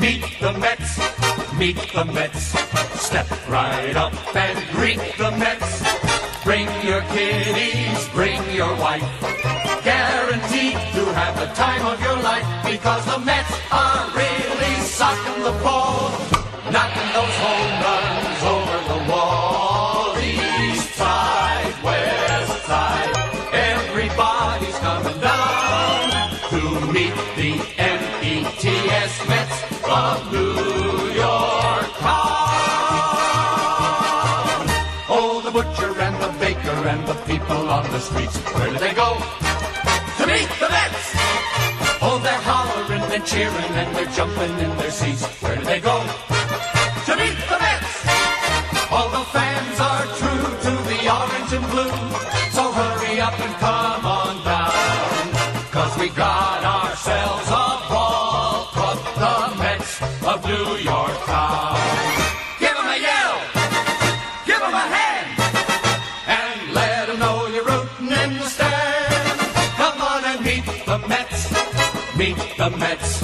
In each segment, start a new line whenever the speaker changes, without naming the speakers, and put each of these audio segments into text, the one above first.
Meet the Mets, meet the Mets. Step right up and greet the Mets. Bring your kiddies, bring your wife. Guaranteed to have the time of your life, because the Mets are really socking the ball, knocking those home runs over the wall. East side, west side, everybody's coming down to meet the METS Mets of New York town. Oh, the butcher and the baker and the people on the streets, where do they go? To meet the Mets! Oh, they're hollering and cheering and they're jumping in their seats. Where do they go? To meet the Mets! All the fans are true to the orange and blue, so hurry up and come on down, 'cause we got ourselves a ball club, the Mets of New York town. Give 'em a yell, give 'em a hand, and let 'em know you're rooting in the stand. Come on and meet the Mets, meet the Mets.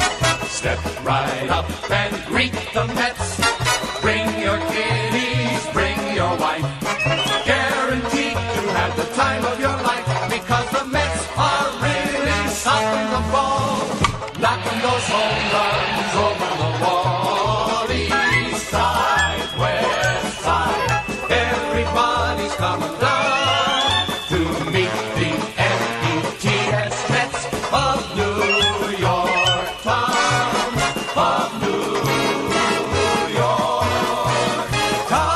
Step right up and greet the Mets. Bring your kiddies, bring your wife. Guaranteed to have the time of your life, because the Mets are really socking the ball, knocking those home runs over the wall. East side, west side, everybody's coming down to meet the METS Mets of New York town, of New York town.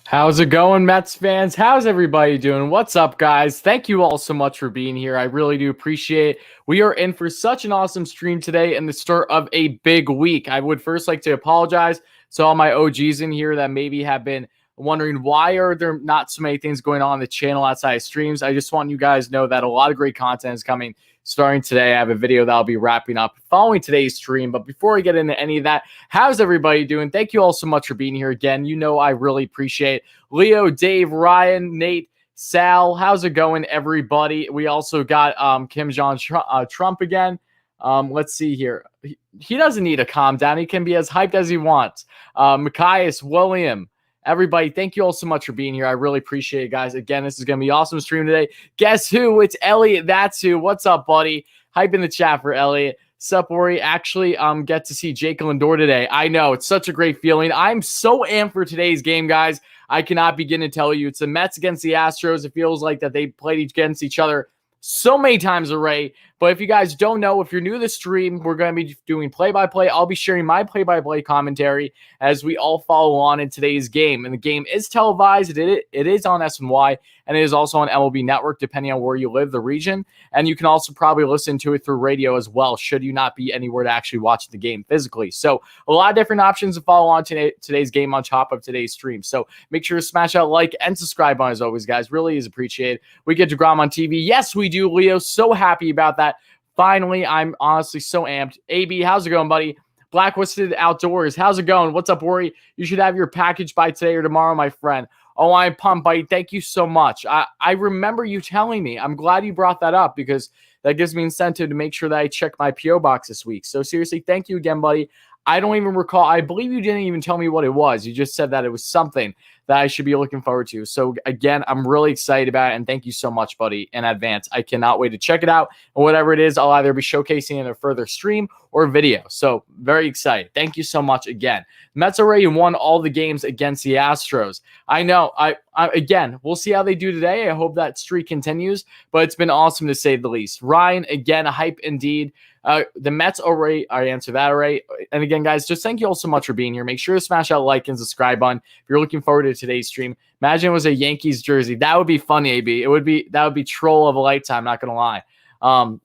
How's it going, Mets fans? How's everybody doing? What's up, guys? Thank you all so much for being here. I really do appreciate it. We are in for such an awesome stream today and the start of a big week. I would first like to apologize to all my OGs in here that maybe have been wondering why are there not so many things going on the channel outside of streams. I just want you guys to know that a lot of great content is coming starting today. I have a video that I'll be wrapping up following today's stream. But before we get into any of that, how's everybody doing? Thank you all so much for being here again. You know I really appreciate Leo, Dave, Ryan, Nate, Sal. How's it going, everybody? We also got Kim Jong-Trump again. Let's see here. He doesn't need to calm down. He can be as hyped as he wants. Machias, William, everybody, thank you all so much for being here. I really appreciate it, guys. Again, this is going to be an awesome stream today. Guess who? It's Elliot. That's who. What's up, buddy? Hype in the chat for Elliot. Sup, Worry? Actually, get to see Jake Lindor today. I know. It's such a great feeling. I'm so amped for today's game, guys. I cannot begin to tell you. It's the Mets against the Astros. It feels like that they played against each other so many times already. But if you guys don't know, if you're new to the stream, we're going to be doing play-by-play. I'll be sharing my play-by-play commentary as we all follow on in today's game. And the game is televised. It is on SNY, and it is also on MLB Network, depending on where you live, the region. And you can also probably listen to it through radio as well, should you not be anywhere to actually watch the game physically. So a lot of different options to follow on today's game on top of today's stream. So make sure to smash that like and subscribe on as always, guys. Really is appreciated. We get to Grom on TV. Yes, we do, Leo. So happy about that. Finally, I'm honestly so amped. AB, how's it going, buddy? Blacklisted Outdoors, how's it going? What's up, Worry? You should have your package by today or tomorrow, my friend. Oh, I'm pumped, buddy. Thank you so much. I remember you telling me. I'm glad you brought that up because that gives me incentive to make sure that I check my P.O. box this week. So seriously, thank you again, buddy. I don't even recall. I believe you didn't even tell me what it was. You just said that it was something that I should be looking forward to. So again, I'm really excited about it. And thank you so much, buddy, in advance. I cannot wait to check it out. And whatever it is, I'll either be showcasing in a further stream or video. So very excited. Thank you so much again. Mets already won all the games against the Astros. I know. Again, we'll see how they do today. I hope that streak continues, but it's been awesome to say the least. Ryan, again, a hype indeed. The Mets already, I answered that already. And again, guys, just thank you all so much for being here. Make sure to smash that like and subscribe button if you're looking forward to today's stream. Imagine it was a Yankees jersey. That would be funny, AB. That would be troll of a lifetime, not going to lie.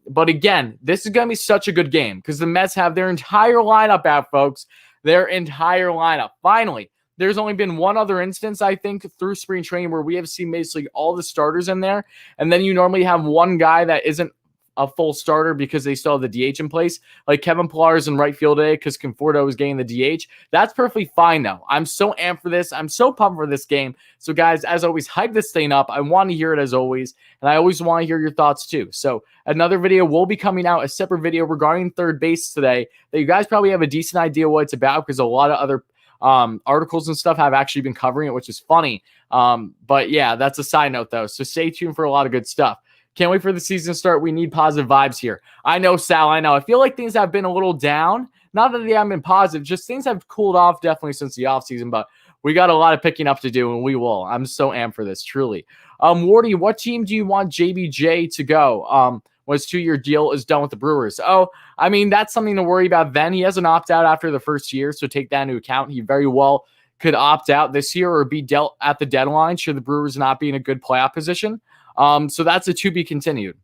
But again, this is going to be such a good game because the Mets have their entire lineup out, folks. Their entire lineup. Finally, there's only been one other instance, I think, through spring training where we have seen basically all the starters in there. And then you normally have one guy that isn't a full starter because they still have the DH in place. Like Kevin Pillar is in right field today because Conforto is getting the DH. That's perfectly fine, though. I'm so amped for this. I'm so pumped for this game. So, guys, as always, hype this thing up. I want to hear it as always, and I always want to hear your thoughts too. So, another video will be coming out, a separate video regarding third base today that you guys probably have a decent idea what it's about because a lot of other articles and stuff have actually been covering it, which is funny. But yeah, that's a side note though. So stay tuned for a lot of good stuff. Can't wait for the season to start. We need positive vibes here. I know, Sal. I know. I feel like things have been a little down. Not that they haven't been positive, just things have cooled off definitely since the offseason, but we got a lot of picking up to do, and we will. I'm so amped for this, truly. Wardy, what team do you want JBJ to go? When his 2-year deal is done with the Brewers? Oh, I mean, that's something to worry about then. He has an opt-out after the first year, so take that into account. He very well could opt out this year or be dealt at the deadline should the Brewers not be in a good playoff position. So that's a to be continued.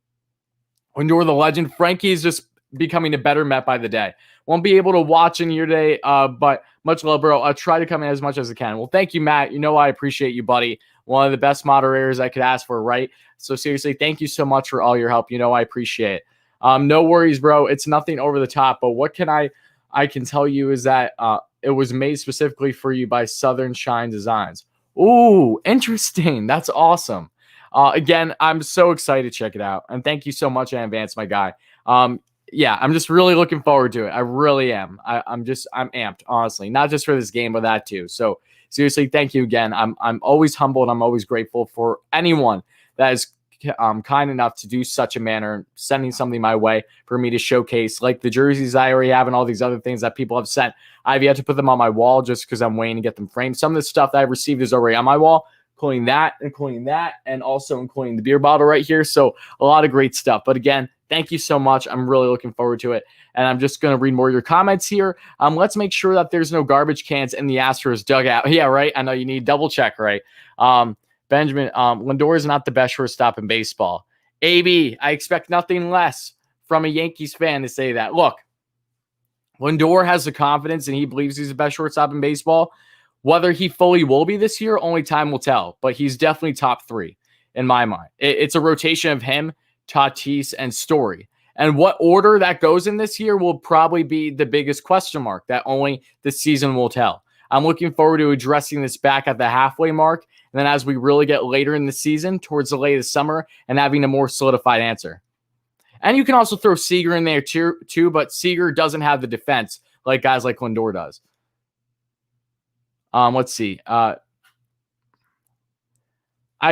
Lindor, the legend. Frankie is just becoming a better Met by the day. Won't be able to watch in your day, but much love, bro. I'll try to come in as much as I can. Well, thank you, Matt. You know I appreciate you, buddy. One of the best moderators I could ask for, right? So seriously, thank you so much for all your help. You know I appreciate it. No worries, bro. It's nothing over the top, but what can I can tell you is that it was made specifically for you by Southern Shine Designs. Ooh, interesting. That's awesome. Again, I'm so excited to check it out. And thank you so much in advance, my guy. Yeah, I'm just really looking forward to it. I really am. I'm amped, honestly. Not just for this game, but that too. So seriously, thank you again. I'm always humbled. I'm always grateful for anyone that is kind enough to do such a manner, sending something my way for me to showcase, like the jerseys I already have and all these other things that people have sent. I've yet to put them on my wall just because I'm waiting to get them framed. Some of the stuff that I've received is already on my wall, including that, and also including the beer bottle right here. So a lot of great stuff. But again, thank you so much. I'm really looking forward to it. And I'm just going to read more of your comments here. Let's make sure that there's no garbage cans in the Astros dugout. Yeah, right. I know you need double check, right? Benjamin, Lindor is not the best shortstop in baseball. AB, I expect nothing less from a Yankees fan to say that. Look, Lindor has the confidence and he believes he's the best shortstop in baseball. Whether he fully will be this year, only time will tell. But he's definitely top 3 in my mind. It's a rotation of him, Tatis, and Story. And what order that goes in this year will probably be the biggest question mark that only the season will tell. I'm looking forward to addressing this back at the halfway mark. And then as we really get later in the season, towards the late of the summer, and having a more solidified answer. And you can also throw Seager in there too, but Seager doesn't have the defense like guys like Lindor does. Let's see. I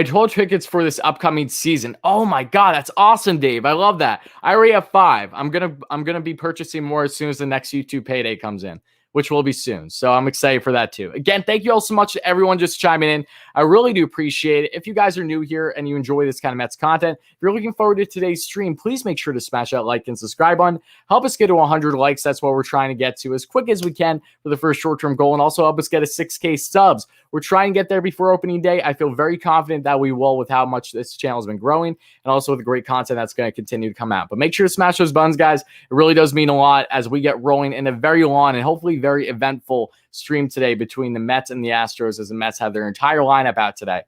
told tickets for this upcoming season. Oh my God, that's awesome, Dave. I love that. I already have 5. I'm gonna be purchasing more as soon as the next YouTube payday comes in, which will be soon. So I'm excited for that too. Again, thank you all so much to everyone just chiming in. I really do appreciate it. If you guys are new here and you enjoy this kind of Mets content, if you're looking forward to today's stream, please make sure to smash that like and subscribe button. Help us get to 100 likes. That's what we're trying to get to as quick as we can for the first short-term goal, and also help us get a 6K subs. We're trying to get there before opening day. I feel very confident that we will with how much this channel has been growing and also with the great content that's going to continue to come out. But make sure to smash those buttons, guys. It really does mean a lot as we get rolling in a very long and hopefully very eventful stream today between the Mets and the Astros, as the Mets have their entire lineup out today.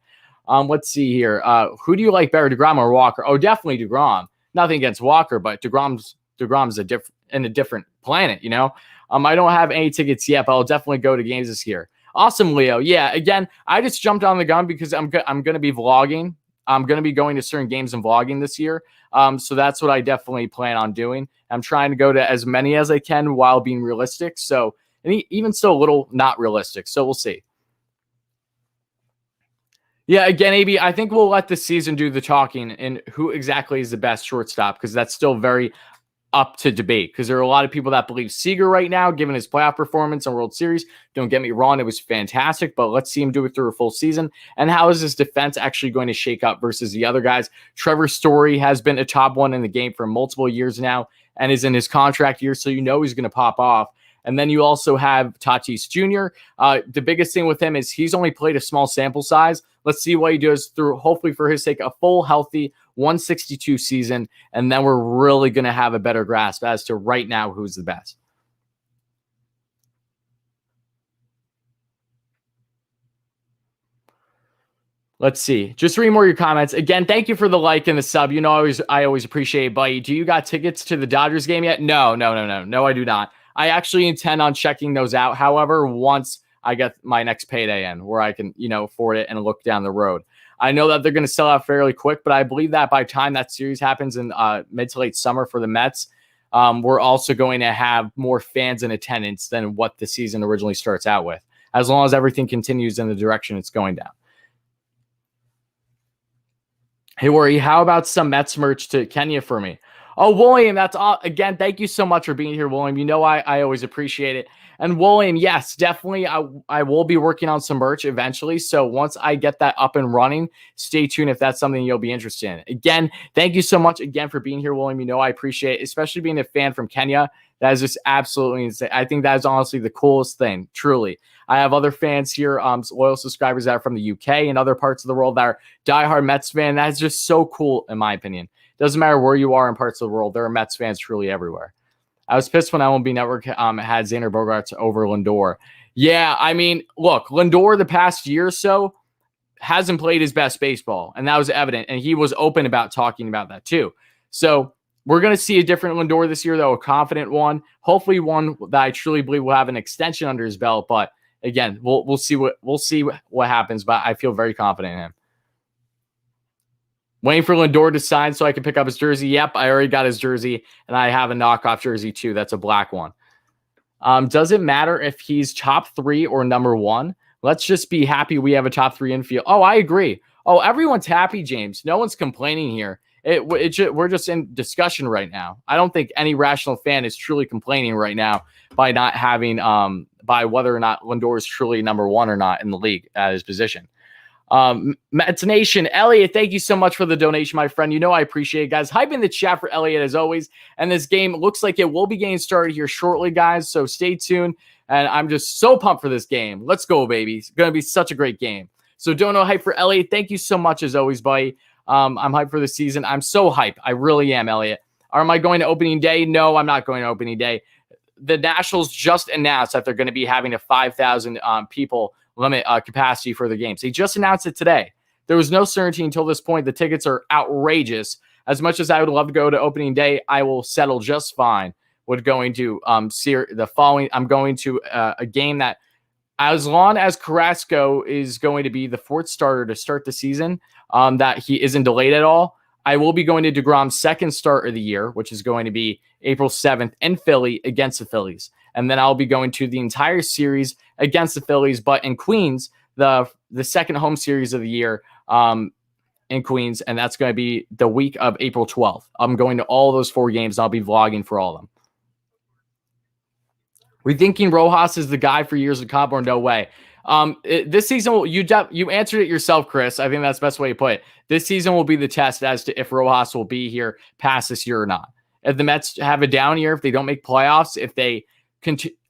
Let's see here. Who do you like better, DeGrom or Walker? Oh, definitely DeGrom. Nothing against Walker, but DeGrom's in a different planet, you know? I don't have any tickets yet, but I'll definitely go to games this year. Awesome, Leo. Yeah, again, I just jumped on the gun because I'm going to be vlogging. I'm going to be going to certain games and vlogging this year. So that's what I definitely plan on doing. I'm trying to go to as many as I can while being realistic. So, and even still a little not realistic. So we'll see. Yeah, again, AB, I think we'll let the season do the talking and who exactly is the best shortstop, because that's still very up to debate, because there are a lot of people that believe Seager right now, given his playoff performance in World Series. Don't get me wrong, it was fantastic, but let's see him do it through a full season. And how is his defense actually going to shake up versus the other guys? Trevor Story has been a top one in the game for multiple years now and is in his contract year, so you know he's going to pop off. And then you also have Tatis Jr. The biggest thing with him is he's only played a small sample size. Let's see what he does through, hopefully for his sake, a full, healthy 162 season. And then we're really going to have a better grasp as to right now who's the best. Let's see. Just read more of your comments. Again, thank you for the like and the sub. You know, I always appreciate it, buddy. Do you got tickets to the Dodgers game yet? No, I do not. I actually intend on checking those out. However, once I get my next payday in where I can, afford it and look down the road. I know that they're going to sell out fairly quick, but I believe that by the time that series happens in mid to late summer for the Mets, we're also going to have more fans in attendance than what the season originally starts out with, as long as everything continues in the direction it's going down. Hey, Worry, how about some Mets merch to Kenya for me? Oh, William, that's all. Again, thank you so much for being here, William. You know I always appreciate it. And William, yes, definitely, I will be working on some merch eventually. So once I get that up and running, stay tuned if that's something you'll be interested in. Again, thank you so much again for being here, William. You know I appreciate it, especially being a fan from Kenya. That is just absolutely insane. I think that is honestly the coolest thing, truly. I have other fans here, loyal subscribers that are from the UK and other parts of the world that are diehard Mets fan. That is just so cool, in my opinion. Doesn't matter where you are in parts of the world. There are Mets fans truly everywhere. I was pissed when MLB Network had Xander Bogaerts over Lindor. Yeah, I mean, look, Lindor the past year or so hasn't played his best baseball, and that was evident, and he was open about talking about that too. So we're going to see a different Lindor this year, though, a confident one. Hopefully one that I truly believe will have an extension under his belt, but again, we'll see what happens, but I feel very confident in him. Waiting for Lindor to sign so I can pick up his jersey. Yep, I already got his jersey, and I have a knockoff jersey too. That's a black one. Does it matter if he's top 3 or number 1? Let's just be happy we have a top 3 infield. Oh, I agree. Oh, everyone's happy, James. No one's complaining here. We're just in discussion right now. I don't think any rational fan is truly complaining right now by not having by whether or not Lindor is truly number 1 or not in the league at his position. Mets Nation, Elliot, thank you so much for the donation, my friend. You know I appreciate it, guys. Hype in the chat for Elliot as always. And this game looks like it will be getting started here shortly, guys. So stay tuned. And I'm just so pumped for this game. Let's go, baby. It's going to be such a great game. So Dono hype for Elliot. Thank you so much as always, buddy. I'm hyped for the season. I'm so hyped. I really am, Elliot. Am I going to opening day? No, I'm not going to opening day. The Nationals just announced that they're going to be having a 5,000 people limit capacity for the games. They just announced it today. There was no certainty until this point. The tickets are outrageous. As much as I would love to go to opening day, I will settle just fine with going to the following. I'm going to a game that, as long as Carrasco is going to be the 4th starter to start the season, that he isn't delayed at all, I will be going to DeGrom's 2nd start of the year, which is going to be April 7th in Philly against the Phillies. And then I'll be going to the entire series against the Phillies, but in Queens, the 2nd home series of the year in Queens, and that's going to be the week of April 12th. I'm going to all those 4 games. I'll be vlogging for all of them. Rethinking Rojas is the guy for years to come, or no way. This season, you answered it yourself, Chris. I think that's the best way to put it. This season will be the test as to if Rojas will be here past this year or not. If the Mets have a down year, if they don't make playoffs, if they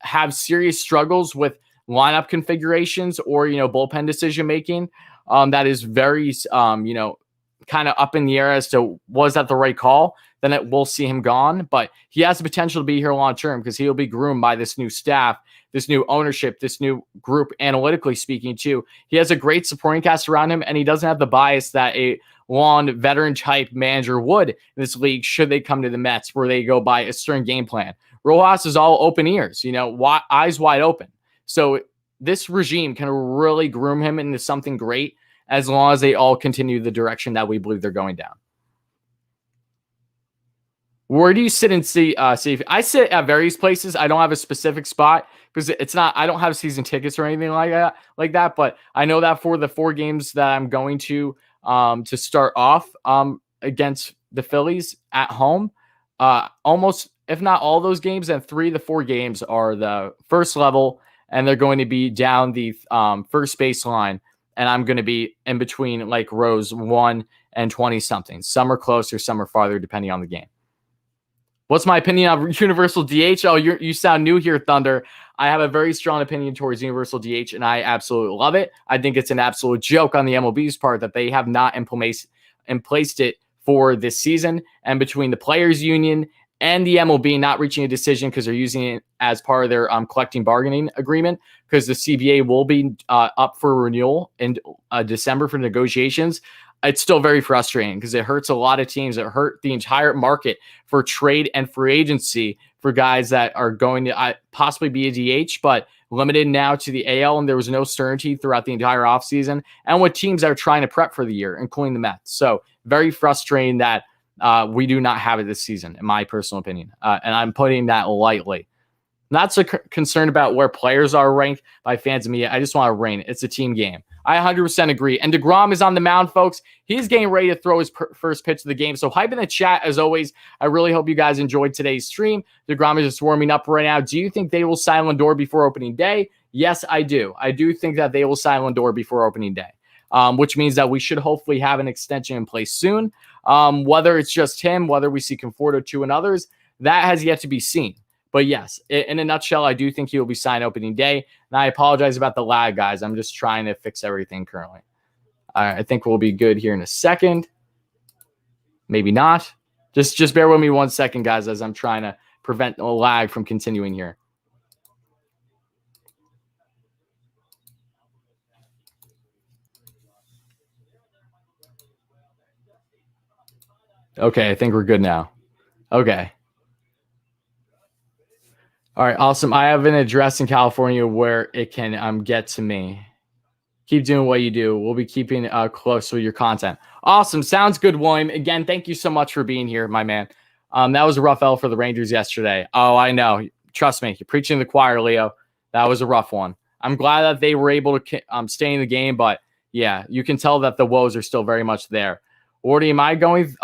have serious struggles with lineup configurations or, bullpen decision making, that is very, kind of up in the air as to was that the right call, then we'll see him gone. But he has the potential to be here long term because he'll be groomed by this new staff, this new ownership, this new group, analytically speaking, too. He has a great supporting cast around him, and he doesn't have the bias that a long veteran type manager would in this league should they come to the Mets, where they go by a stern game plan. Rojas is all open ears, eyes wide open. So this regime can really groom him into something great as long as they all continue the direction that we believe they're going down. Where do you sit and see? I sit at various places. I don't have a specific spot because I don't have season tickets or anything like that. But I know that for the 4 games that I'm going to start off against the Phillies at home, almost, if not all those games, and 3 of the 4 games are the first level, and they're going to be down the first baseline. And I'm going to be in between like rows 1 and 20 something. Some are closer, some are farther, depending on the game. What's my opinion on Universal DH? Oh, you sound new here, Thunder. I have a very strong opinion towards Universal DH, and I absolutely love it. I think it's an absolute joke on the MLB's part that they have not placed it for this season. And between the Players Union and the MLB not reaching a decision because they're using it as part of their collecting bargaining agreement, because the CBA will be up for renewal in December for negotiations. It's still very frustrating because it hurts a lot of teams. It hurt the entire market for trade and free agency for guys that are going to possibly be a DH, but limited now to the AL, and there was no certainty throughout the entire offseason, and with teams that are trying to prep for the year, including the Mets. So very frustrating that we do not have it this season, in my personal opinion. And I'm putting that lightly. Not so concerned about where players are ranked by fans and media. I just want to reign. It's a team game. I 100% agree. And DeGrom is on the mound, folks. He's getting ready to throw his first pitch of the game. So hype in the chat, as always. I really hope you guys enjoyed today's stream. DeGrom is just warming up right now. Do you think they will sign Lindor before opening day? Yes, I do. I do think that they will sign Lindor before opening day, which means that we should hopefully have an extension in place soon. Whether it's just him, whether we see Conforto 2 and others, that has yet to be seen. But yes, in a nutshell, I do think he will be signed opening day. And I apologize about the lag, guys. I'm just trying to fix everything currently. I think we'll be good here in a second. Maybe not. Just bear with me 1 second, guys, as I'm trying to prevent a lag from continuing here. Okay, I think we're good now. Okay. All right, awesome. I have an address in California where it can get to me. Keep doing what you do. We'll be keeping close with your content. Awesome. Sounds good, William. Again, thank you so much for being here, my man. That was a rough L for the Rangers yesterday. Oh, I know. Trust me. You're preaching to the choir, Leo. That was a rough one. I'm glad that they were able to stay in the game, but yeah, you can tell that the woes are still very much there. Wardy, am I going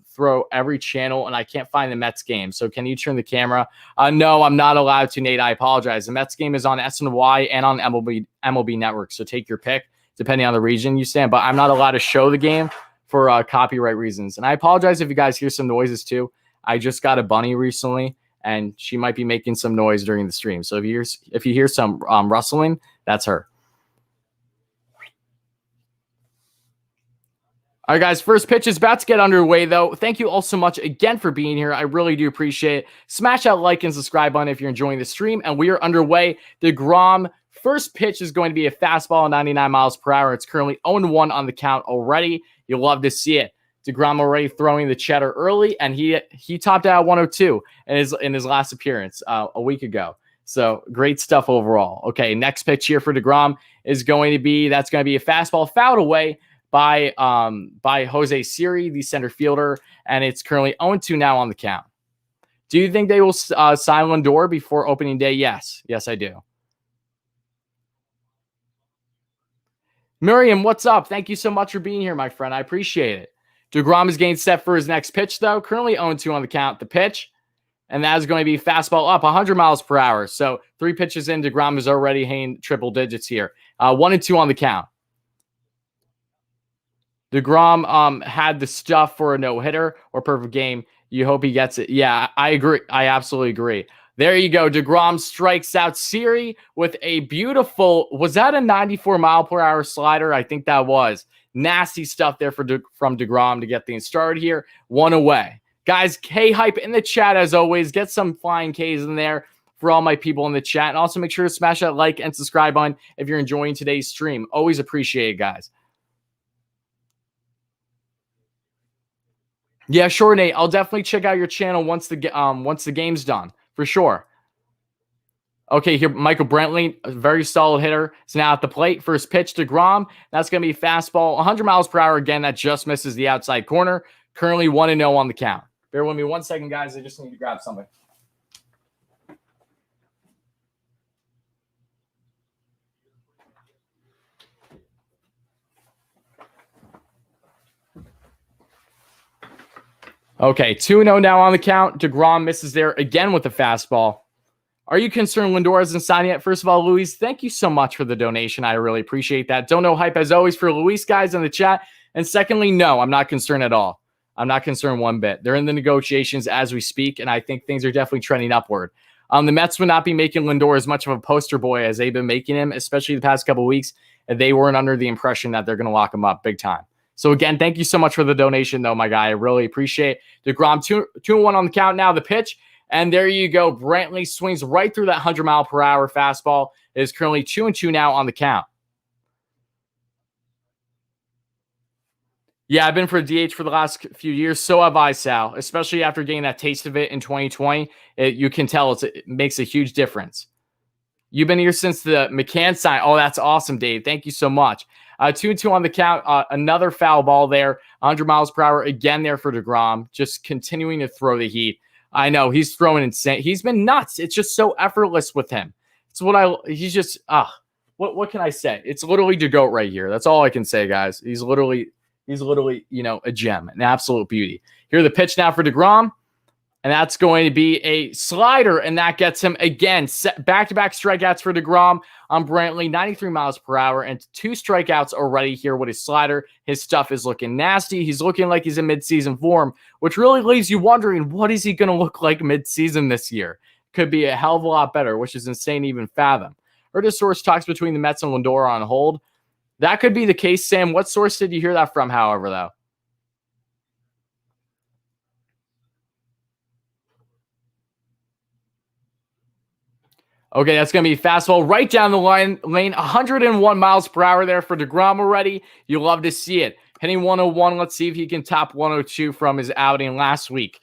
through every channel and I can't find the Mets game? So can you turn the camera? No, I'm not allowed to, Nate. I apologize. The Mets game is on SNY and on MLB Network. So take your pick depending on the region you stand. But I'm not allowed to show the game for copyright reasons. And I apologize if you guys hear some noises too. I just got a bunny recently, and she might be making some noise during the stream. So if you hear some rustling, that's her. All right, guys, first pitch is about to get underway, though. Thank you all so much again for being here. I really do appreciate it. Smash that like and subscribe button if you're enjoying the stream, and we are underway. DeGrom, first pitch is going to be a fastball at 99 miles per hour. It's currently 0-1 on the count already. You'll love to see it. DeGrom already throwing the cheddar early, and he topped out at 102 in his last appearance a week ago. So great stuff overall. Okay, next pitch here for DeGrom is going to be a fastball fouled away by Jose Siri, the center fielder, and it's currently 0-2 now on the count. Do you think they will sign Lindor before opening day? Yes. Yes, I do. Miriam, what's up? Thank you so much for being here, my friend. I appreciate it. DeGrom is getting set for his next pitch, though. Currently 0-2 on the count. The pitch, and that is going to be fastball up 100 miles per hour. So 3 pitches in, DeGrom is already hitting triple digits here. 1-2 on the count. DeGrom had the stuff for a no-hitter or perfect game. You hope he gets it. Yeah, I agree. I absolutely agree. There you go. DeGrom strikes out Siri with a beautiful, was that a 94 mile per hour slider? I think that was. Nasty stuff there from DeGrom to get things started here. 1 away. Guys, K-hype in the chat as always. Get some flying Ks in there for all my people in the chat. And also make sure to smash that like and subscribe button if you're enjoying today's stream. Always appreciate it, guys. Yeah, sure, Nate. I'll definitely check out your channel once the game's done, for sure. Okay, here, Michael Brentley, a very solid hitter, is now at the plate. First pitch to DeGrom. That's going to be fastball, 100 miles per hour again. That just misses the outside corner. Currently 1-0 on the count. Bear with me 1 second, guys. I just need to grab something. Okay, 2-0 now on the count. DeGrom misses there again with the fastball. Are you concerned Lindor hasn't signed yet? First of all, Luis, thank you so much for the donation. I really appreciate that. Don't know hype as always for Luis, guys, in the chat. And secondly, no, I'm not concerned at all. I'm not concerned one bit. They're in the negotiations as we speak, and I think things are definitely trending upward. The Mets would not be making Lindor as much of a poster boy as they've been making him, especially the past couple of weeks. And they weren't under the impression that they're going to lock him up big time. So again, thank you so much for the donation, though, my guy. I really appreciate it. DeGrom 2-1 on the count now. The pitch, and there you go. Brentley swings right through that 100-mile-per-hour fastball. It is currently 2-2 now on the count. Yeah, I've been for DH for the last few years. So have I, Sal. Especially after getting that taste of it in 2020, you can tell it makes a huge difference. You've been here since the McCann sign. Oh, that's awesome, Dave. Thank you so much. 2-2 on the count. Another foul ball there. 100 miles per hour again there for DeGrom. Just continuing to throw the heat. I know he's throwing insane. He's been nuts. It's just so effortless with him. It's he's just, what can I say? It's literally the GOAT right here. That's all I can say, guys. He's literally, a gem, an absolute beauty. Here the pitch now for DeGrom. And that's going to be a slider, and that gets him again. Back-to-back strikeouts for DeGrom on Brentley, 93 miles per hour, and 2 strikeouts already here with his slider. His stuff is looking nasty. He's looking like he's in midseason form, which really leaves you wondering, what is he going to look like midseason this year? Could be a hell of a lot better, which is insane to even fathom. Heard a source talks between the Mets and Lindor on hold. That could be the case, Sam. What source did you hear that from, however, though? Okay, that's going to be fastball right down the lane, 101 miles per hour there for DeGrom already. You love to see it. Hitting 101. Let's see if he can top 102 from his outing last week.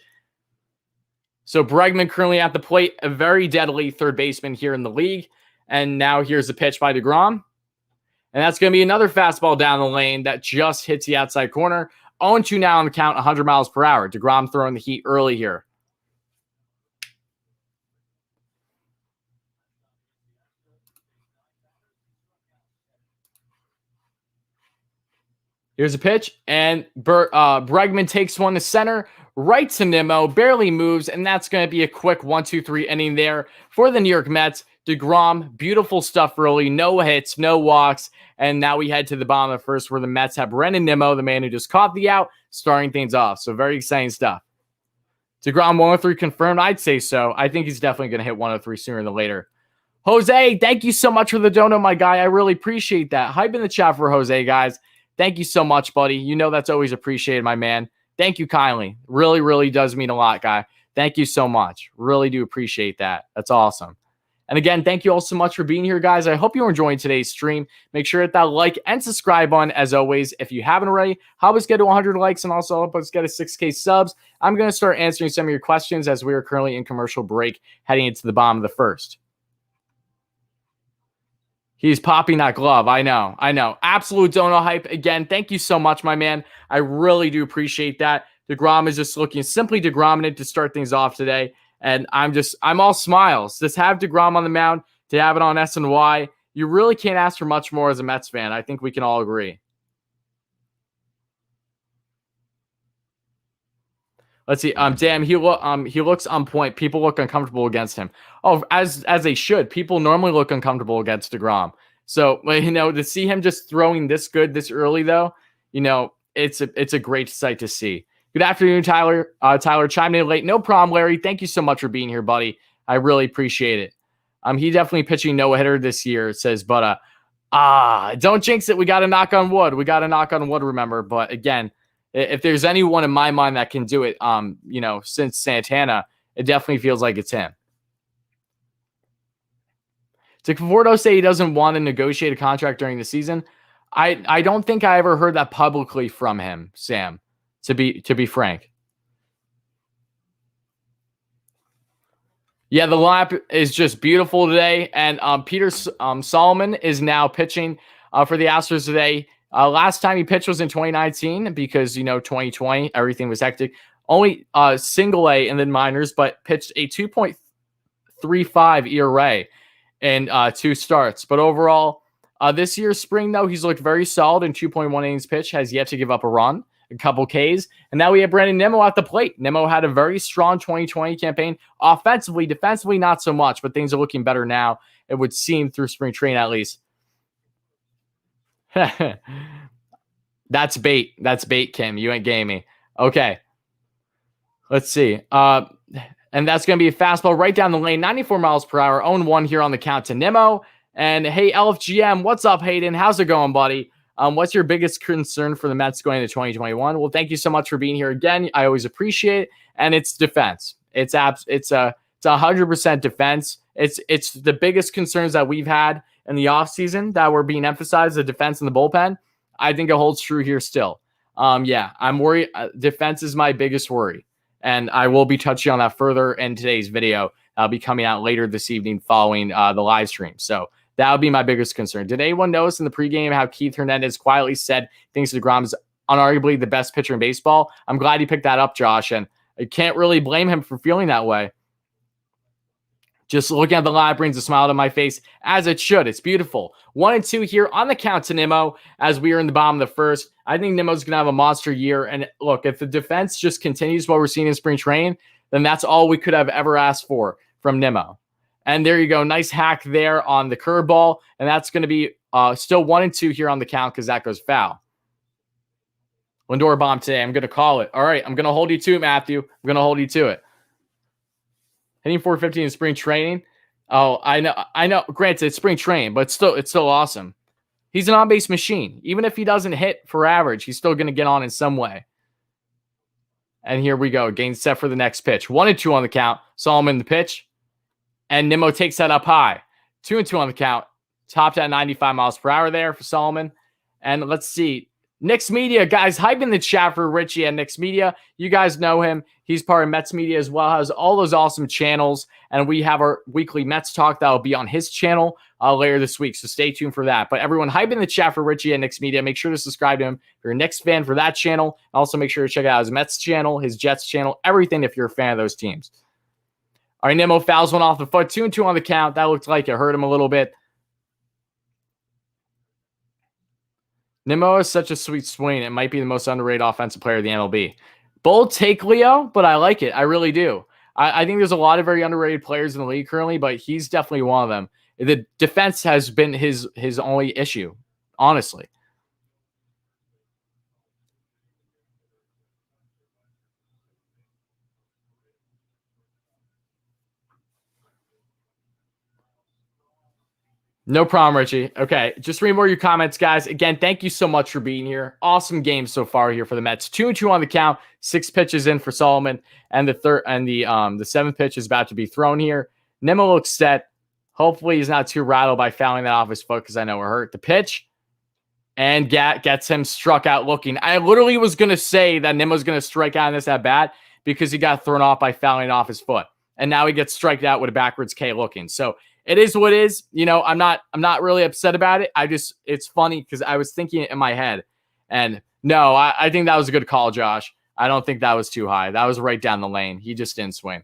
So Bregman currently at the plate, a very deadly third baseman here in the league. And now here's the pitch by DeGrom. And that's going to be another fastball down the lane that just hits the outside corner. 0-2 now on the count, 100 miles per hour. DeGrom throwing the heat early here. Here's a pitch, and Bregman takes one to center, right to Nemo, barely moves, and that's going to be a quick 1-2-3 inning there for the New York Mets. DeGrom, beautiful stuff early, no hits, no walks, and now we head to the bottom of the first where the Mets have Nemo, the man who just caught the out, starting things off. So very exciting stuff. DeGrom 103 confirmed, I'd say so. I think he's definitely going to hit 103 sooner than later. Jose, thank you so much for the dono, my guy. I really appreciate that. Hype in the chat for Jose, guys. Thank you so much, buddy. You know that's always appreciated, my man. Thank you kindly. Really, really does mean a lot, guy. Thank you so much. Really do appreciate that. That's awesome. And again, thank you all so much for being here, guys. I hope you're enjoying today's stream. Make sure to hit that like and subscribe button, as always. If you haven't already, help us get to 100 likes and also help us get a 6K subs. I'm going to start answering some of your questions as we are currently in commercial break heading into the bottom of the first. He's popping that glove. I know. Absolute dono hype. Again, thank you so much, my man. I really do appreciate that. DeGrom is just looking simply DeGrominant to start things off today. And I'm all smiles. Just have DeGrom on the mound, to have it on SNY. You really can't ask for much more as a Mets fan. I think we can all agree. Let's see. Damn, he looks on point. People look uncomfortable against him. Oh, as they should. People normally look uncomfortable against DeGrom. So, to see him just throwing this good this early, though, it's a great sight to see. Good afternoon, Tyler. Tyler chimed in late. No problem, Larry. Thank you so much for being here, buddy. I really appreciate it. He definitely pitching no-hitter this year, it says, but don't jinx it. We got to knock on wood. Remember. But again, if there's anyone in my mind that can do it, since Santana, it definitely feels like it's him. Did Conforto say he doesn't want to negotiate a contract during the season? I don't think I ever heard that publicly from him, Sam, to be frank. Yeah, the lineup is just beautiful today. And Peter Solomon is now pitching for the Astros today. Last time he pitched was in 2019 because, 2020, everything was hectic. Only single A and then minors, but pitched a 2.35 ERA in 2 starts. But overall, this year's spring, though, he's looked very solid in 2.1 innings pitch, has yet to give up a run, a couple Ks. And now we have Nemo at the plate. Nemo had a very strong 2020 campaign. Offensively, defensively, not so much, but things are looking better now, it would seem, through spring training at least. That's bait. That's bait, Kim. You ain't gaming. Okay. Let's see. And that's going to be a fastball right down the lane, 94 miles per hour, 0-1 here on the count to Nemo. And hey, LFGM, what's up, Hayden? How's it going, buddy? What's your biggest concern for the Mets going into 2021? Well, thank you so much for being here again. I always appreciate it. And it's defense. It's 100% defense. It's the biggest concerns that we've had in the offseason that were being emphasized, the defense and the bullpen. I think it holds true here still. Yeah, I'm worried. Defense is my biggest worry. And I will be touching on that further in today's video. I'll be coming out later this evening following the live stream. So that would be my biggest concern. Did anyone notice in the pregame how Keith Hernandez quietly said thinks DeGrom is unarguably the best pitcher in baseball? I'm glad you picked that up, Josh. And I can't really blame him for feeling that way. Just looking at the live brings a smile to my face, as it should. It's beautiful. 1-2 here on the count to Nemo as we are in the bottom of the first. I think Nemo's going to have a monster year. And look, if the defense just continues what we're seeing in spring training, then that's all we could have ever asked for from Nemo. And there you go. Nice hack there on the curveball. And that's going to be still 1-2 here on the count because that goes foul. Lindor bomb today. I'm going to call it. All right. I'm going to hold you to it, Matthew. I'm going to hold you to it. Hitting 450 in spring training. Oh, I know. Granted, it's spring training, but it's still awesome. He's an on-base machine. Even if he doesn't hit for average, he's still going to get on in some way. And here we go. Game set for the next pitch. 1-2 on the count. Solomon the pitch. And Nemo takes that up high. 2-2 on the count. Topped at 95 miles per hour there for Solomon. And let's see. Knicks Media, guys, hype in the chat for Richie at Knicks Media. You guys know him. He's part of Mets Media as well. Has all those awesome channels. And we have our weekly Mets talk that will be on his channel later this week. So stay tuned for that. But everyone, hype in the chat for Richie at Knicks Media. Make sure to subscribe to him if you're a Knicks fan for that channel. Also, make sure to check out his Mets channel, his Jets channel, everything if you're a fan of those teams. All right, Nemo fouls one off the foot. 2-2 on the count. That looked like it hurt him a little bit. Nemo is such a sweet swing. It might be the most underrated offensive player of the MLB. Bold take, Leo, but I like it. I really do. I think there's a lot of very underrated players in the league currently, but he's definitely one of them. The defense has been his only issue, honestly. No problem, Richie. Okay, just read more of your comments, guys. Again, thank you so much for being here. Awesome game so far here for the Mets. 2-2 on the count. 6 pitches in for Solomon, and the seventh pitch is about to be thrown here. Nemo looks set. Hopefully, he's not too rattled by fouling that off his foot because I know it hurt. The pitch, and gets him struck out looking. I literally was gonna say that Nemo's gonna strike out in this at bat because he got thrown off by fouling it off his foot, and now he gets striked out with a backwards K looking. So. It is what it is. You know, I'm not really upset about it. It's funny because I was thinking it in my head. And no, I think that was a good call, Josh. I don't think that was too high. That was right down the lane. He just didn't swing.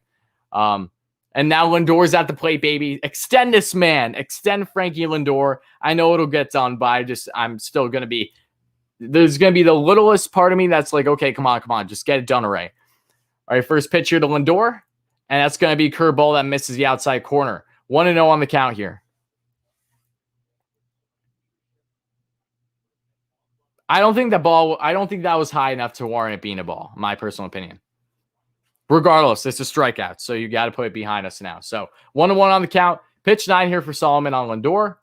And now Lindor's at the plate, baby. Extend this man. Extend Frankie Lindor. I know it'll get done, but I'm still going to be, there's going to be the littlest part of me that's like, okay, come on. Just get it done already. All right, first pitch here to Lindor. And that's going to be a curveball that misses the outside corner. 1-0 on the count here. I don't think that was high enough to warrant it being a ball, in my personal opinion. Regardless, it's a strikeout, so you got to put it behind us now. So 1-1 on the count. Pitch 9 here for Solomon on Lindor.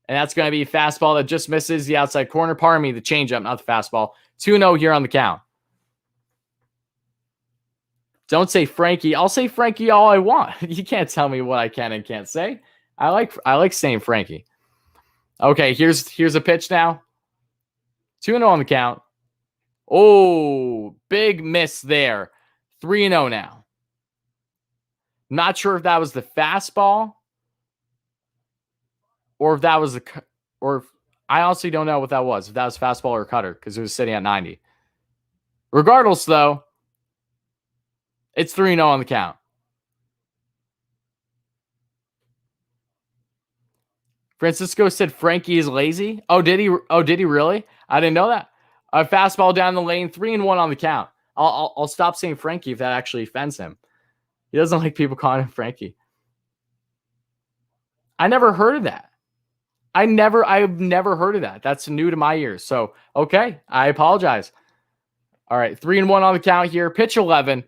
And that's going to be a fastball that just misses the outside corner. Pardon me, the changeup, not the fastball. 2-0 here on the count. Don't say Frankie. I'll say Frankie all I want. You can't tell me what I can and can't say. I like saying Frankie. Okay, here's a pitch now. 2-0 on the count. Oh, big miss there. 3-0 now. Not sure if that was the fastball or if that was I honestly don't know what that was. If that was fastball or cutter because it was sitting at 90. Regardless, though, it's 3-0 on the count. Francisco said Frankie is lazy. Oh, did he really? I didn't know that. A fastball down the lane, 3-1 on the count. I'll stop saying Frankie if that actually offends him. He doesn't like people calling him Frankie. I never heard of that. I've never heard of that. That's new to my ears. So, okay, I apologize. All right, 3-1 on the count here. Pitch 11.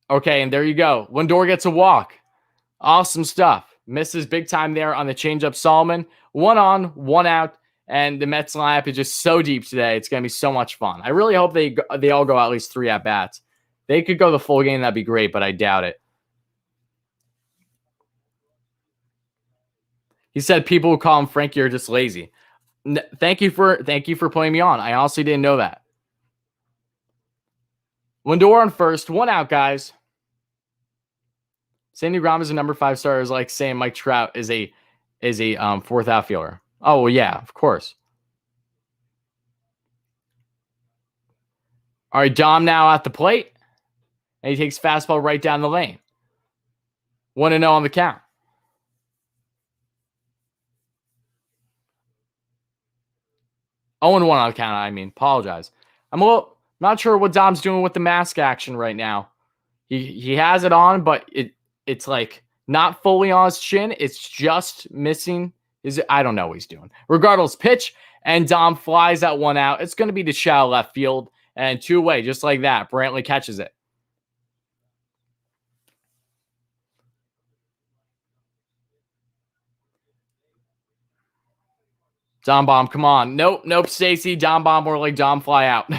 Okay, and there you go. Lindor gets a walk. Awesome stuff. misses big time there on the changeup. Solomon, 1 on, 1 out. And the Mets lineup is just so deep today. It's going to be so much fun. I really hope they all go at least 3 at-bats. They could go the full game. That'd be great, but I doubt it. He said people who call him Frankie are just lazy. Thank you for putting me on. I honestly didn't know that. Lindor on first. 1 out, guys. Sandy Grom is a number 5 starter. Is like saying Mike Trout is a 4th outfielder. Oh, well, yeah, of course. All right, Dom now at the plate. And he takes fastball right down the lane. 1-0 on the count. Oh, and 1 on the count, I mean. Apologize. I'm not sure what Dom's doing with the mask action right now. He has it on, but it's like not fully on his chin. It's just missing. I don't know what he's doing. Regardless, pitch, and Dom flies that 1 out. It's going to be to shallow left field and 2 away, just like that. Brentley catches it. Dom bomb, come on. Nope, Stacy. Dom bomb, or like Dom fly out.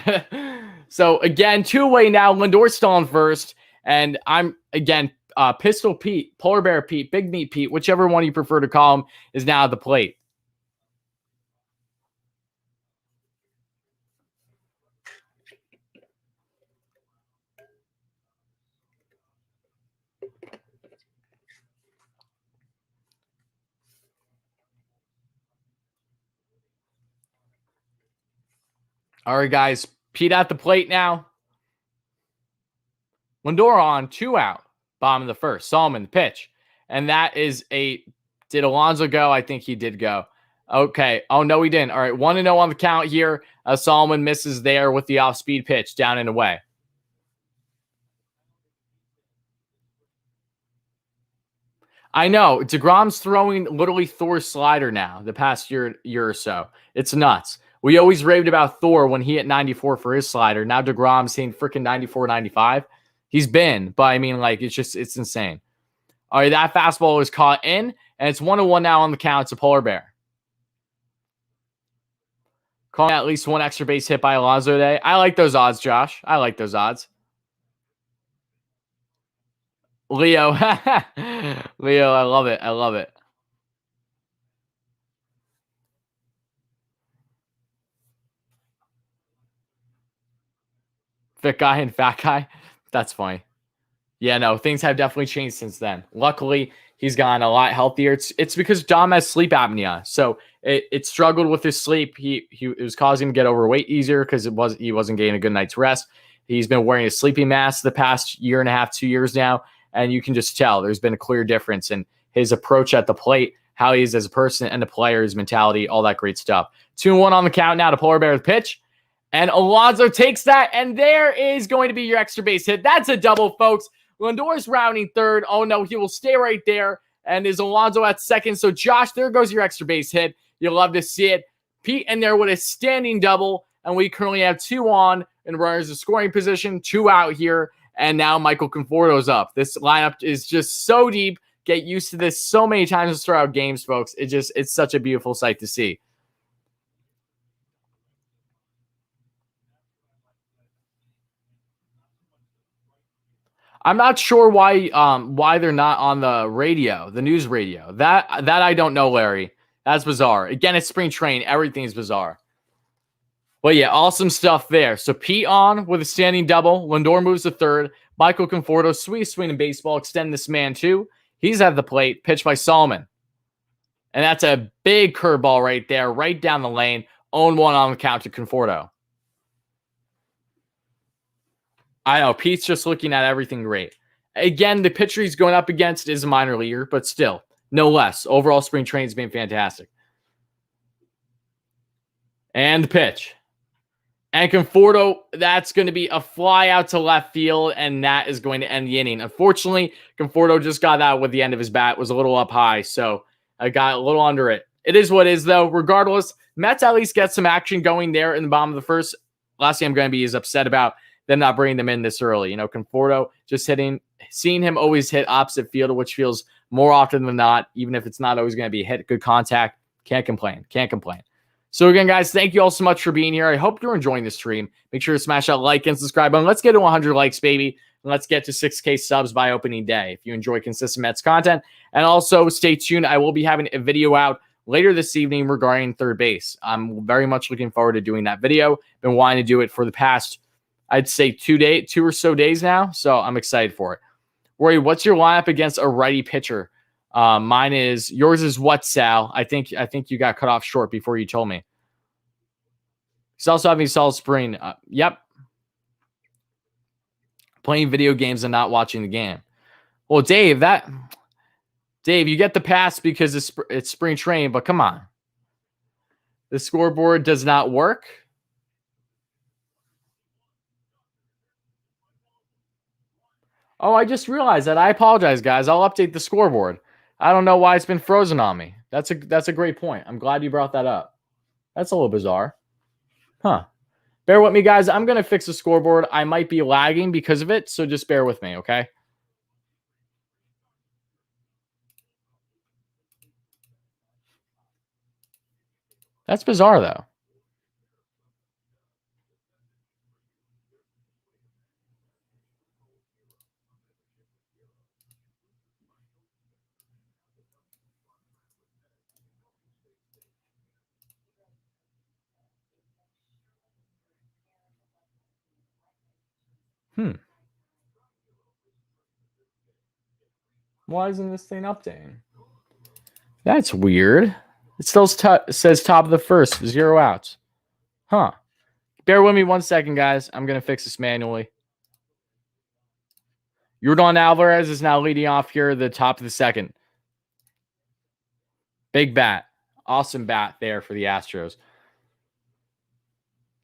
So again, 2 away now. Lindor's still on first, and I'm again Pistol Pete, Polar Bear Pete, Big Meat Pete, whichever one you prefer to call him, is now at the plate. All right, guys. Pete at the plate now. Lindor on, 2 out. Bottom of the first. Solomon, the pitch. And that is did Alonso go? I think he did go. Okay. Oh, no, he didn't. All right, 1-0 on the count here. Solomon misses there with the off-speed pitch, down and away. I know. DeGrom's throwing literally Thor's slider now the past year or so. It's nuts. We always raved about Thor when he hit 94 for his slider. Now DeGrom's hitting freaking 94, 95. He's been, but I mean, like, it's insane. All right, that fastball is caught in, and it's 1-1 now on the count. It's a Polar Bear. Calling at least 1 extra base hit by Alonso today. I like those odds, Josh. I like those odds. Leo. Leo, I love it. I love it. Fit guy and fat guy. That's funny. Yeah, no, things have definitely changed since then. Luckily, he's gotten a lot healthier. It's because Dom has sleep apnea, so it struggled with his sleep. It was causing him to get overweight easier because he wasn't getting a good night's rest. He's been wearing a sleeping mask the past 1.5, 2 years now, and you can just tell there's been a clear difference in his approach at the plate, how he is as a person and a player, his mentality, all that great stuff. 2-1 on the count now to Polar Bear with pitch. And Alonso takes that, and there is going to be your extra base hit. That's a double, folks. Lindor's rounding third. Oh, no, he will stay right there. And is Alonso at second. So, Josh, there goes your extra base hit. You'll love to see it. Pete in there with a standing double. And we currently have 2 on and runners in scoring position, 2 out here. And now Michael Conforto's up. This lineup is just so deep. Get used to this so many times to start out games, folks. It's such a beautiful sight to see. I'm not sure why they're not on the radio, the news radio. That I don't know, Larry. That's bizarre. Again, it's spring training. Everything's bizarre. But yeah, awesome stuff there. So Pete on with a standing double. Lindor moves to third. Michael Conforto, sweet swing in baseball. Extend this man too. He's at the plate. Pitched by Solomon. And that's a big curveball right there, right down the lane. 0-1 on the count to Conforto. I know, Pete's just looking at everything great. Again, the pitcher he's going up against is a minor leaguer, but still, no less. Overall, spring training's been fantastic. And the pitch. And Conforto, that's going to be a fly out to left field, and that is going to end the inning. Unfortunately, Conforto just got out with the end of his bat. Was a little up high, so I got a little under it. It is what it is, though. Regardless, Mets at least get some action going there in the bottom of the first. Last thing I'm going to be is upset about them not bringing them in this early. You know, Conforto just hitting seeing him always hit opposite field, which feels more often than not, even if it's not always going to be a hit, good contact. Can't complain. Can't complain. So again, guys, thank you all so much for being here. I hope you're enjoying the stream. Make sure to smash that like and subscribe button. Let's get to 100 likes, baby. And let's get to 6K subs by opening day if you enjoy consistent Mets content. And also stay tuned. I will be having a video out later this evening regarding third base. I'm very much looking forward to doing that video. Been wanting to do it for the past, I'd say 2 or so days now. So I'm excited for it. Rory, what's your lineup against a righty pitcher? Yours is what, Sal? I think you got cut off short before you told me. He's also having a solid spring. Yep. Playing video games and not watching the game. Well, Dave, you get the pass because it's spring training, but come on. The scoreboard does not work. Oh, I just realized that. I apologize, guys. I'll update the scoreboard. I don't know why it's been frozen on me. That's a great point. I'm glad you brought that up. That's a little bizarre. Huh. Bear with me, guys. I'm going to fix the scoreboard. I might be lagging because of it, so just bear with me, okay? That's bizarre, though. Why isn't this thing updating? That's weird. It still says top of the first, 0 outs. Huh. Bear with me 1 second, guys. I'm going to fix this manually. Yordan Alvarez is now leading off here, the top of the second. Big bat. Awesome bat there for the Astros.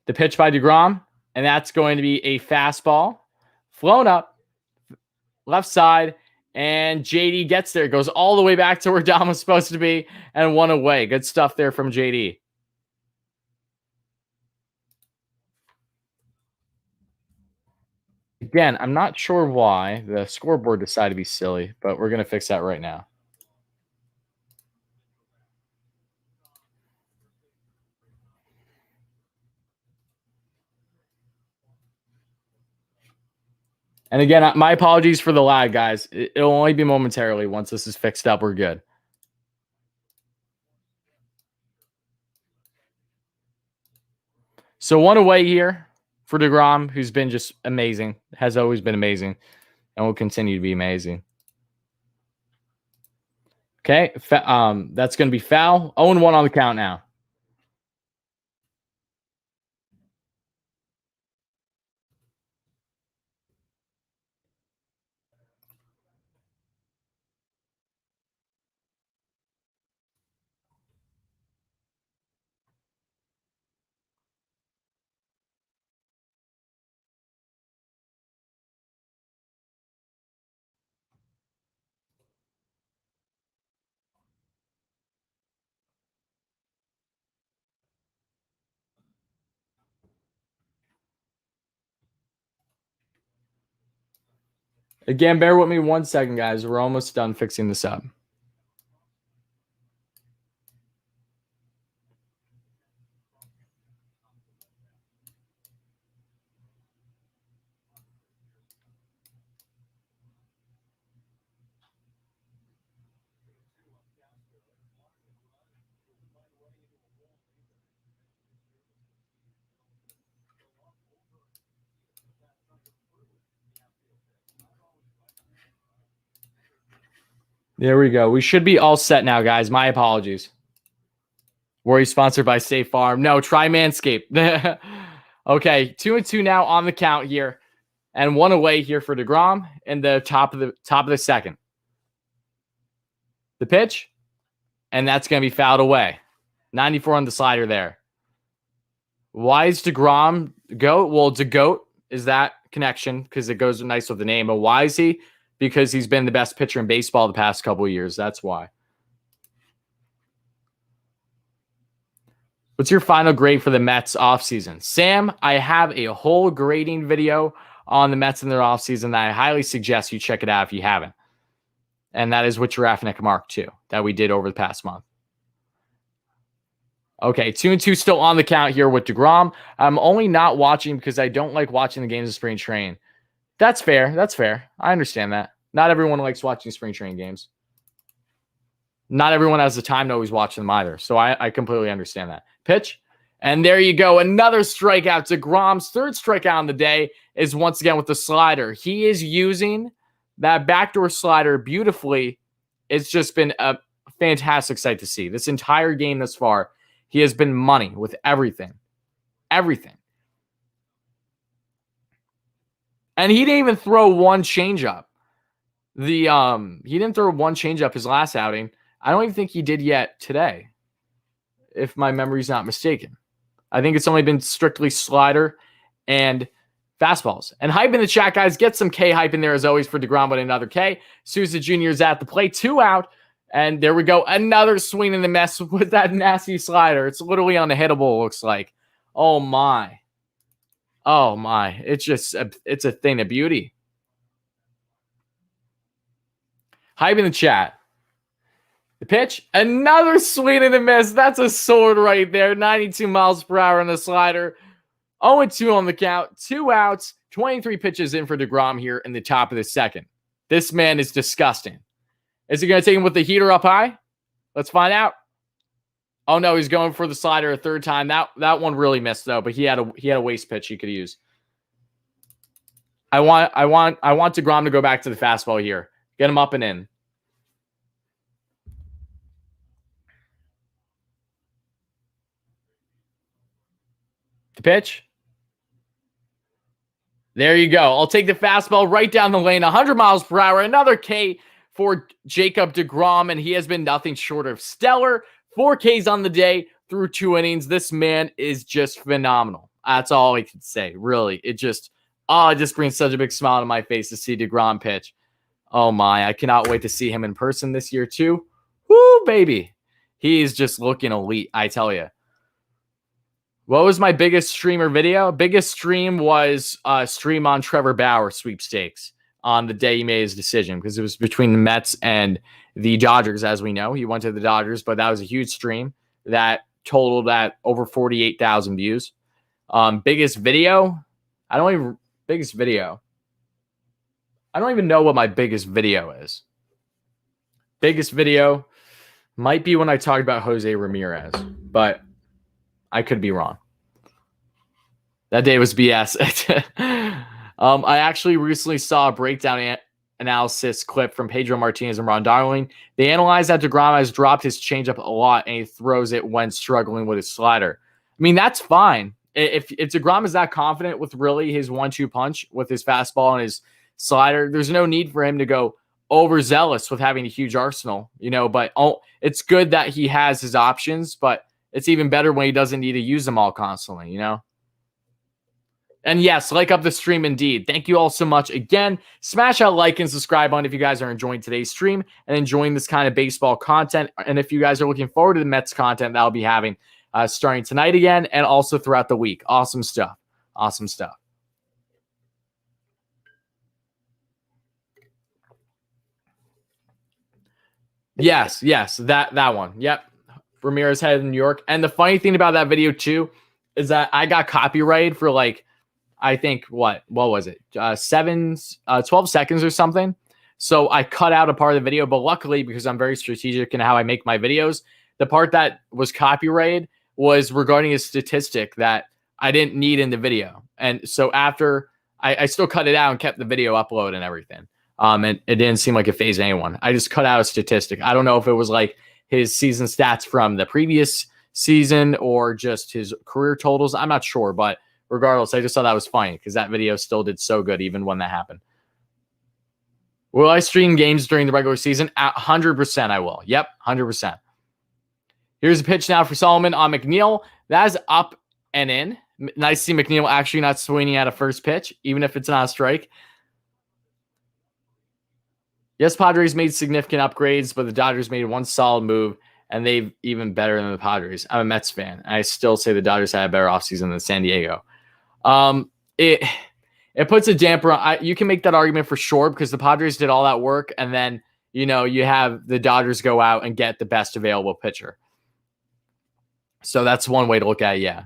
The pitch by DeGrom, and that's going to be a fastball. Flown up, left side, and JD gets there. Goes all the way back to where Dom was supposed to be and one away. Good stuff there from JD. Again, I'm not sure why the scoreboard decided to be silly, but we're going to fix that right now. And again, my apologies for the lag, guys. It'll only be momentarily. Once this is fixed up, we're good. So one away here for DeGrom, who's been just amazing, has always been amazing, and will continue to be amazing. Okay, that's going to be foul. 0-1 on the count now. Again, bear with me 1 second, guys. We're almost done fixing this up. There we go. We should be all set now, guys. My apologies. Worry sponsored by State Farm. No, try Manscaped. Okay, 2-2 now on the count here. And one away here for DeGrom in the top of the second. The pitch, and that's going to be fouled away. 94 on the slider there. Why is DeGrom GOAT? Well, DeGoat is that connection because it goes nice with the name. But why is he? Because he's been the best pitcher in baseball the past couple of years. That's why. What's your final grade for the Mets offseason? Sam, I have a whole grading video on the Mets in their offseason that I highly suggest you check it out if you haven't. And that is with Giraffe Mark 2 that we did over the past month. Okay, 2-2 still on the count here with DeGrom. I'm only not watching because I don't like watching the games of spring training. That's fair. That's fair. I understand that. Not everyone likes watching spring training games. Not everyone has the time to always watch them either. So I completely understand that. Pitch. And there you go. Another strikeout. DeGrom's third strikeout on the day is once again with the slider. He is using that backdoor slider beautifully. It's just been a fantastic sight to see. This entire game thus far, he has been money with everything. Everything. And he didn't even throw one changeup. He didn't throw one changeup his last outing. I don't even think he did yet today, if my memory's not mistaken. I think it's only been strictly slider and fastballs. And hype in the chat, guys. Get some K hype in there as always for DeGrom with another K. Souza Jr. is at the plate, 2 out. And there we go. Another swing in the mess with that nasty slider. It's literally unhittable, it looks like. Oh, my. Oh, my. It's a thing of beauty. Hype in the chat. The pitch. Another swing in the miss. That's a sword right there. 92 miles per hour on the slider. 0-2 on the count. 2 outs. 23 pitches in for DeGrom here in the top of the second. This man is disgusting. Is he going to take him with the heater up high? Let's find out. Oh, no, he's going for the slider a third time. That one really missed, though, but he had a waste pitch he could use. I want DeGrom to go back to the fastball here. Get him up and in. The pitch. There you go. I'll take the fastball right down the lane. 100 miles per hour. Another K for Jacob DeGrom, and he has been nothing short of stellar. 4 Ks on the day through 2 innings. This man is just phenomenal. That's all I can say, really. It just brings such a big smile to my face to see DeGrom pitch. Oh, my. I cannot wait to see him in person this year, too. Woo, baby. He's just looking elite, I tell you. What was my biggest stream or video? Biggest stream was stream on Trevor Bauer sweepstakes on the day he made his decision because it was between the Mets and the Dodgers, as we know. He went to the Dodgers, but that was a huge stream that totaled at over 48,000 views. Biggest video? I don't even know what my biggest video is. Biggest video might be when I talked about Jose Ramirez, but I could be wrong. That day was BS. I actually recently saw a breakdown analysis clip from Pedro Martinez and Ron Darling. They analyzed that DeGrom has dropped his changeup a lot, and he throws it when struggling with his slider. I mean, that's fine. If DeGrom is that confident with really his 1-2 punch with his fastball and his slider, there's no need for him to go overzealous with having a huge arsenal, but it's good that he has his options, but it's even better when he doesn't need to use them all constantly, And yes, like up the stream indeed. Thank you all so much. Again, smash that like and subscribe button if you guys are enjoying today's stream and enjoying this kind of baseball content. And if you guys are looking forward to the Mets content that I'll be having starting tonight again and also throughout the week. Awesome stuff. Awesome stuff. Yes, that one. Yep. Ramirez headed to New York. And the funny thing about that video too is that I got copyrighted for I think what was it? 12 seconds or something. So I cut out a part of the video, but luckily because I'm very strategic in how I make my videos, the part that was copyrighted was regarding a statistic that I didn't need in the video. And so after I still cut it out and kept the video upload and everything. And it didn't seem like it fazed anyone. I just cut out a statistic. I don't know if it was like his season stats from the previous season or just his career totals. I'm not sure, but regardless, I just thought that was funny because that video still did so good even when that happened. Will I stream games during the regular season? 100% I will. Yep, 100%. Here's a pitch now for Solomon on McNeil. That is up and in. Nice to see McNeil actually not swinging at a first pitch, even if it's not a strike. Yes, Padres made significant upgrades, but the Dodgers made one solid move, and they've even better than the Padres. I'm a Mets fan. And I still say the Dodgers had a better offseason than San Diego. If it puts a damper on. You can make that argument for sure because the Padres did all that work, and then you have the Dodgers go out and get the best available pitcher. So that's one way to look at it. Yeah.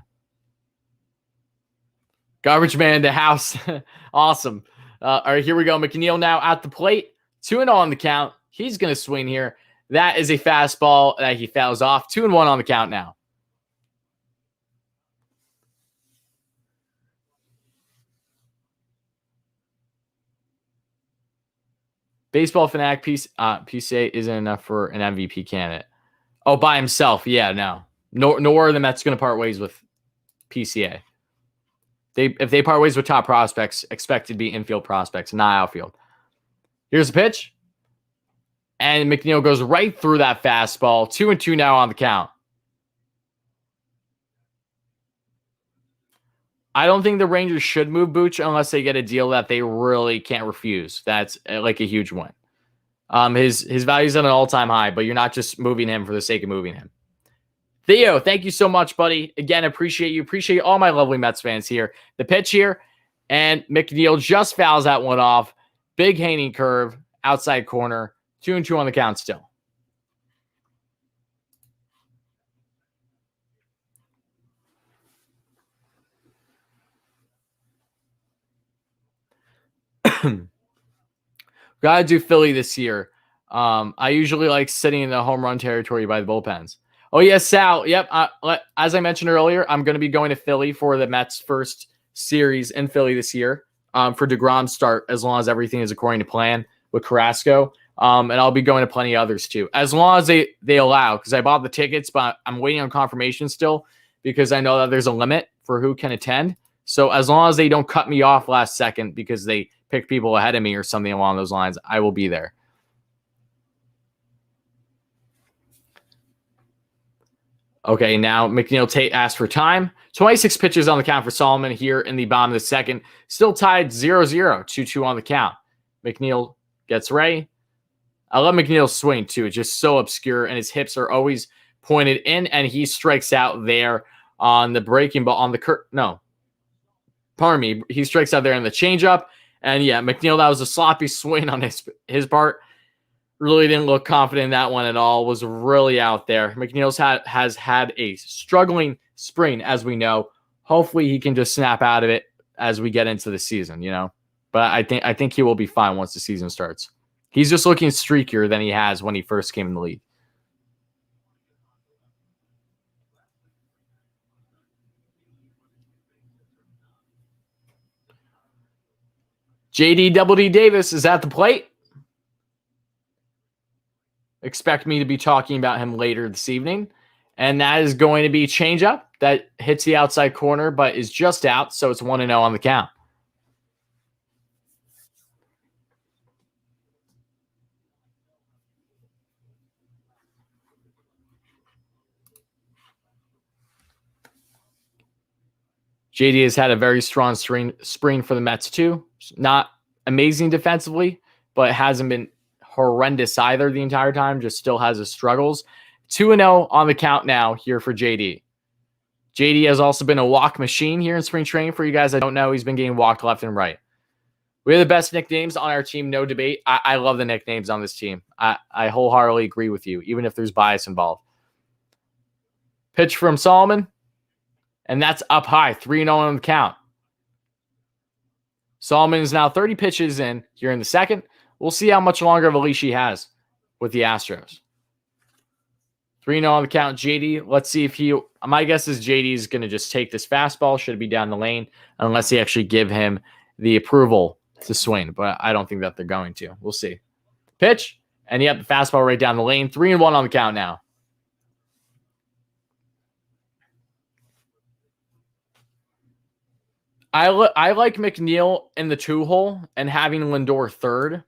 Garbage man to house. Awesome. All right, here we go. McNeil now at the plate. 2-0 on the count. He's going to swing here. That is a fastball that he fouls off. 2-1 on the count now. Baseball Fanatic PCA isn't enough for an MVP candidate. Oh, by himself. Yeah, no. Nor are the Mets going to part ways with PCA. If they part ways with top prospects, expect to be infield prospects, not outfield. Here's the pitch. And McNeil goes right through that fastball. 2-2 now on the count. I don't think the Rangers should move Booch unless they get a deal that they really can't refuse. That's like a huge win. His value's at an all-time high, but you're not just moving him for the sake of moving him. Theo, thank you so much, buddy. Again, appreciate you. Appreciate all my lovely Mets fans here. The pitch here, and McNeil just fouls that one off. Big hanging curve, outside corner. 2-2 on the count still. Gotta do Philly this year. I usually like sitting in the home run territory by the bullpens. Oh, yes, Sal. Yep. As I mentioned earlier, I'm going to be going to Philly for the Mets' first series in Philly this year for DeGrom's start, as long as everything is according to plan with Carrasco. And I'll be going to plenty of others too, as long as they allow, because I bought the tickets, but I'm waiting on confirmation still because I know that there's a limit for who can attend. So as long as they don't cut me off last second because they pick people ahead of me or something along those lines, I will be there. Okay, now McNeil asked for time. 26 pitches on the count for Solomon here in the bottom of the second. Still tied 0-0, 2-2 on the count. McNeil gets Ray. I love McNeil's swing, too. It's just so obscure, and his hips are always pointed in, and he strikes out there on the breaking ball. On the no. Pardon me. He strikes out there on the changeup. And, yeah, McNeil, that was a sloppy swing on his part. Really didn't look confident in that one at all. Was really out there. McNeil's has had a struggling spring, as we know. Hopefully he can just snap out of it as we get into the season, But I think he will be fine once the season starts. He's just looking streakier than he has when he first came in the league. JD Double D Davis is at the plate. Expect me to be talking about him later this evening. And that is going to be changeup that hits the outside corner, but is just out. So it's 1-0 on the count. JD has had a very strong spring for the Mets too. Not amazing defensively, but hasn't been horrendous either the entire time. Just still has his struggles. 2-0 on the count now here for JD. JD has also been a walk machine here in spring training. For you guys that don't know, he's been getting walked left and right. We have the best nicknames on our team, no debate. I love the nicknames on this team. I wholeheartedly agree with you, even if there's bias involved. Pitch from Solomon, and that's up high, 3-0 on the count. Solomon is now 30 pitches in here in the second. We'll see how much longer of a leash he has with the Astros. 3-0 on the count, JD. Let's see if my guess is JD is going to just take this fastball. Should be down the lane unless they actually give him the approval to swing. But I don't think that they're going to. We'll see. Pitch. And yep, the fastball right down the lane. 3-1 on the count now. I like McNeil in the 2-hole and having Lindor third.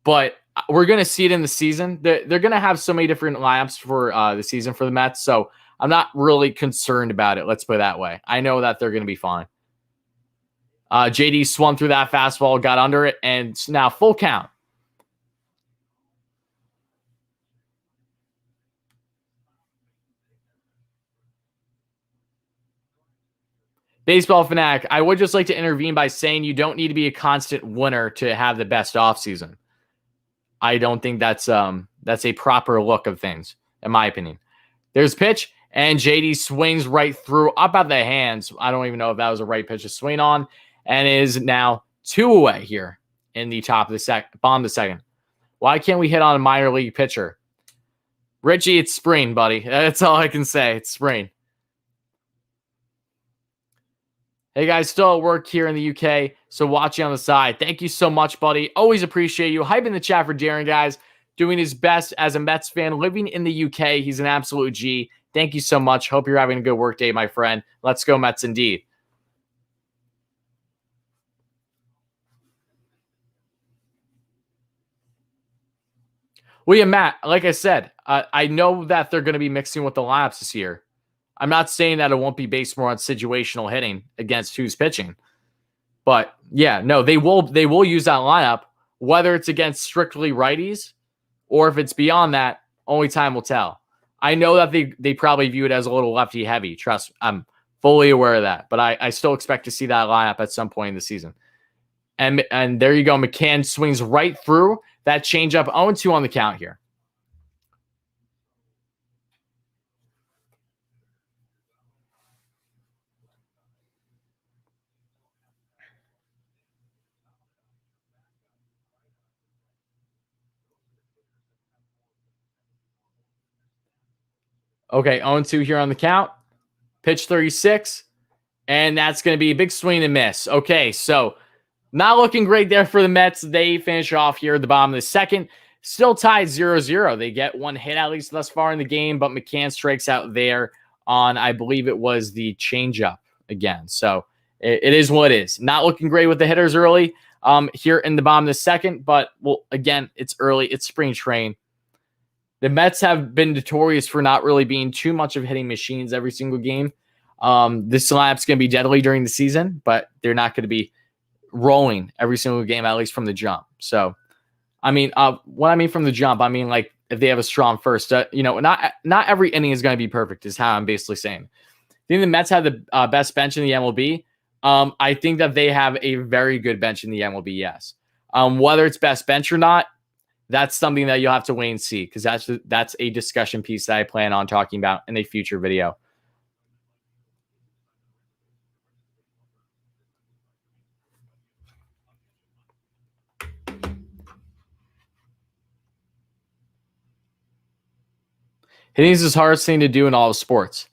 But we're going to see it in the season. They're going to have so many different lineups for the season for the Mets. So I'm not really concerned about it. Let's put it that way. I know that they're going to be fine. JD swung through that fastball, got under it, and now full count. Baseball Fanatic, I would just like to intervene by saying you don't need to be a constant winner to have the best offseason. I don't think that's a proper look of things, in my opinion. There's pitch, and JD swings right through, up at the hands. I don't even know if that was a right pitch to swing on, and is now 2 away here in the top of the bottom of the second. Why can't we hit on a minor league pitcher? Richie, it's spring, buddy. That's all I can say. It's spring. Hey guys, still at work here in the UK, so watching on the side. Thank you so much, buddy. Always appreciate you. Hype in the chat for Darren, guys. Doing his best as a Mets fan, living in the UK. He's an absolute G. Thank you so much. Hope you're having a good work day, my friend. Let's go Mets indeed. Well, yeah, Matt, like I said, I know that they're going to be mixing with the lineups this year. I'm not saying that it won't be based more on situational hitting against who's pitching. But yeah, no, they will use that lineup, whether it's against strictly righties or if it's beyond that, only time will tell. I know that they probably view it as a little lefty heavy. Trust me, I'm fully aware of that. But I still expect to see that lineup at some point in the season. And there you go. McCann swings right through that changeup. 0-2 on the count here. Okay, 0-2 here on the count. Pitch 36. And that's going to be a big swing and miss. Okay, so not looking great there for the Mets. They finish off here at the bottom of the second. Still tied 0-0. They get one hit at least thus far in the game, but McCann strikes out there on, I believe it was the changeup again. So it is what it is. Not looking great with the hitters early here in the bottom of the second, but well, again, it's early. It's spring train. The Mets have been notorious for not really being too much of hitting machines every single game. This lineup's going to be deadly during the season, but they're not going to be rolling every single game, at least from the jump. So, I mean, what I mean from the jump, I mean, like, if they have a strong first, not every inning is going to be perfect is how I'm basically saying. I think the Mets have the best bench in the MLB. I think that they have a very good bench in the MLB, yes. Whether it's best bench or not, that's something that you'll have to wait and see, because that's a discussion piece that I plan on talking about in a future video. Hitting is the hardest thing to do in all of sports.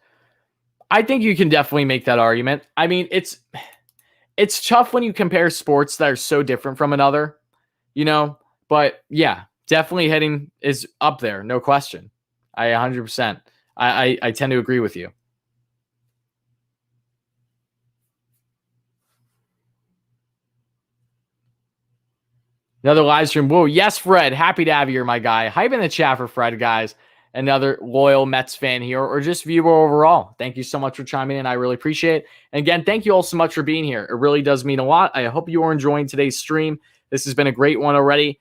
I think you can definitely make that argument. I mean, it's tough when you compare sports that are so different from another, but yeah, definitely hitting is up there. No question. I 100%. I tend to agree with you. Another live stream. Whoa, yes, Fred. Happy to have you here, my guy. Hype in the chat for Fred, guys. Another loyal Mets fan here, or just viewer overall. Thank you so much for chiming in. I really appreciate it. And again, thank you all so much for being here. It really does mean a lot. I hope you are enjoying today's stream. This has been a great one already.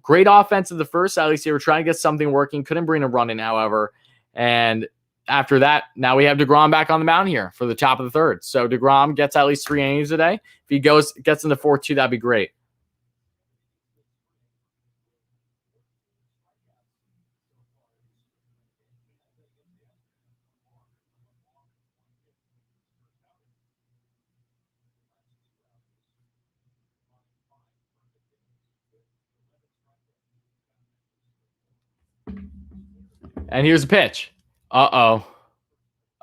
Great offense in the first. At least they were trying to get something working. Couldn't bring a run in, however. And after that, now we have DeGrom back on the mound here for the top of the third. So DeGrom gets at least 3 innings today. If he gets into 4-2, that'd be great. And here's a pitch. Uh-oh.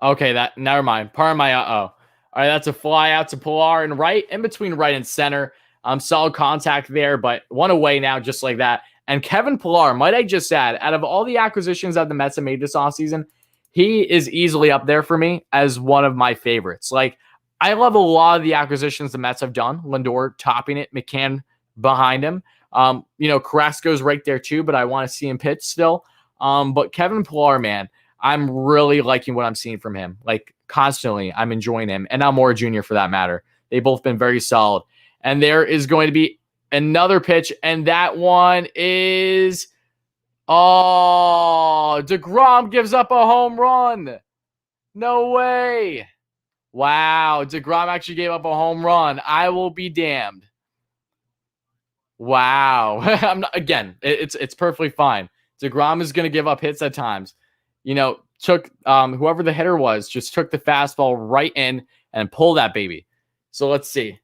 Okay, never mind. Pardon my uh-oh. All right, that's a fly out to Pilar and right, in between right and center. Solid contact there, but one away now just like that. And Kevin Pilar, might I just add, out of all the acquisitions that the Mets have made this offseason, he is easily up there for me as one of my favorites. Like, I love a lot of the acquisitions the Mets have done. Lindor topping it, McCann behind him. Carrasco's right there too, but I want to see him pitch still. But Kevin Pilar, man, I'm really liking what I'm seeing from him. Like, constantly, I'm enjoying him. And Almora Jr. for that matter. They've both been very solid. And there is going to be another pitch, and that one is... Oh, DeGrom gives up a home run. No way. Wow, DeGrom actually gave up a home run. I will be damned. Wow. I'm not, again, it's perfectly fine. DeGrom is going to give up hits at times. Took whoever the hitter was, just took the fastball right in and pulled that baby. So let's see.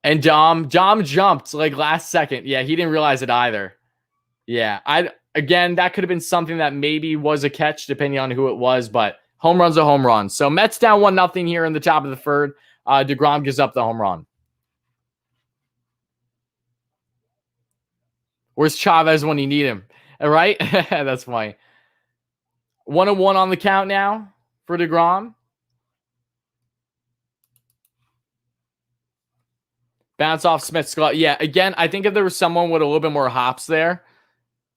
And Dom jumped like last second. Yeah, he didn't realize it either. Yeah, again, that could have been something that maybe was a catch depending on who it was, but home run's a home run. So Mets down 1-0 here in the top of the third. DeGrom gives up the home run. Where's Chavez when you need him? All right? That's funny. 1-1 on the count now for DeGrom. Bounce off Smith's glove. Yeah, again, I think if there was someone with a little bit more hops there,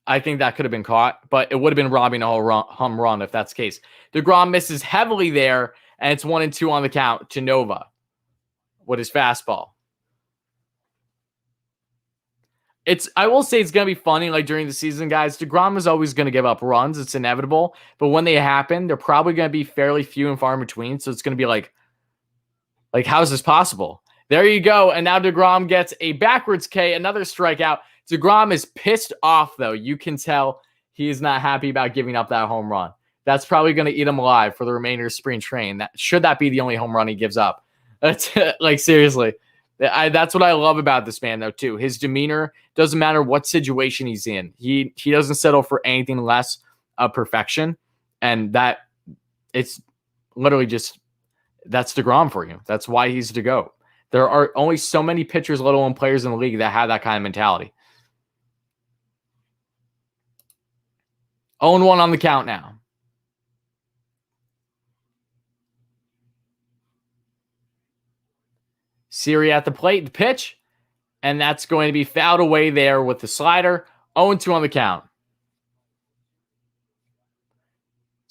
I think that could have been caught, but it would have been robbing a whole home run if that's the case. DeGrom misses heavily there, and it's 1-2 on the count to Nova with his fastball. I will say it's going to be funny, like during the season, guys. DeGrom is always going to give up runs. It's inevitable. But when they happen, they're probably going to be fairly few and far in between. So it's going to be like, how is this possible? There you go. And now DeGrom gets a backwards K, another strikeout. DeGrom is pissed off, though. You can tell he is not happy about giving up that home run. That's probably going to eat him alive for the remainder of spring training. Should that be the only home run he gives up? That's like, seriously. That's what I love about this man, though, too. His demeanor doesn't matter what situation he's in. He doesn't settle for anything less of perfection. And that it's literally just, that's DeGrom for you. That's why he's the GOAT. There are only so many pitchers, let alone players in the league, that have that kind of mentality. 0-1 on the count now. Siri at the plate, the pitch, and that's going to be fouled away there with the slider. 0-2 on the count.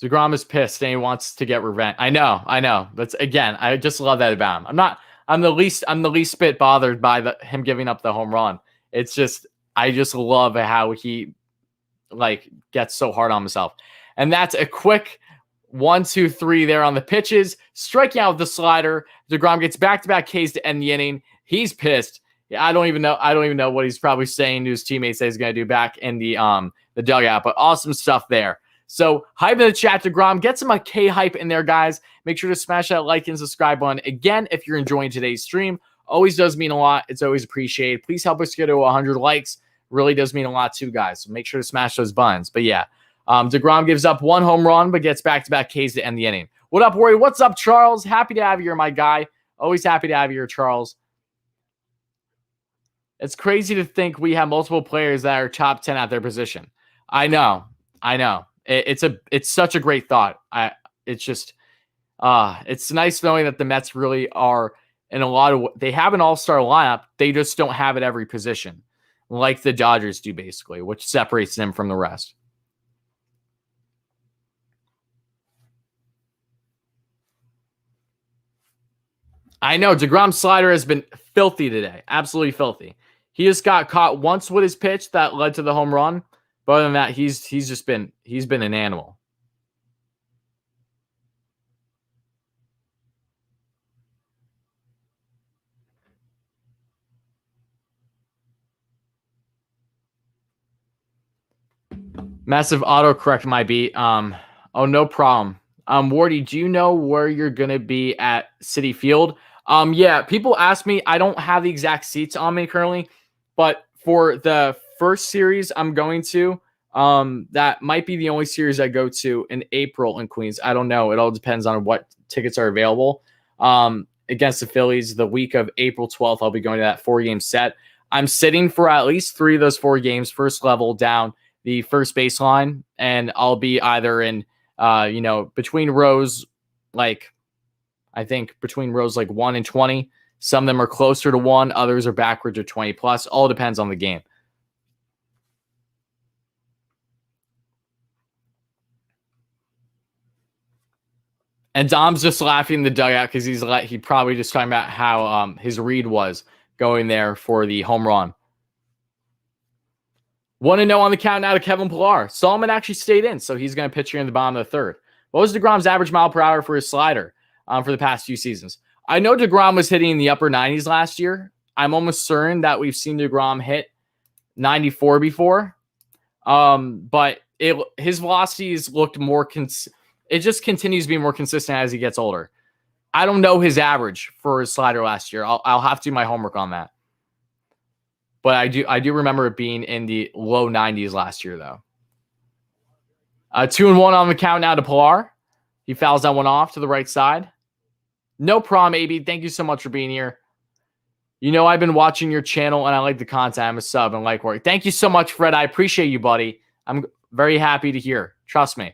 DeGrom is pissed and he wants to get revenge. I know. That's, again, I just love that about him. I'm the least bit bothered by him giving up the home run. It's just, I just love how he gets so hard on himself. And that's a quick 1-2-3 there on the pitches. Striking out with the slider. DeGrom gets back-to-back Ks to end the inning. He's pissed. I don't even know what he's probably saying to his teammates that he's going to do back in the dugout. But awesome stuff there. So hype in the chat, DeGrom. Get some K hype in there, guys. Make sure to smash that like and subscribe button. Again, if you're enjoying today's stream, always does mean a lot. It's always appreciated. Please help us get to 100 likes. Really does mean a lot too, guys. So make sure to smash those buttons. But yeah, DeGrom gives up one home run, but gets back-to-back Ks to end the inning. What up, Wardy? What's up, Charles? Happy to have you here, my guy. Always happy to have you here, Charles. It's crazy to think we have multiple players that are top 10 at their position. I know. It's such a great thought. It's nice knowing that the Mets really are in a lot of, they have an all-star lineup. They just don't have it every position like the Dodgers do, basically, which separates them from the rest. I know DeGrom's slider has been filthy today. Absolutely filthy. He just got caught once with his pitch that led to the home run. But other than that, he's been an animal. Massive autocorrect might be. Oh, no problem. Wardy, do you know where you're gonna be at Citi Field? Yeah, people ask me. I don't have the exact seats on me currently, but for the first series I'm going to, that might be the only series I go to in April in Queens. I don't know. It all depends on what tickets are available. Against the Phillies, the week of April 12th, I'll be going to that 4-game set. I'm sitting for at least 3 of those 4 games, first level down the first baseline, and I'll be either in, between rows, I think between rows 1 and 20. Some of them are closer to 1, others are backwards or 20 plus. All depends on the game. And Dom's just laughing in the dugout because he probably just talking about how his read was going there for the home run. 1-0 on the count now to Kevin Pillar. Solomon actually stayed in, so he's going to pitch here in the bottom of the third. What was DeGrom's average mile per hour for his slider for the past few seasons? I know DeGrom was hitting in the upper 90s last year. I'm almost certain that we've seen DeGrom hit 94 before. But his velocities looked more it just continues to be more consistent as he gets older. I don't know his average for his slider last year. I'll have to do my homework on that. But I do remember it being in the low 90s last year, though. 2-1 on the count now to Pilar. He fouls that one off to the right side. No problem, AB. Thank you so much for being here. You know, I've been watching your channel and I like the content. I'm a sub and like work. Thank you so much, Fred. I appreciate you, buddy. I'm very happy to hear. Trust me.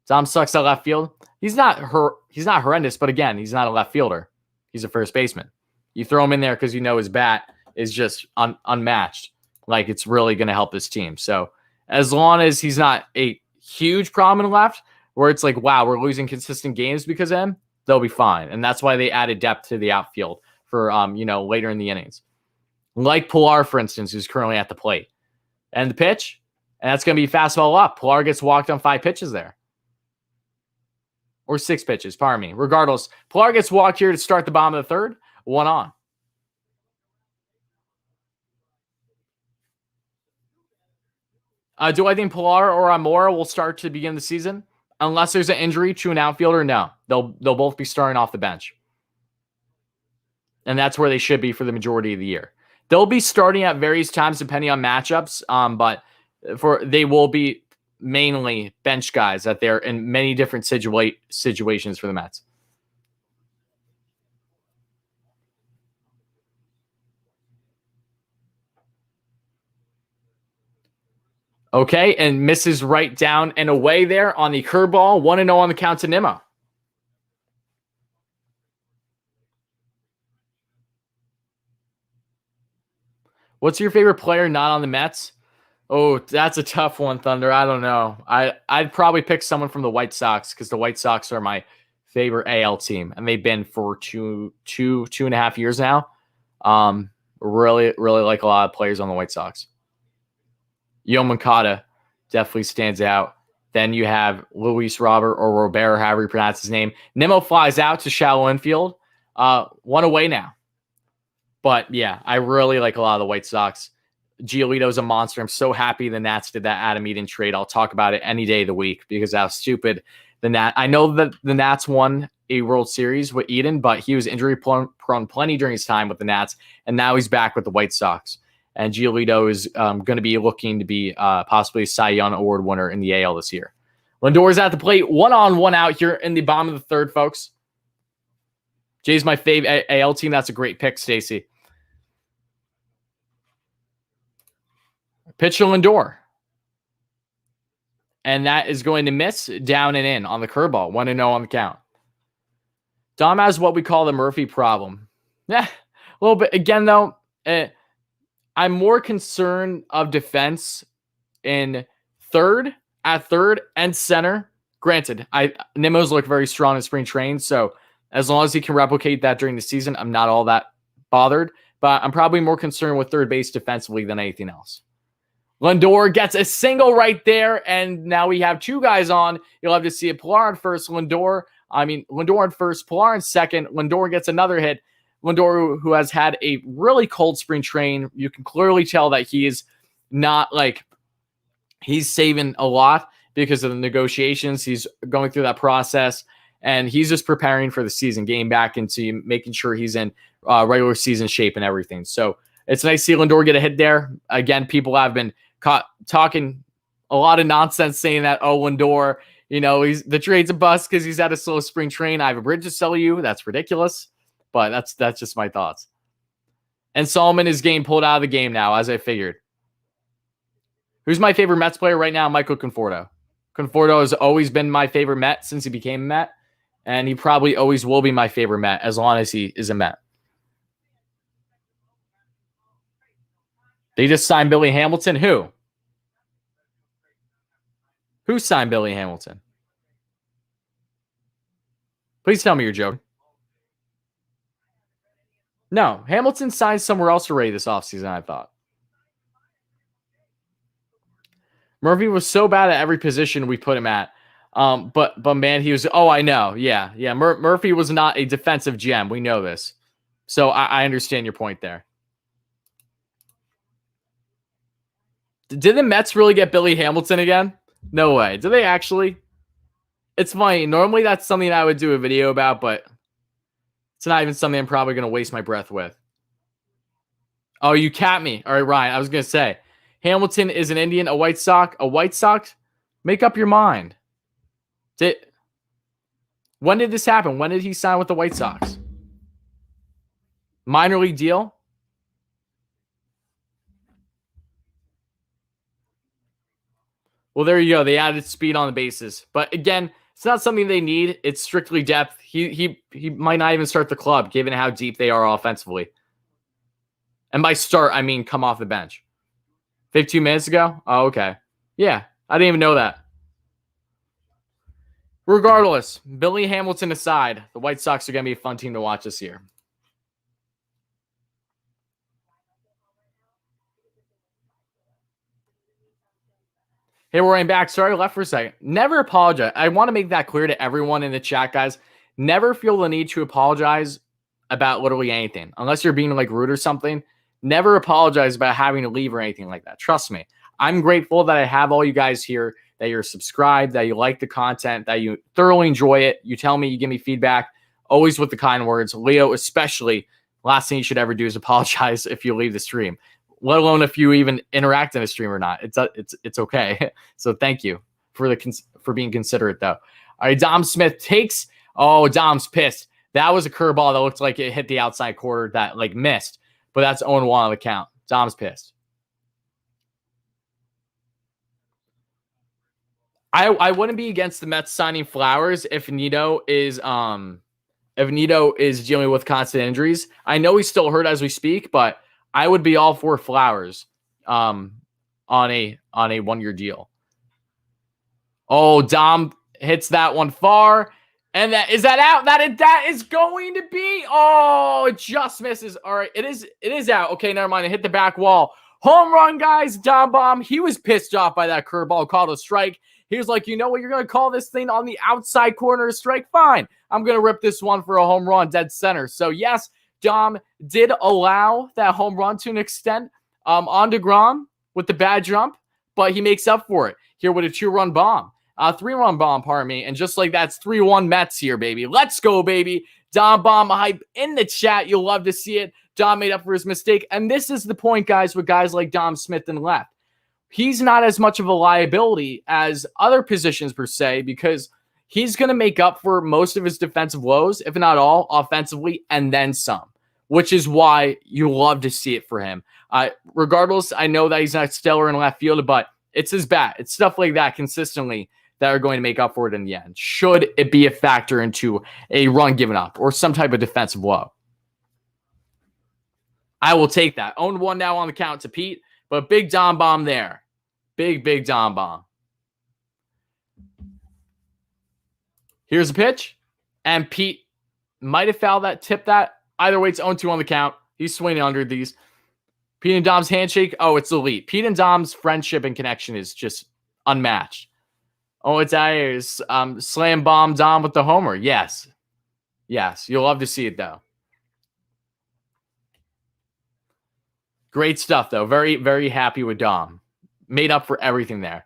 Dom sucks at left field. He's not horrendous, but again, he's not a left fielder. He's a first baseman. You throw him in there because you know his bat is just unmatched. Like, it's really going to help this team. So as long as he's not a huge problem in left, where it's like, wow, we're losing consistent games because of him, they'll be fine. And that's why they added depth to the outfield for, later in the innings. Like Pilar, for instance, who's currently at the plate. And the pitch, and that's going to be fastball up. Pilar gets walked on 5 pitches there. Or 6 pitches, pardon me. Regardless, Pilar gets walked here to start the bottom of the third. 1 on. Do I think Pilar or Amora will start to begin the season? Unless there's an injury to an outfielder, no. They'll both be starting off the bench. And that's where they should be for the majority of the year. They'll be starting at various times depending on matchups, but they will be mainly bench guys that they're in many different situations for the Mets. Okay, and misses right down and away there on the curveball. 1-0 on the count to Nemo. What's your favorite player not on the Mets? Oh, that's a tough one, Thunder. I don't know. I'd probably pick someone from the White Sox because the White Sox are my favorite AL team, and they've been for two and a half years now. Really, really like a lot of players on the White Sox. Yo Moncada definitely stands out. Then you have Luis Robert or Robert, however you pronounce his name. Nemo flies out to shallow infield. 1 away now. But yeah, I really like a lot of the White Sox. Giolito's a monster. I'm so happy the Nats did that Adam Eaton trade. I'll talk about it any day of the week because how stupid the Nats. I know that the Nats won a World Series with Eaton, but he was injury prone plenty during his time with the Nats, and now he's back with the White Sox. And Giolito is going to be looking to be possibly a Cy Young Award winner in the AL this year. Lindor's at the plate, 1 on, 1 out here in the bottom of the third, folks. Jay's my fave AL team. That's a great pick, Stacy. Pitch to Lindor. And that is going to miss down and in on the curveball. 1-0 on the count. Dom has what we call the Murphy problem. Yeah, a little bit. Again, though, I'm more concerned of defense in at third and center. Granted, Nemo's look very strong in spring training, so as long as he can replicate that during the season, I'm not all that bothered. But I'm probably more concerned with third base defensively than anything else. Lindor gets a single right there, and now we have 2 guys on. You'll have to see it. Pilar on first, Lindor on first, Pilar on second. Lindor gets another hit. Lindor, who has had a really cold spring train, you can clearly tell that he is not like he's saving a lot because of the negotiations. He's going through that process, and he's just preparing for the season, getting back into making sure he's in regular season shape and everything. So it's nice to see Lindor get a hit there. Again, people have been talking a lot of nonsense saying that, oh, Lindor, the trade's a bust because he's had a slow spring train. I have a bridge to sell you. That's ridiculous. But that's just my thoughts. And Solomon is getting pulled out of the game now, as I figured. Who's my favorite Mets player right now? Michael Conforto. Conforto has always been my favorite Met since he became a Met. And he probably always will be my favorite Met as long as he is a Met. They just signed Billy Hamilton. Who? Who signed Billy Hamilton? Please tell me you're joking. No, Hamilton signed somewhere else already this offseason, I thought. Murphy was so bad at every position we put him at. But man, he was. Oh, I know. Yeah. Murphy was not a defensive gem. We know this. So I understand your point there. Did the Mets really get Billy Hamilton again? No way. Did they actually? It's funny. Normally that's something I would do a video about, but it's not even something I'm probably going to waste my breath with. Oh, you capped me. All right, Ryan. I was going to say, Hamilton is an Indian, a White Sox. A White Sox? Make up your mind. When did this happen? When did he sign with the White Sox? Minor league deal? Well, there you go. They added speed on the bases. But again, it's not something they need. It's strictly depth. He might not even start the club, given how deep they are offensively. And by start, I mean come off the bench. 15 minutes ago? Oh, okay. Yeah, I didn't even know that. Regardless, Billy Hamilton aside, the White Sox are going to be a fun team to watch this year. Hey, we're right back. Sorry, I left for a second. Never apologize. I want to make that clear to everyone in the chat, guys. Never feel the need to apologize about literally anything. Unless you're being like rude or something. Never apologize about having to leave or anything like that. Trust me. I'm grateful that I have all you guys here, that you're subscribed, that you like the content, that you thoroughly enjoy it. You tell me, you give me feedback, always with the kind words. Leo, especially, last thing you should ever do is apologize if you leave the stream, let alone if you even interact in a stream or not. It's okay. So thank you for being considerate, though. All right, Dom Smith takes. Oh, Dom's pissed. That was a curveball that looked like it hit the outside corner that like missed, but that's 0-1 on the count. Dom's pissed. I wouldn't be against the Mets signing Flowers if Nito is dealing with constant injuries. I know he's still hurt as we speak, but I would be all for Flowers on a 1-year deal. Oh, Dom hits that one far. And that is out? That is going to be. Oh, it just misses. All right, it is out. Okay, never mind. It hit the back wall. Home run, guys. Dom Bomb. He was pissed off by that curveball, called a strike. He was like, you know what? You're going to call this thing on the outside corner a strike? Fine. I'm going to rip this one for a home run, dead center. So, yes, Dom did allow that home run to an extent on DeGrom with the bad jump, but he makes up for it here with a 2-run bomb. 3-run bomb, pardon me. And just like that's 3-1 Mets here, baby. Let's go, baby. Dom Bomb hype in the chat. You'll love to see it. Dom made up for his mistake. And this is the point, guys, with guys like Dom Smith and left. He's not as much of a liability as other positions per se, because he's going to make up for most of his defensive woes, if not all, offensively, and then some, which is why you love to see it for him. Regardless, I know that he's not stellar in left field, but it's his bat. It's stuff like that consistently that are going to make up for it in the end, should it be a factor into a run given up or some type of defensive woe. I will take that. 0-1 now on the count to Pete, but big Dom Bomb there. Big Dom Bomb. Here's a pitch, and Pete might have fouled that, tipped that. Either way, it's 0-2 on the count. He's swinging under these. Pete and Dom's handshake, oh, it's elite. Pete and Dom's friendship and connection is just unmatched. Oh, it's Ayers. Slam bomb Dom with the homer. Yes. You'll love to see it, though. Great stuff, though. Very, very happy with Dom. Made up for everything there.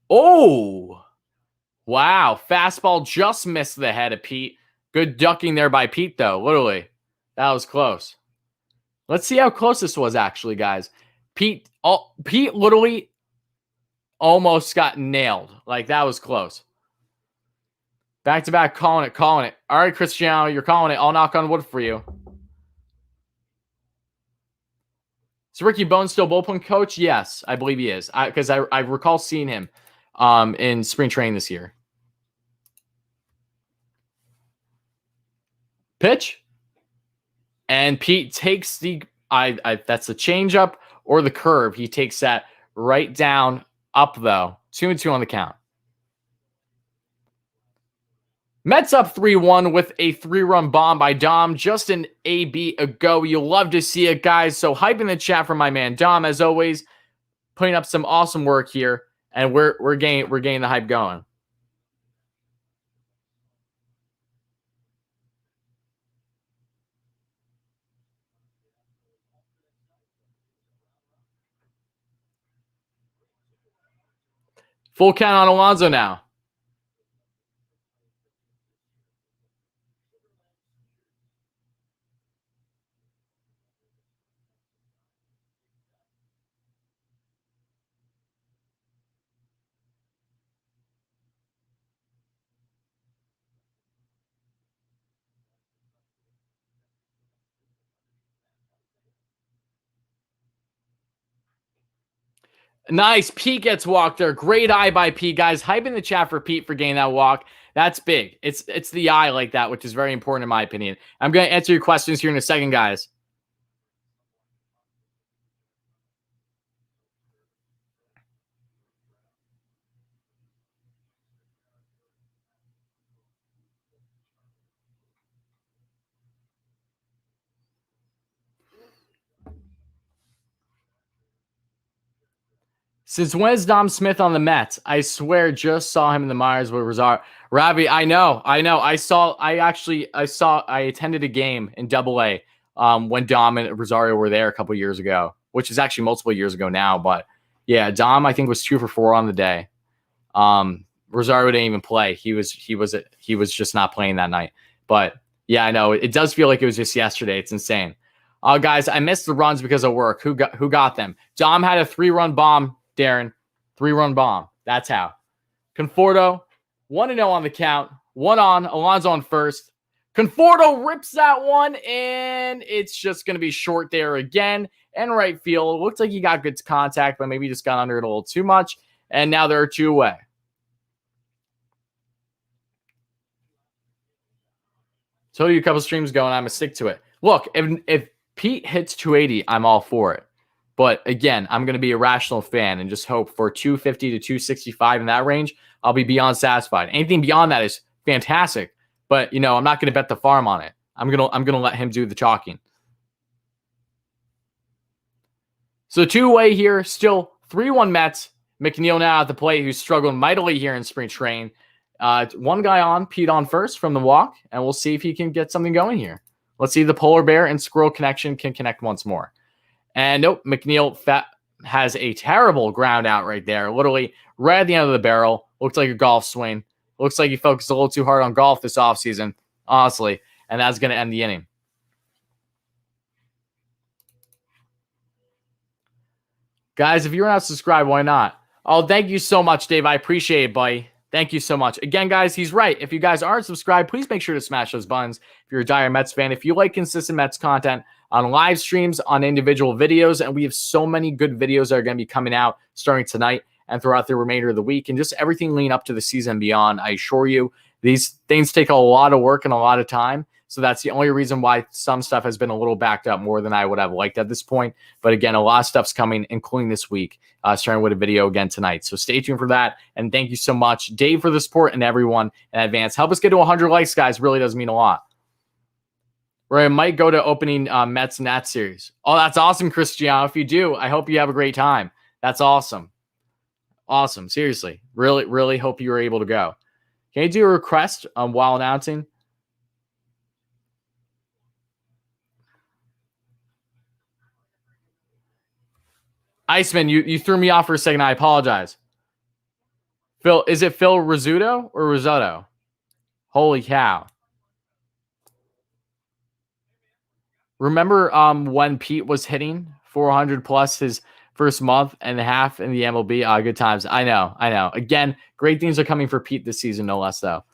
Oh, wow. Fastball just missed the head of Pete. Good ducking there by Pete, though. Literally. That was close. Let's see how close this was, actually, guys. Pete literally almost got nailed. Like, that was close. Back-to-back, calling it. All right, Cristiano, you're calling it. I'll knock on wood for you. Is Ricky Bones still bullpen coach? Yes, I believe he is. Because I recall seeing him in spring training this year. Pitch. And Pete takes the that's the changeup or the curve. He takes that right down, up though. 2-2 on the count. Mets up 3-1 with a 3-run bomb by Dom just an AB ago. You'll love to see it, guys. So hype in the chat for my man Dom, as always, putting up some awesome work here, and we're getting the hype going. Full count on Alonso now. Nice. Pete gets walked there. Great eye by Pete, guys. Hype in the chat for Pete for getting that walk. That's big. It's the eye like that, which is very important in my opinion. I'm going to answer your questions here in a second, guys. Since when is Dom Smith on the Mets? I swear, just saw him in the Myers with Rosario. Ravi, I know. I attended a game in AA when Dom and Rosario were there a couple years ago, which is actually multiple years ago now. But yeah, Dom I think was 2 for 4 on the day. Rosario didn't even play. He was just not playing that night. But yeah, I know it does feel like it was just yesterday. It's insane. Guys, I missed the runs because of work. Who got them? Dom had a 3-run bomb. Darren, 3-run bomb. That's how. Conforto, 1-0 on the count. 1 on. Alonso on first. Conforto rips that one, and it's just going to be short there again. And right field. Looks like he got good contact, but maybe just got under it a little too much. And now there are 2 away. Told you a couple streams ago, and I'm going to stick to it. Look, if Pete hits 280, I'm all for it. But again, I'm going to be a rational fan and just hope for 250 to 265 in that range. I'll be beyond satisfied. Anything beyond that is fantastic. But, I'm not going to bet the farm on it. I'm going to let him do the chalking. So 2 away here, still 3-1 Mets. McNeil now at the plate, who's struggling mightily here in spring training. 1 guy on, Pete on first from the walk, and we'll see if he can get something going here. Let's see if the polar bear and squirrel connection can connect once more. And nope, McNeil has a terrible ground out right there. Literally right at the end of the barrel. Looks like a golf swing. Looks like he focused a little too hard on golf this offseason, honestly. And that's going to end the inning. Guys, if you're not subscribed, why not? Oh, thank you so much, Dave. I appreciate it, buddy. Thank you so much. Again, guys, he's right. If you guys aren't subscribed, please make sure to smash those buttons. If you're a dire Mets fan, if you like consistent Mets content on live streams, on individual videos, and we have so many good videos that are going to be coming out starting tonight and throughout the remainder of the week, and just everything leading up to the season and beyond. I assure you, these things take a lot of work and a lot of time. So that's the only reason why some stuff has been a little backed up more than I would have liked at this point. But again, a lot of stuff's coming, including this week, starting with a video again tonight. So stay tuned for that. And thank you so much, Dave, for the support and everyone in advance. Help us get to 100 likes, guys. Really does mean a lot. Where I might go to opening Mets Nats series. Oh, that's awesome, Cristiano. If you do, I hope you have a great time. That's awesome. Awesome. Seriously. Really, really hope you were able to go. Can you do a request while announcing? Iceman, you threw me off for a second. I apologize. Phil, is it Phil Rizzuto or Risotto? Holy cow. Remember when Pete was hitting 400 plus his first month and a half in the MLB? Good times. I know. Again, great things are coming for Pete this season, no less, though.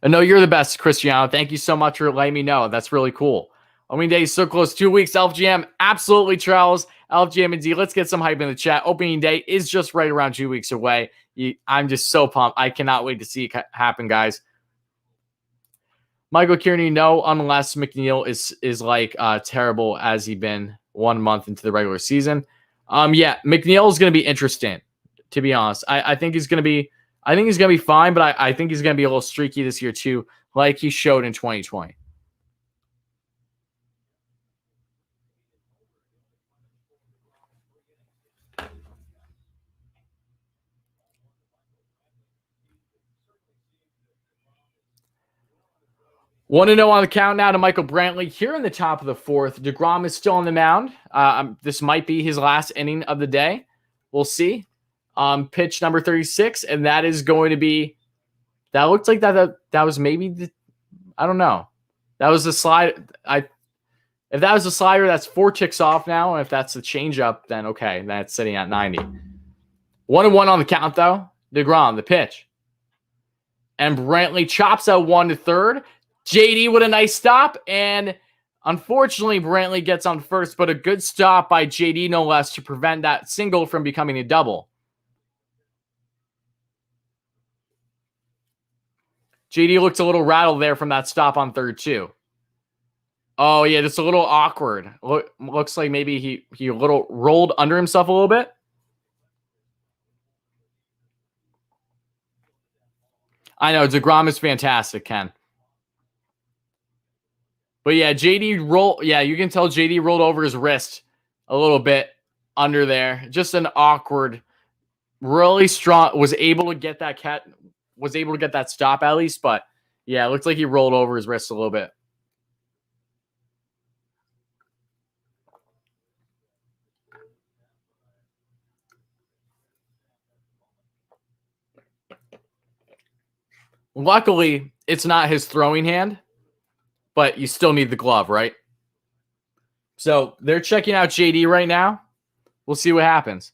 No, you're the best, Cristiano. Thank you so much for letting me know. That's really cool. Opening day is so close. 2 weeks. LFGM, absolutely, Charles. LFGM and D, let's get some hype in the chat. Opening day is just right around 2 weeks away. I'm just so pumped. I cannot wait to see it happen, guys. Michael Kearney, no, unless McNeil is like terrible as he been 1 month into the regular season. Yeah, McNeil is going to be interesting, to be honest. I think he's going to be fine, but I think he's going to be a little streaky this year too, like he showed in 2020. Want to know on the count now to Michael Brentley here in the top of the 4th. DeGrom is still on the mound. This might be his last inning of the day. We'll see. Pitch number 36, and that is going to be. That looked like that was maybe I don't know. That was the slide. If that was a slider, that's 4 ticks off now. And if that's a changeup, then okay, that's sitting at 90. 1-1 on the count, though. DeGrom, the pitch. And Brentley chops out 1 to third. JD with a nice stop. And unfortunately, Brentley gets on first, but a good stop by JD, no less, to prevent that single from becoming a double. JD looked a little rattled there from that stop on third, too. Oh, yeah, just a little awkward. Looks like maybe he a little rolled under himself a little bit. I know, DeGrom is fantastic, Ken. But yeah, JD rolled. Yeah, you can tell JD rolled over his wrist a little bit under there. Just an awkward, really strong. Was able to get that stop at least. But yeah, it looks like he rolled over his wrist a little bit. Luckily, it's not his throwing hand, but you still need the glove, right? So they're checking out JD right now. We'll see what happens.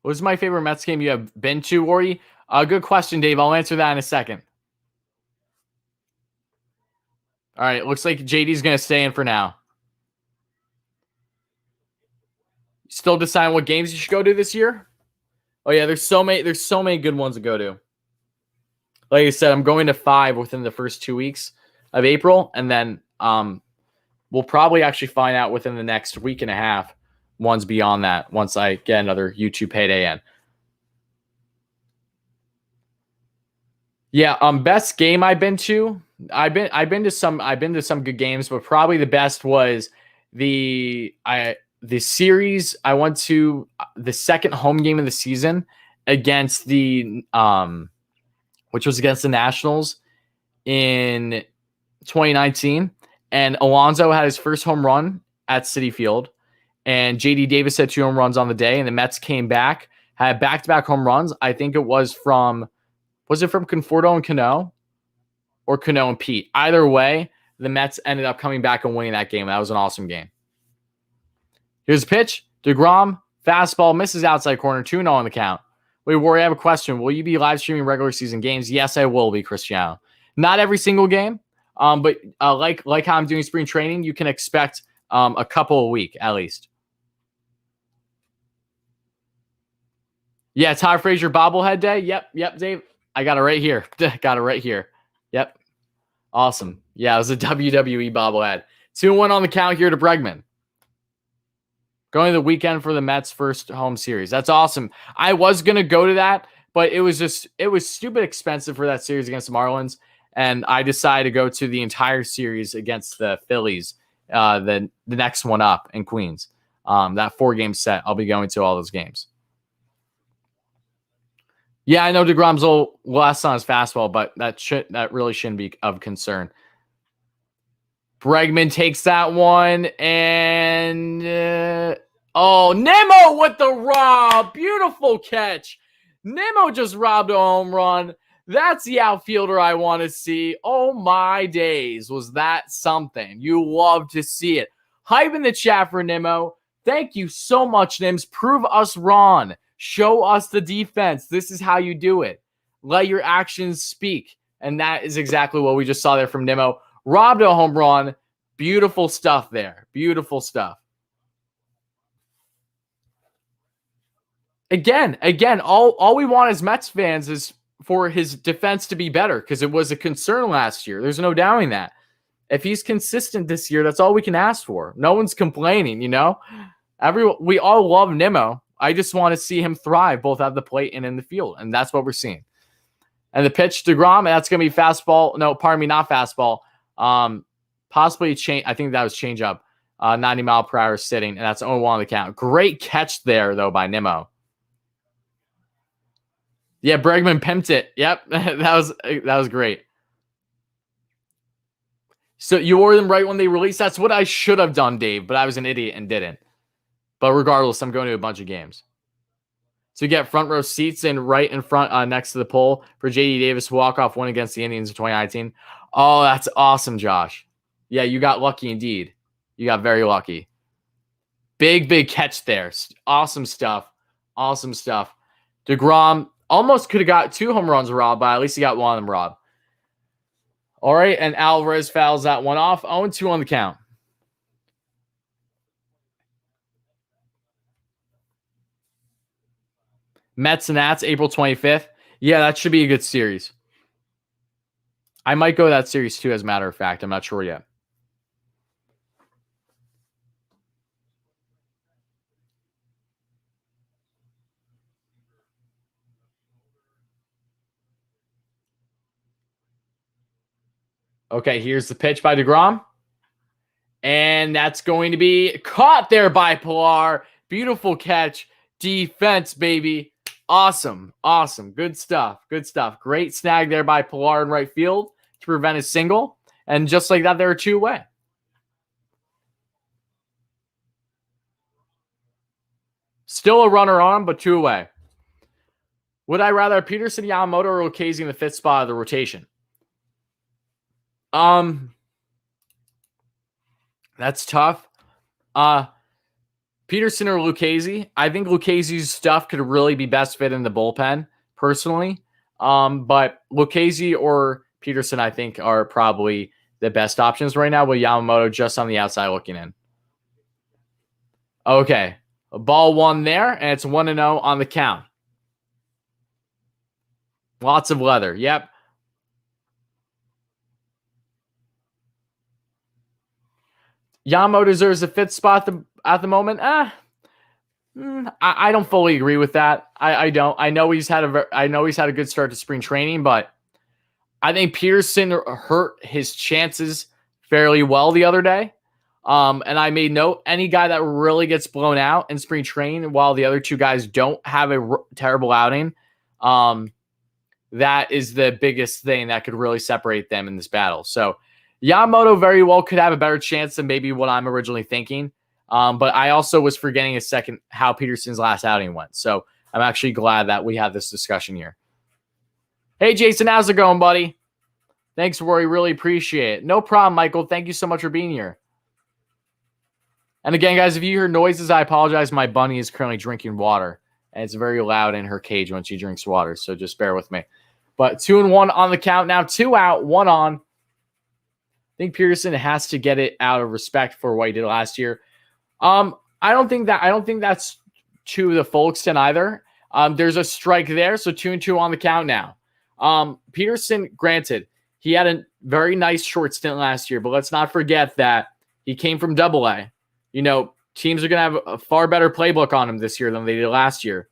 What was my favorite Mets game you have been to, Wardy? Good question, Dave. I'll answer that in a second. All right, looks like JD's going to stay in for now. Still deciding what games you should go to this year? Oh yeah, there's so many good ones to go to. Like I said, I'm going to 5 within the first 2 weeks of April, and then we'll probably actually find out within the next week and a half ones beyond that once I get another YouTube payday in. Yeah, best game I've been to. I've been to some good games, but probably the best was the series. I went to the second home game of the season against the which was against the Nationals in 2019, and Alonso had his first home run at Citi Field, and JD Davis had 2 home runs on the day, and the Mets came back, had back-to-back home runs. I think it was from Conforto and Cano, or Cano and Pete? Either way, the Mets ended up coming back and winning that game. That was an awesome game. Here's a pitch. DeGrom, fastball, misses outside corner, 2-0 on the count. Wait, Warrior, I have a question. Will you be live streaming regular season games? Yes, I will be, Cristiano. Not every single game, but like how I'm doing spring training, you can expect a couple a week at least. Yeah, Todd Frazier bobblehead day. Yep, Dave. I got it right here. Yep. Awesome. Yeah, it was a WWE bobblehead. 2-1 on the count here to Bregman. Going to the weekend for the Mets' first home series. That's awesome. I was going to go to that, but it was stupid expensive for that series against the Marlins. And I decided to go to the entire series against the Phillies, the next one up in Queens. That 4-game set, I'll be going to all those games. Yeah, I know DeGrom's a little less on his fastball, but that really shouldn't be of concern. Bregman takes that one, and Nemo with the rob. Beautiful catch. Nemo just robbed a home run. That's the outfielder I want to see. Oh my days, was that something? You love to see it. Hype in the chat for Nemo. Thank you so much, Nims. Prove us wrong. Show us the defense. This is how you do it. Let your actions speak. And that is exactly what we just saw there from Nemo. Robbed a home run. Beautiful stuff there. Beautiful stuff. Again, all we want as Mets fans is for his defense to be better, because it was a concern last year. There's no doubting that. If he's consistent this year, that's all we can ask for. No one's complaining, you know? We all love Nemo. I just want to see him thrive both at the plate and in the field, and that's what we're seeing. And the pitch to DeGrom, that's going to be fastball. No, pardon me, not fastball. Possibly change. I think that was change up. 90 mile per hour sitting, and that's 0-1 on the count. Great catch there, though, by Nemo. Yeah, Bregman pimped it. Yep, that was great. So you ordered them right when they released? That's what I should have done, Dave, but I was an idiot and didn't. But regardless, I'm going to a bunch of games. So you get front row seats and right in front next to the pole for J.D. Davis walk-off win against the Indians in 2019. Oh, that's awesome, Josh. Yeah, you got lucky indeed. You got very lucky. Big catch there. Awesome stuff. Awesome stuff. DeGrom almost could have got 2 home runs robbed, but at least he got one of them robbed. All right, and Alvarez fouls that one off. 0-2 on the count. Mets and Nats, April 25th. Yeah, that should be a good series. I might go that series too, as a matter of fact. I'm not sure yet. Okay, here's the pitch by DeGrom. And that's going to be caught there by Pilar. Beautiful catch. Defense, baby. Awesome. Good stuff. Great snag there by Pilar in right field to prevent a single. And just like that, there are 2 away. Still a runner on, but 2 away. Would I rather have Peterson, Yamamoto, or Lucchesi in the 5th spot of the rotation? That's tough. Peterson or Lucchesi. I think Lucchesi's stuff could really be best fit in the bullpen, personally. But Lucchesi or Peterson, I think, are probably the best options right now, with Yamamoto just on the outside looking in. Okay. A ball 1 there, and it's 1-0 on the count. Lots of leather. Yep. Yamamoto deserves a 5th spot at the moment. I don't fully agree with that. I don't. I know he's had a good start to spring training, but I think Peterson hurt his chances fairly well the other day. And I made note, any guy that really gets blown out in spring training while the other 2 guys don't have a terrible outing, that is the biggest thing that could really separate them in this battle. So Yamamoto very well could have a better chance than maybe what I'm originally thinking. But I also was forgetting a second how Peterson's last outing went. So I'm actually glad that we had this discussion here. Hey, Jason, how's it going, buddy? Thanks, Rory. Really appreciate it. No problem, Michael. Thank you so much for being here. And again, guys, if you hear noises, I apologize. My bunny is currently drinking water, and it's very loud in her cage when she drinks water. So just bear with me. But 2-1 on the count now. 2 out, 1 on. I think Peterson has to get it out of respect for what he did last year. I don't think that's to the full extent either. There's a strike there, so 2-2 on the count now. Peterson, granted, he had a very nice short stint last year, but let's not forget that he came from Double-A. You know, teams are going to have a far better playbook on him this year than they did last year,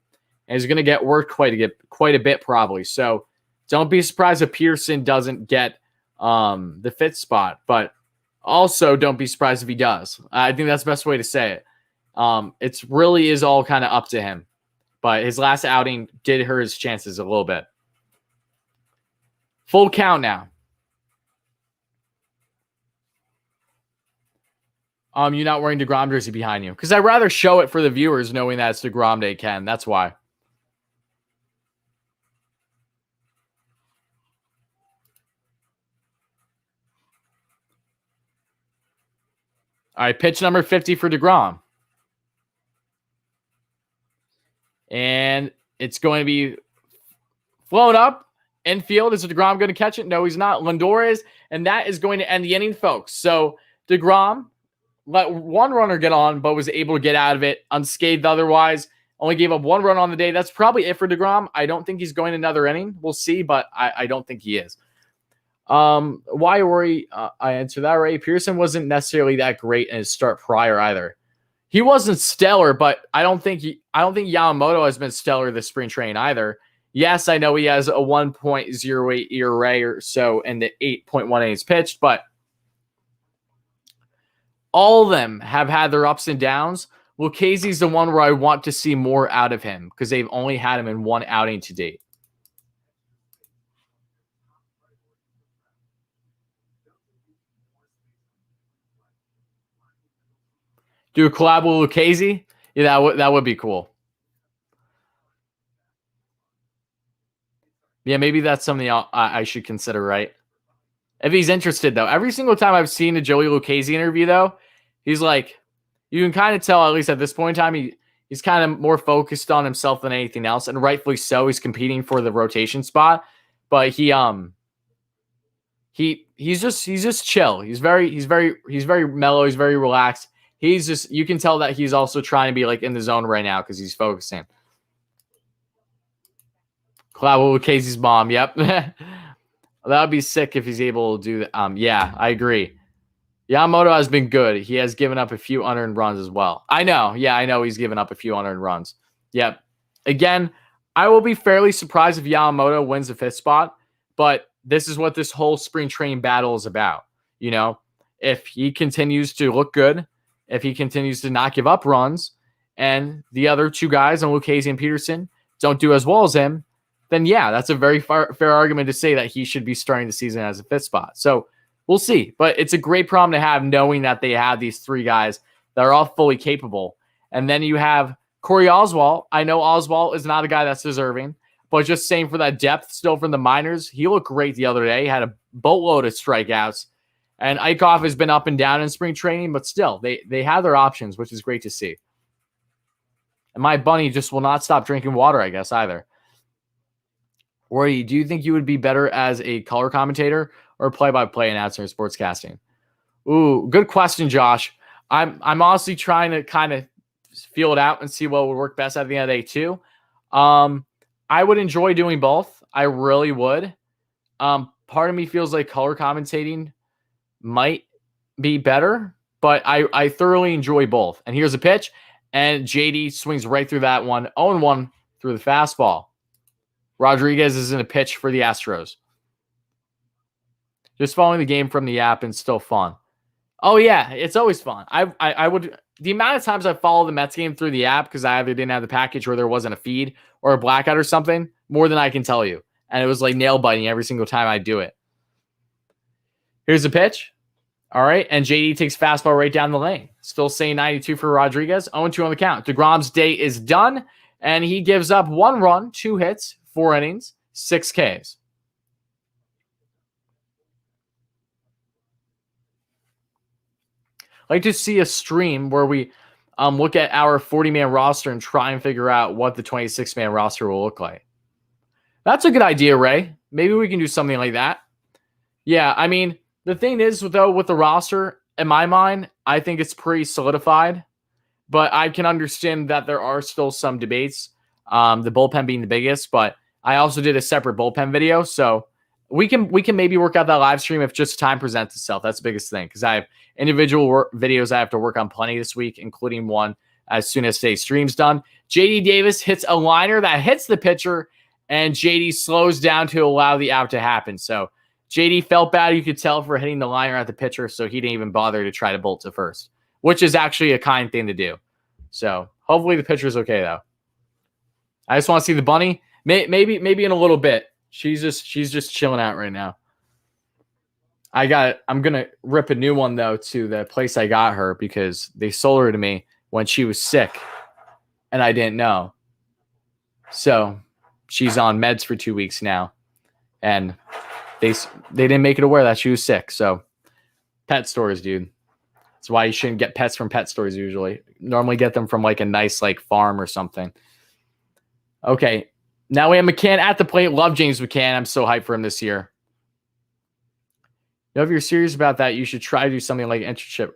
and he's going to get worked quite a bit probably. So don't be surprised if Peterson doesn't get the 5th spot, but also don't be surprised if he does. I think that's the best way to say it. It really is all kind of up to him, but his last outing did hurt his chances a little bit. Full count now. You're not wearing DeGrom jersey behind you because I'd rather show it for the viewers knowing that it's DeGrom Day, Ken. That's why. All right, pitch number 50 for DeGrom. And it's going to be flown up. Infield, is DeGrom going to catch it? No, he's not. Lindor is, and that is going to end the inning, folks. So DeGrom let 1 runner get on, but was able to get out of it unscathed otherwise. Only gave up 1 run on the day. That's probably it for DeGrom. I don't think he's going another inning. We'll see, but I don't think he is. Why worry? I answered that right. Pearson wasn't necessarily that great in his start prior either. He wasn't stellar, but I don't think Yamamoto has been stellar this spring training either. Yes, I know he has a 1.08 ERA or so and the 8.1 innings pitched, but all of them have had their ups and downs. Lucchesi's the one where I want to see more out of him because they've only had him in 1 outing to date. Do a collab with Lucchese? Yeah, that would be cool. Yeah, maybe that's something I should consider, right? If he's interested, though. Every single time I've seen a Joey Lucchese interview, though, he's like, you can kind of tell, at least at this point in time, he's kind of more focused on himself than anything else, and rightfully so. He's competing for the rotation spot, but he's just chill. He's very mellow. He's very relaxed. He's just, you can tell that he's also trying to be like in the zone right now because he's focusing. Collab with Casey's mom. Yep. That would be sick if he's able to do that. Yeah, I agree. Yamamoto has been good. He has given up a few unearned runs as well. I know. Yeah, I know he's given up a few unearned runs. Yep. Again, I will be fairly surprised if Yamamoto wins the 5th spot, but this is what this whole spring training battle is about. You know, if he continues to look good, if he continues to not give up runs, and the other 2 guys, on Lucchese and Peterson, don't do as well as him, then yeah, that's a very fair argument to say that he should be starting the season as a 5th spot. So we'll see. But it's a great problem to have, knowing that they have these 3 guys that are all fully capable. And then you have Corey Oswalt. I know Oswalt is not a guy that's deserving, but just saying, for that depth still from the minors, he looked great the other day. He had a boatload of strikeouts. And Eichhoff has been up and down in spring training, but still, they have their options, which is great to see. And my bunny just will not stop drinking water, I guess, either. Wardy, do you think you would be better as a color commentator or play-by-play announcer in sportscasting? Ooh, good question, Josh. I'm honestly trying to kind of feel it out and see what would work best at the end of the day too. I would enjoy doing both. I really would. Part of me feels like color commentating might be better, but I thoroughly enjoy both. And here's a pitch, and JD swings right through that one. 0-1 through the fastball. Rodriguez is in a pitch for the Astros. Just following the game from the app and still fun. Oh yeah, it's always fun. I would, the amount of times I follow the Mets game through the app because I either didn't have the package or there wasn't a feed or a blackout or something, more than I can tell you. And it was like nail biting every single time I do it. Here's the pitch. All right, and JD takes fastball right down the lane. Still saying 92 for Rodriguez. 0-2 on the count. DeGrom's day is done, and he gives up 1 run, 2 hits, 4 innings, 6 Ks. I'd like to see a stream where we look at our 40-man roster and try and figure out what the 26-man roster will look like. That's a good idea, Ray. Maybe we can do something like that. Yeah, I mean, the thing is, though, with the roster, in my mind, I think it's pretty solidified. But I can understand that there are still some debates, the bullpen being the biggest. But I also did a separate bullpen video, so we can maybe work out that live stream if just time presents itself. That's the biggest thing, because I have individual videos I have to work on plenty this week, including one as soon as today's stream's done. JD Davis hits a liner that hits the pitcher, and JD slows down to allow the out to happen. So JD felt bad, you could tell, for hitting the liner at the pitcher, so he didn't even bother to try to bolt to first, which is actually a kind thing to do. So hopefully the pitcher's okay, though. I just want to see the bunny. Maybe in a little bit. She's just chilling out right now. I'm gonna rip a new one though to the place I got her because they sold her to me when she was sick, and I didn't know. So she's on meds for 2 weeks now, and they didn't make it aware that she was sick. So pet stores, dude. That's why you shouldn't get pets from pet stores usually. Normally get them from like a nice like farm or something. Okay. Now we have McCann at the plate. Love James McCann. I'm so hyped for him this year. You know, if you're serious about that, you should try to do something like internship.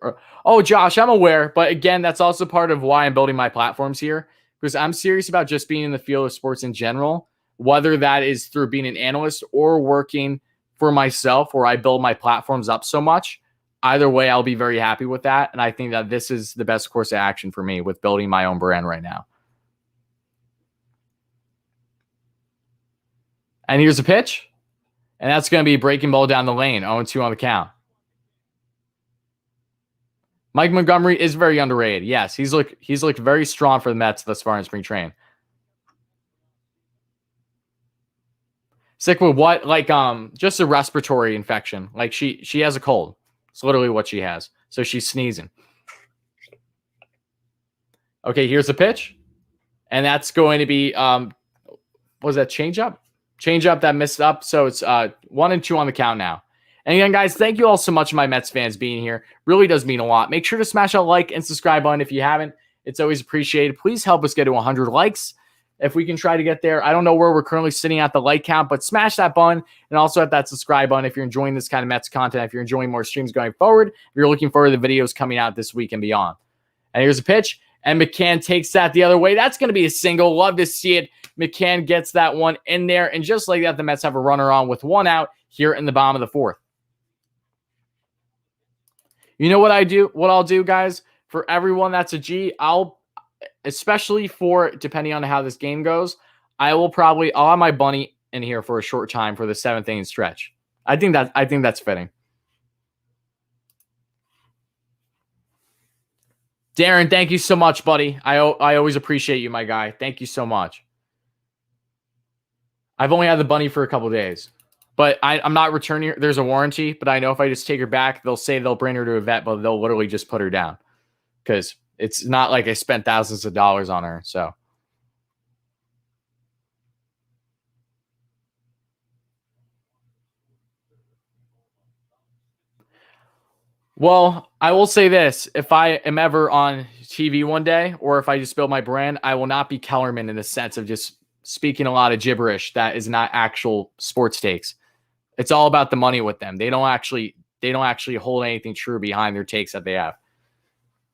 Oh, Josh, I'm aware. But again, that's also part of why I'm building my platforms here. Because I'm serious about just being in the field of sports in general. Whether that is through being an analyst or working for myself where I build my platforms up so much. Either way, I'll be very happy with that. And I think that this is the best course of action for me with building my own brand right now. And here's a pitch. And that's going to be a breaking ball down the lane. 0-2 on the count. Mike Montgomery is very underrated. Yes, he's looked very strong for the Mets thus far in spring training. Sick with what? Like just a respiratory infection. Like she has a cold. It's literally what she has. So she's sneezing. Okay, here's the pitch. And that's going to be, was that changeup? Changeup that missed up. So it's 1-2 on the count now. And again, guys, thank you all so much, my Mets fans, being here. Really does mean a lot. Make sure to smash that like and subscribe button if you haven't. It's always appreciated. Please help us get to 100 likes. If we can try to get there, I don't know where we're currently sitting at the like count, but smash that button and also hit that subscribe button if you're enjoying this kind of Mets content, if you're enjoying more streams going forward, if you're looking forward to the videos coming out this week and beyond. And here's a pitch, and McCann takes that the other way. That's going to be a single. Love to see it. McCann gets that one in there, and just like that, the Mets have a runner on with 1 out here in the bottom of the 4th. You know what I do? What I'll do, guys, for everyone that's a G, especially for depending on how this game goes, I'll have my bunny in here for a short time for the 7th inning stretch. I think that's fitting. Darren, thank you so much, buddy. I always appreciate you, my guy. Thank you so much. I've only had the bunny for a couple days, but I'm not returning her. There's a warranty, but I know if I just take her back, they'll say they'll bring her to a vet, but they'll literally just put her down because it's not like I spent thousands of dollars on her. So. Well, I will say this. If I am ever on TV one day, or if I just build my brand, I will not be Kellerman in the sense of just speaking a lot of gibberish that is not actual sports takes. It's all about the money with them. They don't actually hold anything true behind their takes that they have,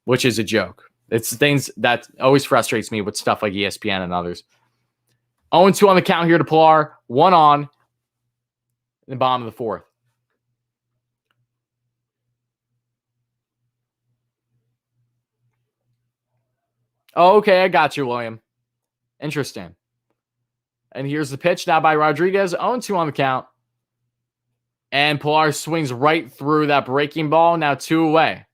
which is a joke. It's things that always frustrates me with stuff like ESPN and others. 0-2 on the count here to Pilar. 1 on in the bottom of the 4th. Oh, okay, I got you, William. Interesting. And here's the pitch now by Rodriguez. 0-2 on the count. And Pilar swings right through that breaking ball. Now 2 away.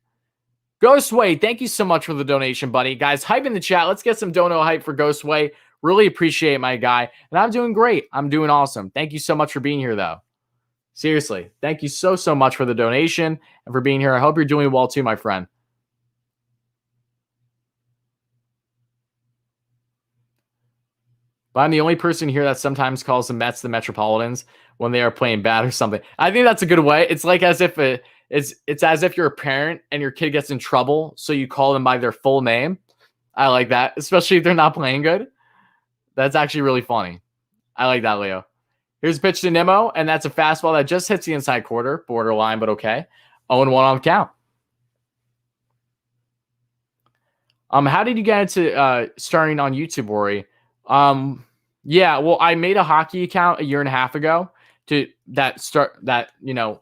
Ghostway, thank you so much for the donation, buddy. Guys, hype in the chat. Let's get some dono hype for Ghostway. Really appreciate it, my guy. And I'm doing great. I'm doing awesome. Thank you so much for being here, though. Seriously, thank you so much for the donation and for being here. I hope you're doing well, too, my friend. But I'm the only person here that sometimes calls the Mets the Metropolitans when they are playing bad or something. I think that's a good way. It's like as if it's as if you're a parent and your kid gets in trouble, so you call them by their full name. I like that, especially if they're not playing good. That's actually really funny. I like that, Leo. Here's a pitch to Nemo, and that's a fastball that just hits the inside quarter, borderline, but okay. 0-1 on the count. How did you get into starting on YouTube, Rory? Yeah, well, I made a hockey account a year and a half ago that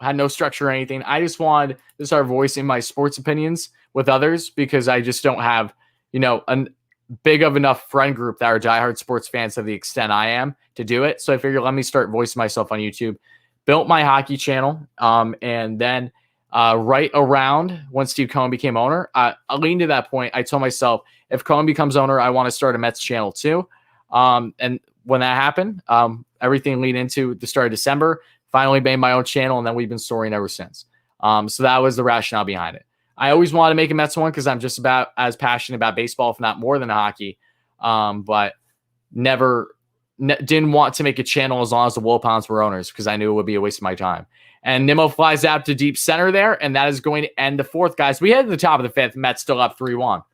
had no structure or anything. I just wanted to start voicing my sports opinions with others because I just don't have, a big of enough friend group that are diehard sports fans to the extent I am to do it. So I figured let me start voicing myself on YouTube. Built my hockey channel, and then right around when Steve Cohen became owner, I leaned to that point. I told myself, if Cohen becomes owner, I want to start a Mets channel too. And when that happened, everything lead into the start of December, finally made my own channel, and then we've been soaring ever since. So that was the rationale behind it. I always wanted to make a Mets one because I'm just about as passionate about baseball, if not more than hockey. But didn't want to make a channel as long as the Wilpons were owners because I knew it would be a waste of my time. And Nemo flies out to deep center there, and that is going to end the 4th, guys. We head to the top of the 5th. Mets still up 3-1.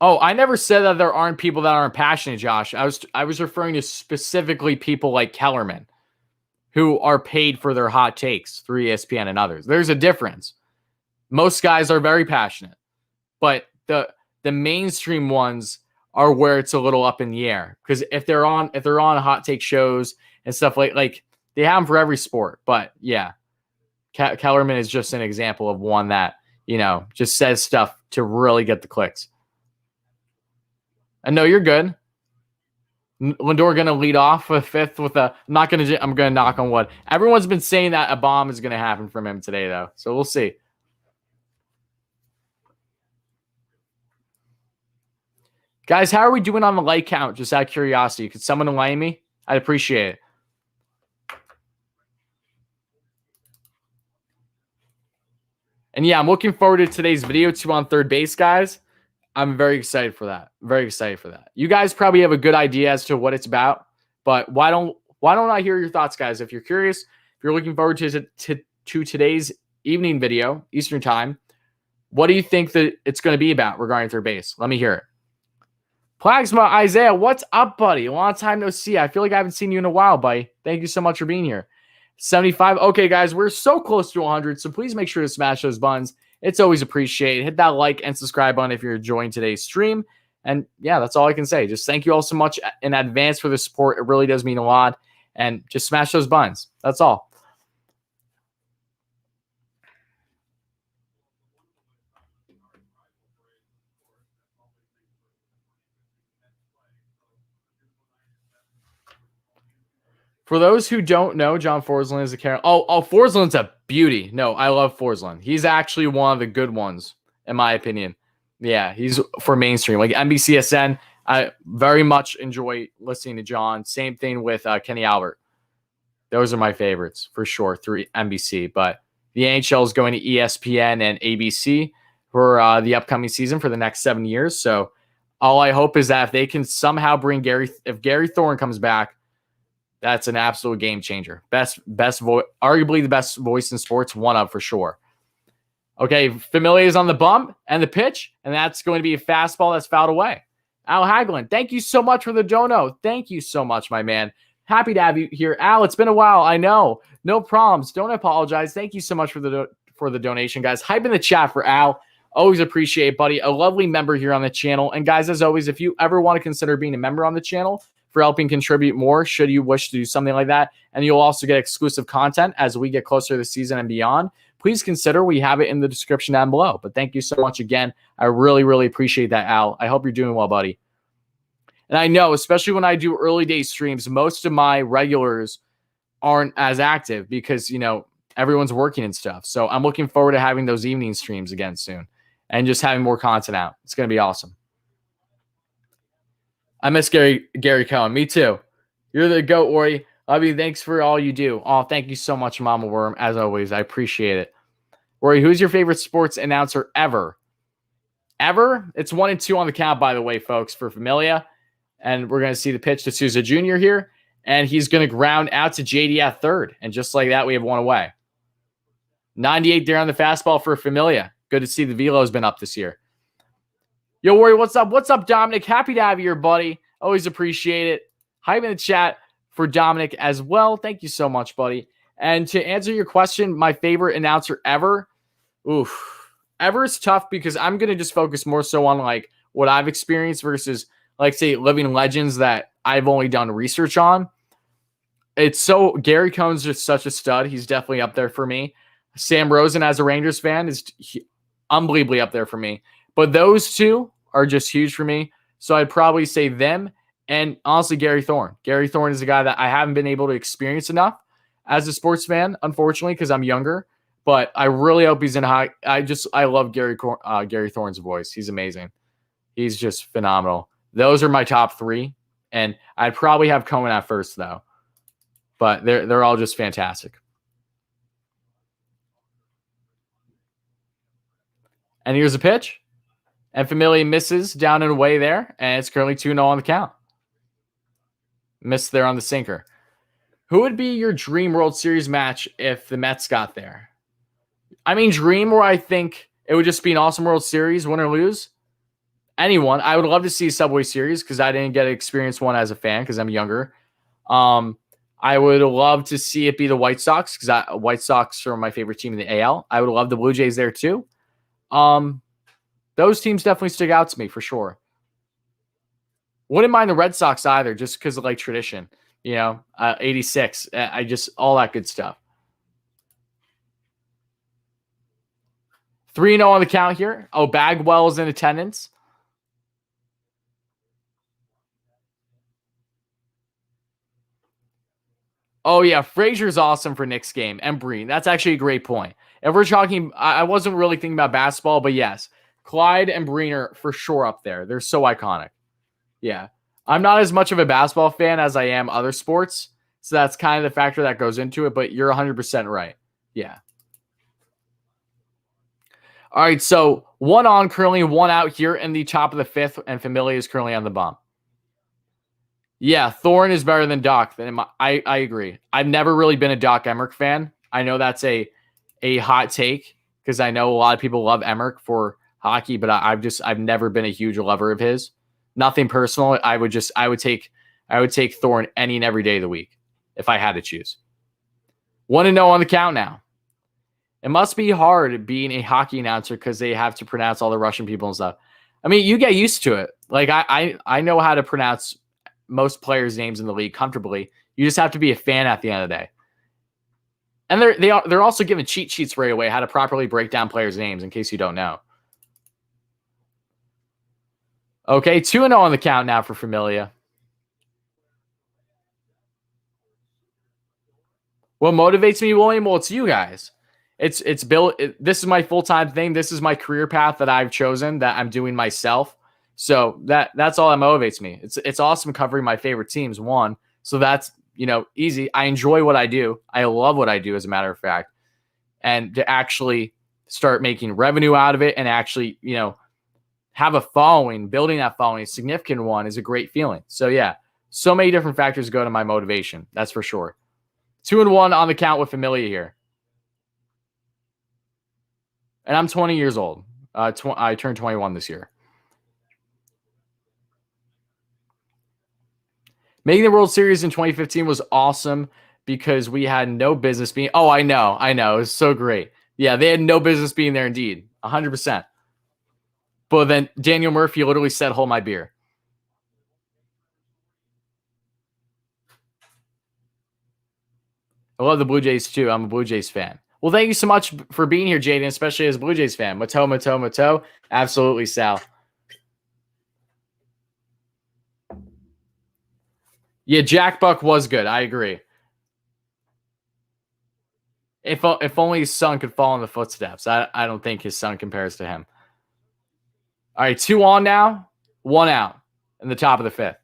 Oh, I never said that there aren't people that aren't passionate, Josh. I was referring to specifically people like Kellerman who are paid for their hot takes through ESPN and others. There's a difference. Most guys are very passionate, but the mainstream ones are where it's a little up in the air because if they're on hot take shows and stuff like they have them for every sport. But yeah, Kellerman is just an example of one that just says stuff to really get the clicks. And no, you're good. Lindor going to lead off a 5th with I'm going to knock on wood. Everyone's been saying that a bomb is going to happen from him today, though. So we'll see. Guys, how are we doing on the like count? Just out of curiosity. Could someone enlighten me? I'd appreciate it. And yeah, I'm looking forward to today's video too on third base, guys. I'm very excited for that. Very excited for that. You guys probably have a good idea as to what it's about, but why don't I hear your thoughts, guys? If you're curious, if you're looking forward to today's evening video, Eastern time, what do you think that it's going to be about regarding third base? Let me hear it. Plagsma Isaiah, what's up, buddy? A long time no see. I feel like I haven't seen you in a while, buddy. Thank you so much for being here. 75. Okay, guys, we're so close to 100, so please make sure to smash those buttons. It's always appreciated. Hit that like and subscribe button if you're enjoying today's stream. And yeah, that's all I can say. Just thank you all so much in advance for the support. It really does mean a lot. And just smash those buttons. That's all. For those who don't know, John Forsland is a character. Oh, Forsland's a beauty. No, I love Forsland. He's actually one of the good ones, in my opinion. Yeah, he's for mainstream. Like NBCSN, I very much enjoy listening to John. Same thing with Kenny Albert. Those are my favorites for sure through NBC. But the NHL is going to ESPN and ABC for the upcoming season for the next 7 years. So all I hope is that if they can somehow bring if Gary Thorne comes back, that's an absolute game changer. Arguably the best voice in sports, one of for sure. Okay, Familia is on the bump and the pitch, and that's going to be a fastball that's fouled away. Al Hagelin, thank you so much for the dono. Thank you so much, my man. Happy to have you here. Al, it's been a while. I know. No problems. Don't apologize. Thank you so much for the donation, guys. Hype in the chat for Al. Always appreciate it, buddy. A lovely member here on the channel. And guys, as always, if you ever want to consider being a member on the channel for helping contribute more, should you wish to do something like that, and you'll also get exclusive content as we get closer to the season and beyond, please consider. We have it in the description down below. But thank you so much again. I really, really appreciate that, Al. I hope you're doing well, buddy. And I know, especially when I do early day streams, most of my regulars aren't as active because, you know, everyone's working and stuff. So I'm looking forward to having those evening streams again soon and just having more content out. It's going to be awesome. I miss Gary Cohen. Me too. You're the GOAT, Ori. Love you. Thanks for all you do. Oh, thank you so much, Mama Worm. As always, I appreciate it. Ori, who's your favorite sports announcer ever? Ever? It's 1 and 2 on the count, by the way, folks, for Familia. And we're going to see the pitch to Souza Jr. here. And he's going to ground out to JD at third. And just like that, we have one away. 98 there on the fastball for Familia. Good to see the velo's been up this year. Yo, Warrior, what's up? What's up, Dominic? Happy to have you here, buddy. Always appreciate it. Hype in the chat for Dominic as well. Thank you so much, buddy. And to answer your question, my favorite announcer ever. Ever is tough because I'm going to just focus more so on like what I've experienced versus like say living legends that I've only done research on. It's so Gary Cohen's just such a stud. He's definitely up there for me. Sam Rosen as a Rangers fan is unbelievably up there for me. But those two are just huge for me. So I'd probably say them and honestly Gary Thorne. Gary Thorne is a guy that I haven't been able to experience enough as a sports fan, unfortunately, because I'm younger. But I really hope he's in high. I love Gary Thorne's voice. He's amazing. He's just phenomenal. Those are my top three. And I'd probably have Cohen at first, though. But they're all just fantastic. And here's a pitch. And Familia misses down and away there. And it's currently 2-0 on the count. Missed there on the sinker. Who would be your dream World Series match if the Mets got there? I mean, dream where I think it would just be an awesome World Series, win or lose. Anyone. I would love to see Subway Series because I didn't get to experience one as a fan because I'm younger. I would love to see it be the White Sox because White Sox are my favorite team in the AL. I would love the Blue Jays there too. Those teams definitely stick out to me for sure. Wouldn't mind the Red Sox either just because of like tradition. 86. I just all that good stuff. 3-0 on the count here. Oh, Bagwell is in attendance. Oh, yeah. Frazier's awesome for Nick's game. And Breen. That's actually a great point. If we're talking, I wasn't really thinking about basketball, but yes. Clyde and Breen are for sure up there. They're so iconic. Yeah. I'm not as much of a basketball fan as I am other sports. So that's kind of the factor that goes into it, but you're 100% right. Yeah. All right. So 1 on currently, 1 out here in the top of the 5th, and Familia is currently on the bump. Yeah, Thorne is better than Doc. I agree. I've never really been a Doc Emmerich fan. I know that's a hot take because I know a lot of people love Emmerich for hockey, but I've never been a huge lover of his. Nothing personal. I would take Thorne any and every day of the week if I had to choose. 1-0 on the count now. It must be hard being a hockey announcer because they have to pronounce all the Russian people and stuff. I mean, you get used to it. Like I know how to pronounce most players' names in the league comfortably. You just have to be a fan at the end of the day. And they're also given cheat sheets right away how to properly break down players' names in case you don't know. Okay, 2-0 on the count now for Familia. What motivates me, William? Well, it's you guys. It's Bill. This is my full-time thing. This is my career path that I've chosen that I'm doing myself. So that's all that motivates me. It's awesome covering my favorite teams. One, so that's easy. I enjoy what I do. I love what I do, as a matter of fact, and to actually start making revenue out of it and actually have a following, building that following, a significant one, is a great feeling. So yeah, so many different factors go to my motivation. That's for sure. 2-1 on the count with Familia here. And I'm 20 years old. I turned 21 this year. Making the World Series in 2015 was awesome because we had no business being. Oh, I know. It was so great. Yeah, they had no business being there indeed. 100%. But then Daniel Murphy literally said, "Hold my beer." I love the Blue Jays too. I'm a Blue Jays fan. Well, thank you so much for being here, Jaden, especially as a Blue Jays fan. Mato. Absolutely, Sal. Yeah, Jack Buck was good. I agree. If only his son could follow in the footsteps. I don't think his son compares to him. All right, 2 on now, 1 out in the top of the 5th.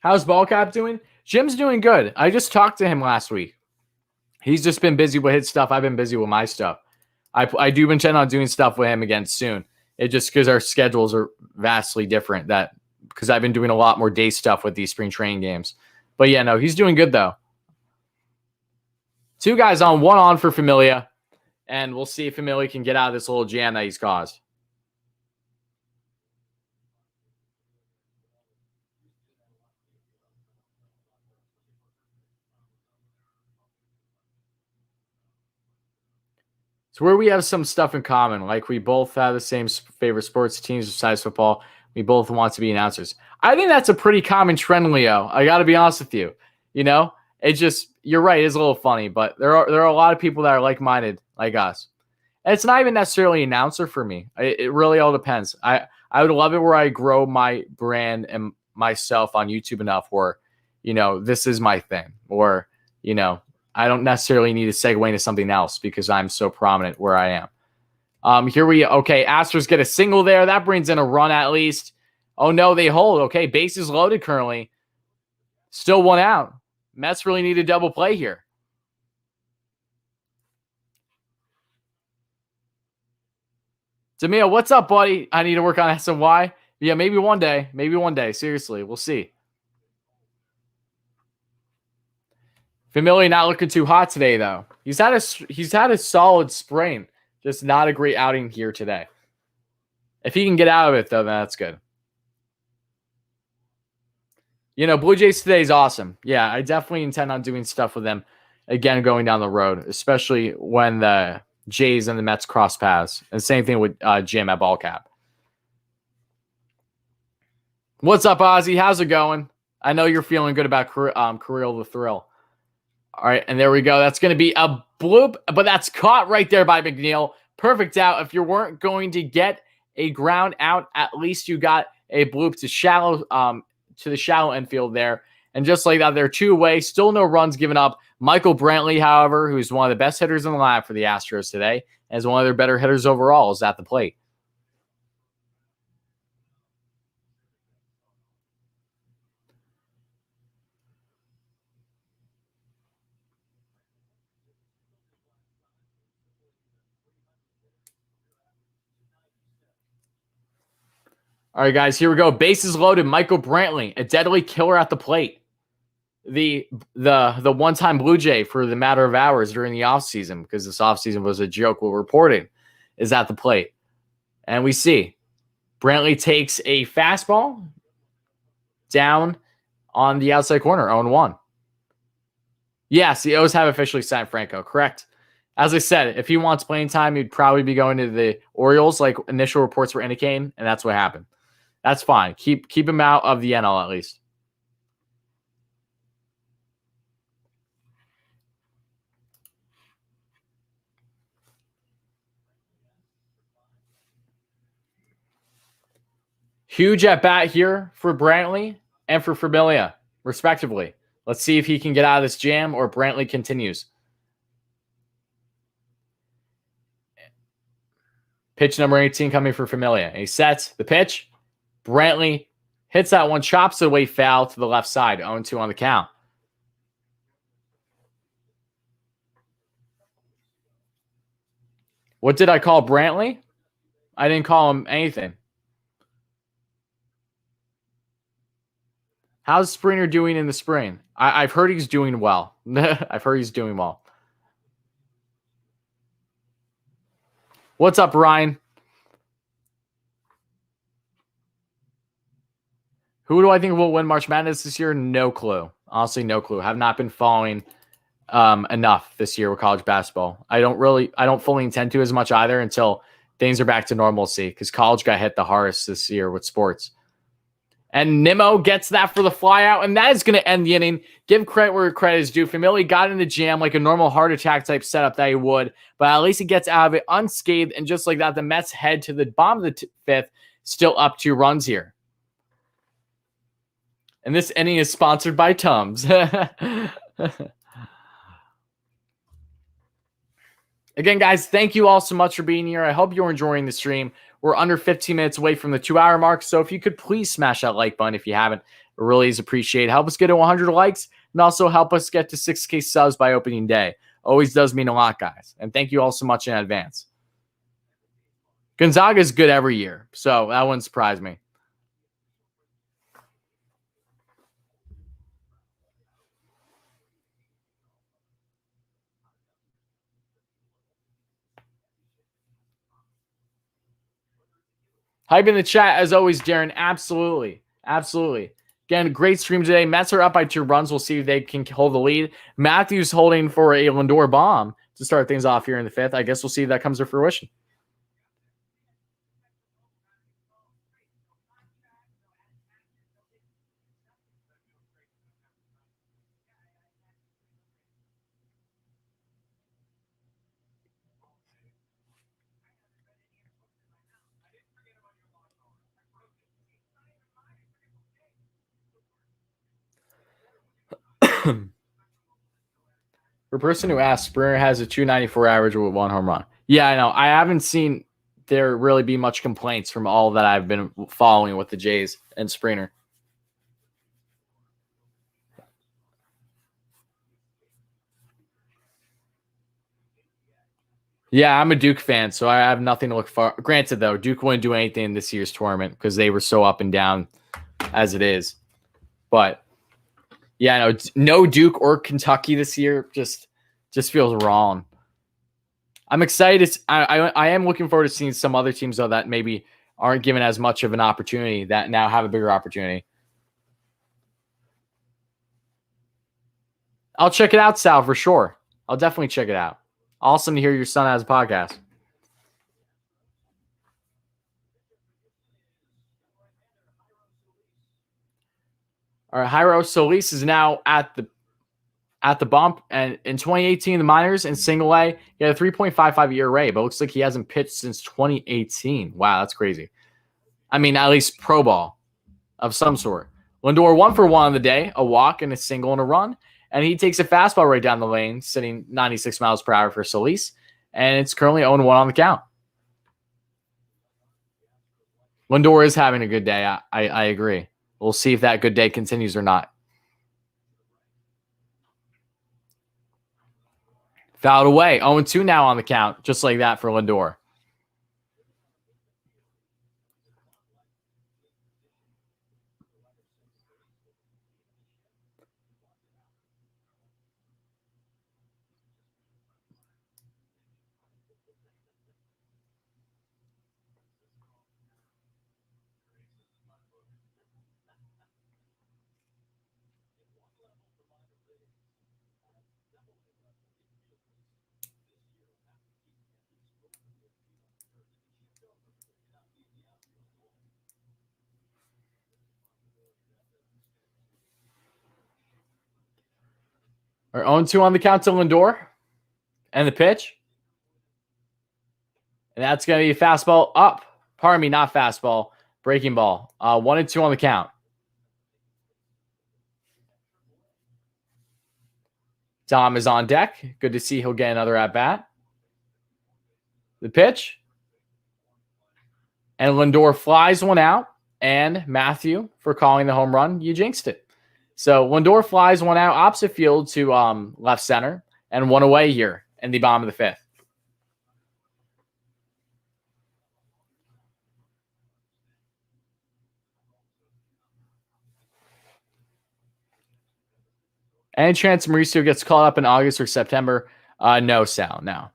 How's Ballcap doing? Jim's doing good. I just talked to him last week. He's just been busy with his stuff. I've been busy with my stuff. I do intend on doing stuff with him again soon. It just because our schedules are vastly different. That because I've been doing a lot more day stuff with these spring training games. But yeah, no, he's doing good though. 2 guys on, 1 on for Familia, and we'll see if Familia can get out of this little jam that he's caused. So where we have some stuff in common, like we both have the same favorite sports teams besides football. We both want to be announcers. I think that's a pretty common trend, Leo. I got to be honest with you. It just, you're right. It's a little funny, but there are a lot of people that are like-minded like us. And it's not even necessarily an announcer for me. It really all depends. I would love it where I grow my brand and myself on YouTube enough where, this is my thing, or, I don't necessarily need to segue into something else because I'm so prominent where I am. Okay, Astros get a single there. That brings in a run at least. Oh, no, they hold. Okay, bases loaded currently. Still 1 out. Mets really need a double play here. Demille, what's up, buddy? I need to work on SNY. Yeah, maybe one day. Seriously, we'll see. Familia not looking too hot today, though. He's had a solid spring, just not a great outing here today. If he can get out of it, though, then that's good. Blue Jays today is awesome. Yeah, I definitely intend on doing stuff with them again going down the road, especially when the Jays and the Mets cross paths. And same thing with Jim at Ballcap. What's up, Ozzy? How's it going? I know you're feeling good about Kirill the Thrill. All right, and there we go. That's going to be a bloop, but that's caught right there by McNeil. Perfect out. If you weren't going to get a ground out, at least you got a bloop to the shallow infield there. And just like that, they're 2 away. Still no runs given up. Michael Brentley, however, who's one of the best hitters in the lineup for the Astros today, and is one of their better hitters overall, is at the plate. All right, guys, here we go. Bases loaded. Michael Brantley, a deadly killer at the plate. The one-time Blue Jay for the matter of hours during the offseason, because this offseason was a joke, we're reporting, is at the plate. And we see Brantley takes a fastball down on the outside corner, 0-1. Yes, the O's have officially signed Franco, correct. As I said, if he wants playing time, he'd probably be going to the Orioles, like initial reports were indicating, and that's what happened. That's fine. Keep him out of the NL at least. Huge at bat here for Brantley and for Familia, respectively. Let's see if he can get out of this jam or Brantley continues. Pitch number 18 coming for Familia. And he sets the pitch. Brantley hits that one, chops it away foul to the left side. 0-2 on the count. What did I call Brantley? I didn't call him anything. How's Springer doing in the spring? I've heard he's doing well. I've heard he's doing well. What's up, Ryan? Who do I think will win March Madness this year? No clue. Honestly, no clue. Have not been following enough this year with college basketball. I don't fully intend to as much either until things are back to normalcy, because college got hit the hardest this year with sports. And Nemo gets that for the flyout, and that is going to end the inning. Give credit where credit is due. Famili got in the jam like a normal heart attack type setup that he would, but at least he gets out of it unscathed, and just like that, the Mets head to the bottom of the fifth, still up 2 runs here. And this inning is sponsored by Tums. Again, guys, thank you all so much for being here. I hope you're enjoying the stream. We're under 15 minutes away from the 2-hour mark, so if you could please smash that like button if you haven't, it really is appreciated. Help us get to 100 likes, and also help us get to 6K subs by opening day. Always does mean a lot, guys. And thank you all so much in advance. Gonzaga is good every year, so that wouldn't surprise me. Hype in the chat, as always, Darren. Absolutely. Absolutely. Again, great stream today. Mets are up by 2 runs. We'll see if they can hold the lead. Matthews holding for a Lindor bomb to start things off here in the 5th. I guess we'll see if that comes to fruition. For a person who asked, Springer has a 294 average with 1 home run. Yeah, I know. I haven't seen there really be much complaints from all that I've been following with the Jays and Springer. Yeah, I'm a Duke fan, so I have nothing to look for. Granted, though, Duke wouldn't do anything in this year's tournament because they were so up and down as it is. But yeah, no Duke or Kentucky this year just feels wrong. I'm excited. I am looking forward to seeing some other teams, though, that maybe aren't given as much of an opportunity that now have a bigger opportunity. I'll check it out, Sal, for sure. I'll definitely check it out. Awesome to hear your son has a podcast. All right, Jairo Solis is now at the bump, and in 2018, the minors in single A, he had a 3.55 ERA, but it looks like he hasn't pitched since 2018. Wow, that's crazy. I mean, at least pro ball of some sort. Lindor 1 for 1 on the day, a walk and a single and a run. And he takes a fastball right down the lane, sitting 96 miles per hour for Solis. And it's currently 0-1 on the count. Lindor is having a good day. I agree. We'll see if that good day continues or not. Fouled away. 0-2 now on the count, just like that for Lindor. Or 0-2 on the count to Lindor. And the pitch. And that's going to be a fastball up. Pardon me, not fastball. Breaking ball. 1-2 on the count. Dom is on deck. Good to see he'll get another at-bat. The pitch. And Lindor flies one out. And Matthew, for calling the home run, you jinxed it. So Lindor flies one out opposite field to left center and one away here in the bottom of the fifth. Any chance Mauricio gets called up in August or September? No, Sal, no.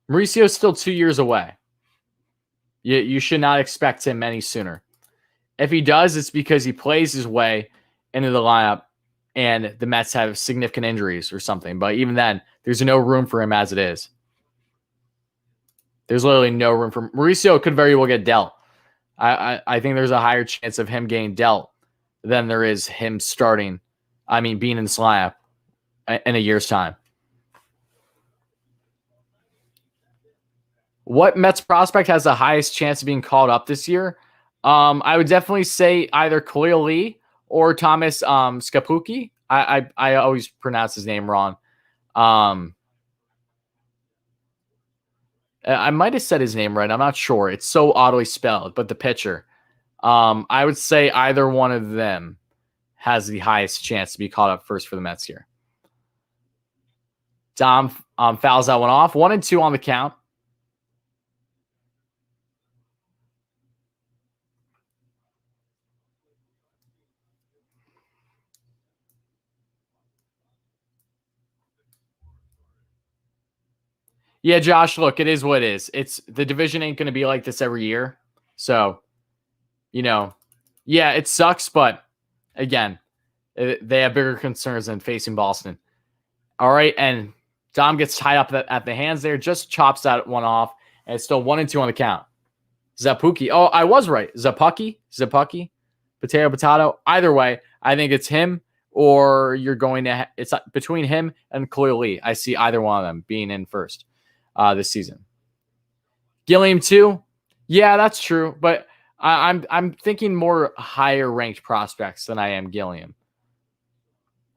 Mauricio's still 2 years away. You should not expect him any sooner. If he does, it's because he plays his way into the lineup and the Mets have significant injuries or something. But even then, there's no room for him as it is. There's literally no room for Mauricio. Could very well get dealt. I think there's a higher chance of him getting dealt than there is him starting. Being in this lineup in a year's time. What Mets prospect has the highest chance of being called up this year? I would definitely say either Khalil Lee or Thomas Skapuki. I always pronounce his name wrong. I might have said his name right. I'm not sure. It's so oddly spelled, but the pitcher. I would say either one of them has the highest chance to be called up first for the Mets here. Dom fouls that one off. 1-2 on the count. Yeah, Josh, look, it is what it is. It's the division ain't going to be like this every year. So, yeah, it sucks, but again, they have bigger concerns than facing Boston. All right, and Dom gets tied up at the hands there, just chops that one off, and it's still 1-2 on the count. Zapuki. Oh, I was right. Zapuki. Potato. Either way, I think it's him or you're going to it's between him and Khalil Lee. I see either one of them being in first this season. Gilliam too. Yeah, that's true, but I'm thinking more higher ranked prospects than I am Gilliam.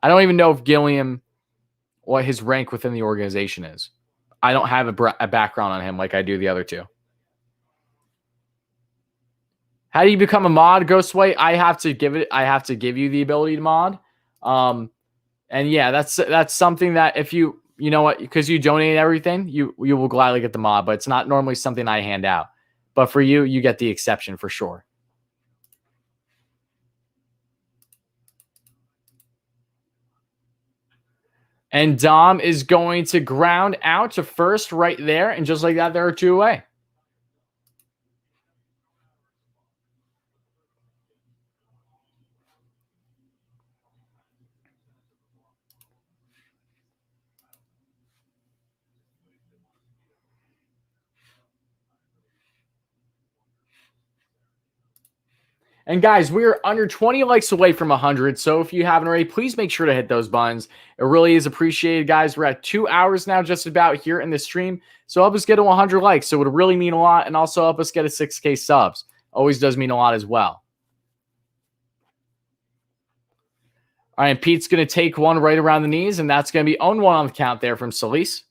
I don't even know if Gilliam what his rank within the organization is. I don't have a background on him like I do the other two. How do you become a mod, Ghostway? I have to give you the ability to mod. And yeah, that's something that if you know what, because you donate everything, you will gladly get the mod, but it's not normally something I hand out. But for you, you get the exception for sure. And Dom is going to ground out to first right there. And just like that, there are two away. And guys, we are under 20 likes away from 100. So if you haven't already, please make sure to hit those buttons. It really is appreciated, guys. We're at 2 hours now just about here in the stream. So help us get to 100 likes. So it would really mean a lot. And also help us get a 6K subs. always does mean a lot as well. All right, Pete's going to take one right around the knees, and that's going to be 0-1 on the count there from Solis.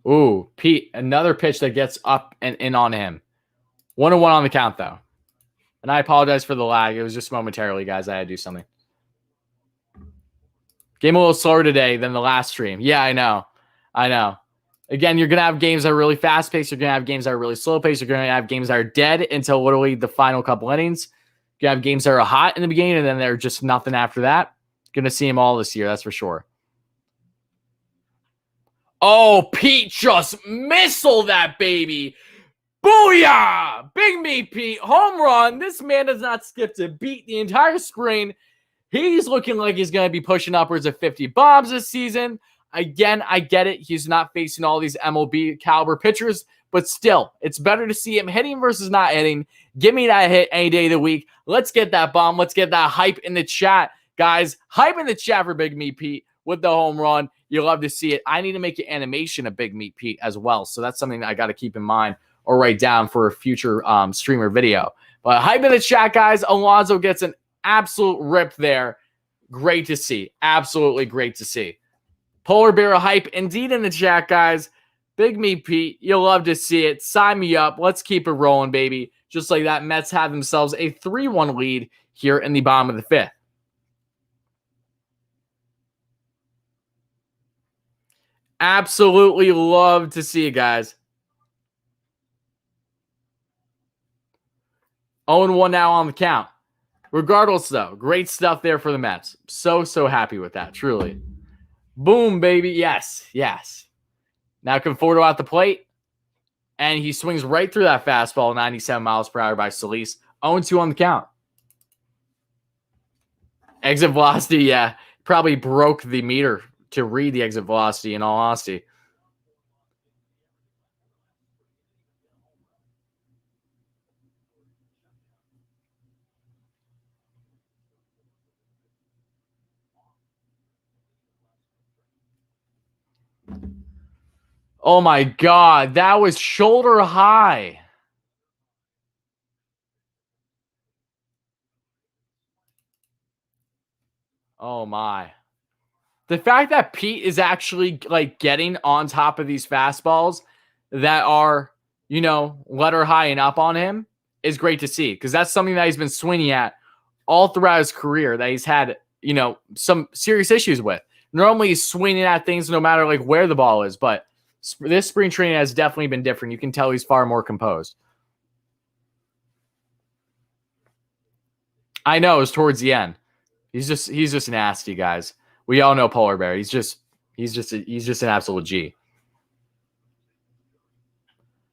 Ooh, Pete, another pitch that gets up and in on him. 1-1 on the count, though. And I apologize for the lag. It was just momentarily, guys. I had to do something. Game a little slower today than the last stream. Yeah, I know. Again, you're going to have games that are really fast-paced. You're going to have games that are really slow-paced. You're going to have games that are dead until literally the final couple innings. You're going to have games that are hot in the beginning, and then they're just nothing after that. Going to see them all this year, that's for sure. Oh, Pete just missiled that baby. Booyah! Big me, Pete. Home run. This man does not skip to beat the entire screen. He's looking like he's going to be pushing upwards of 50 bombs this season. Again, I get it. He's not facing all these MLB caliber pitchers, but still, it's better to see him hitting versus not hitting. Give me that hit any day of the week. Let's get that bomb. Let's get that hype in the chat. Guys, hype in the chat for Big Meat Pete with the home run. You love to see it. I need to make an animation of Big Meat Pete as well. So that's something that I got to keep in mind or write down for a future streamer video. But hype in the chat, guys. Alonso gets an absolute rip there. Great to see. Absolutely great to see. Polar Bear hype indeed in the chat, guys. Big Meat Pete, you'll love to see it. Sign me up. Let's keep it rolling, baby. Just like that, Mets have themselves a 3-1 lead here in the bottom of the fifth. Absolutely love to see it, guys. 0-1 now on the count. Regardless, though, great stuff there for the Mets. So happy with that, truly. Boom, baby. Yes. Now Conforto at the plate, and he swings right through that fastball, 97 miles per hour by Solis. 0-2 on the count. Exit velocity, yeah, probably broke the meter to read the exit velocity, in all honesty. Oh my God, that was shoulder high. Oh my. The fact that Pete is actually like getting on top of these fastballs that are, letter high and up on him is great to see, because that's something that he's been swinging at all throughout his career that he's had, some serious issues with. Normally he's swinging at things no matter like where the ball is, but this spring training has definitely been different. You can tell he's far more composed. I know, it was towards the end. He's just nasty, guys. We all know Polar Bear. He's just an absolute G.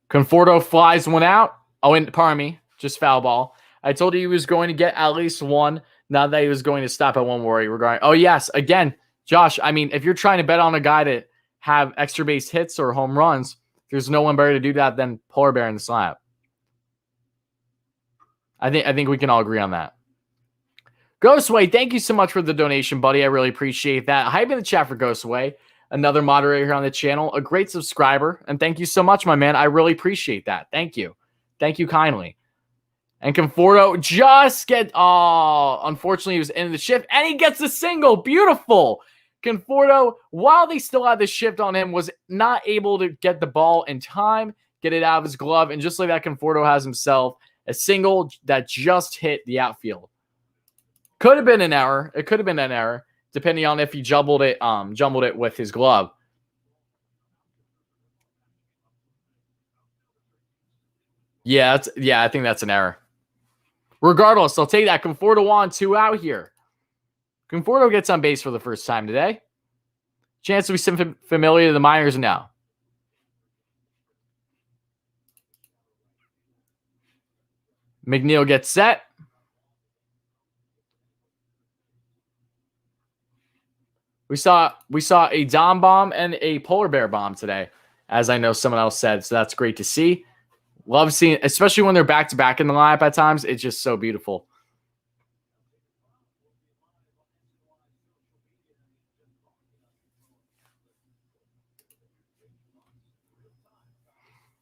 Conforto flies one out. Oh, and pardon me, just foul ball. I told you he was going to get at least one. Not that he was going to stop at one worry regarding. Oh yes, again, Josh. I mean, if you're trying to bet on a guy to have extra base hits or home runs, there's no one better to do that than Polar Bear in the slab. I think we can all agree on that. Ghostway, thank you so much for the donation, buddy. I really appreciate that. Hype in the chat for Ghostway, another moderator here on the channel, a great subscriber, and thank you so much, my man. I really appreciate that. Thank you. Thank you kindly. And Conforto just unfortunately he was in the shift, and he gets a single. Beautiful. Conforto, while they still had the shift on him, was not able to get the ball in time, get it out of his glove, and just like that, Conforto has himself a single that just hit the outfield. Could have been an error. It could have been an error, depending on if he jumbled it with his glove. Yeah, I think that's an error. Regardless, I'll take that. Conforto on, 2 out here. Conforto gets on base for the first time today. Chance to be familiar to the minors now. McNeil gets set. We saw a Dom bomb and a Polar Bear bomb today, as I know someone else said. So that's great to see. Love seeing, especially when they're back-to-back in the lineup at times. It's just so beautiful.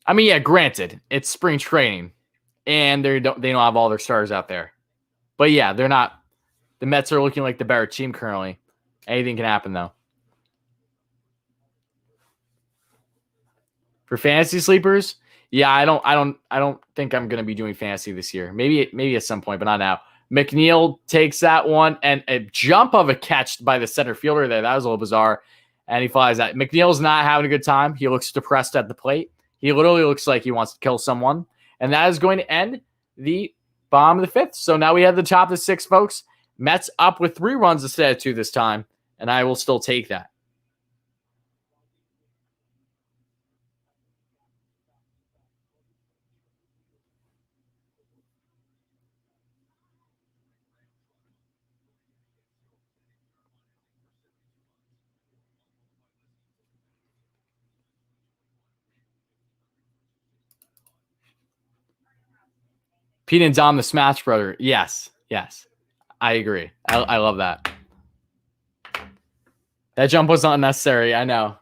I mean, yeah, granted, it's spring training, and they don't have all their stars out there. But yeah, they're not. The Mets are looking like the better team currently. Anything can happen though. For fantasy sleepers, yeah, I don't think I'm gonna be doing fantasy this year. Maybe at some point, but not now. McNeil takes that one, and a jump of a catch by the center fielder there. That was a little bizarre. And he flies that. McNeil's not having a good time. He looks depressed at the plate. He literally looks like he wants to kill someone. And that is going to end the bottom of the fifth. So now we have the top of the sixth, folks. Mets up with 3 runs instead of 2 this time. And I will still take that. Pete and Dom, the Smash Brother. Yes. I agree. I love that. That jump was not unnecessary. I know.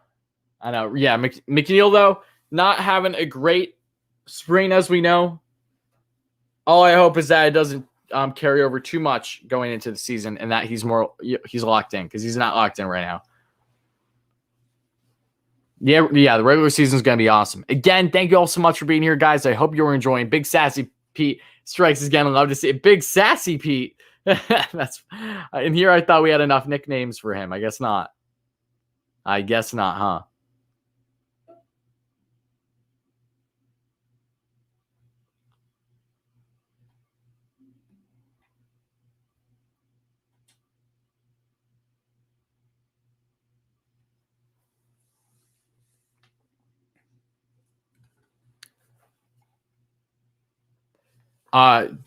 Yeah, McNeil, though, not having a great spring, as we know. All I hope is that it doesn't carry over too much going into the season, and that he's locked in, because he's not locked in right now. Yeah, the regular season is going to be awesome. Again, thank you all so much for being here, guys. I hope you're enjoying. Big Sassy Pete strikes again. I love to see it. Big Sassy Pete. That's in here. I thought we had enough nicknames for him. I guess not. Huh?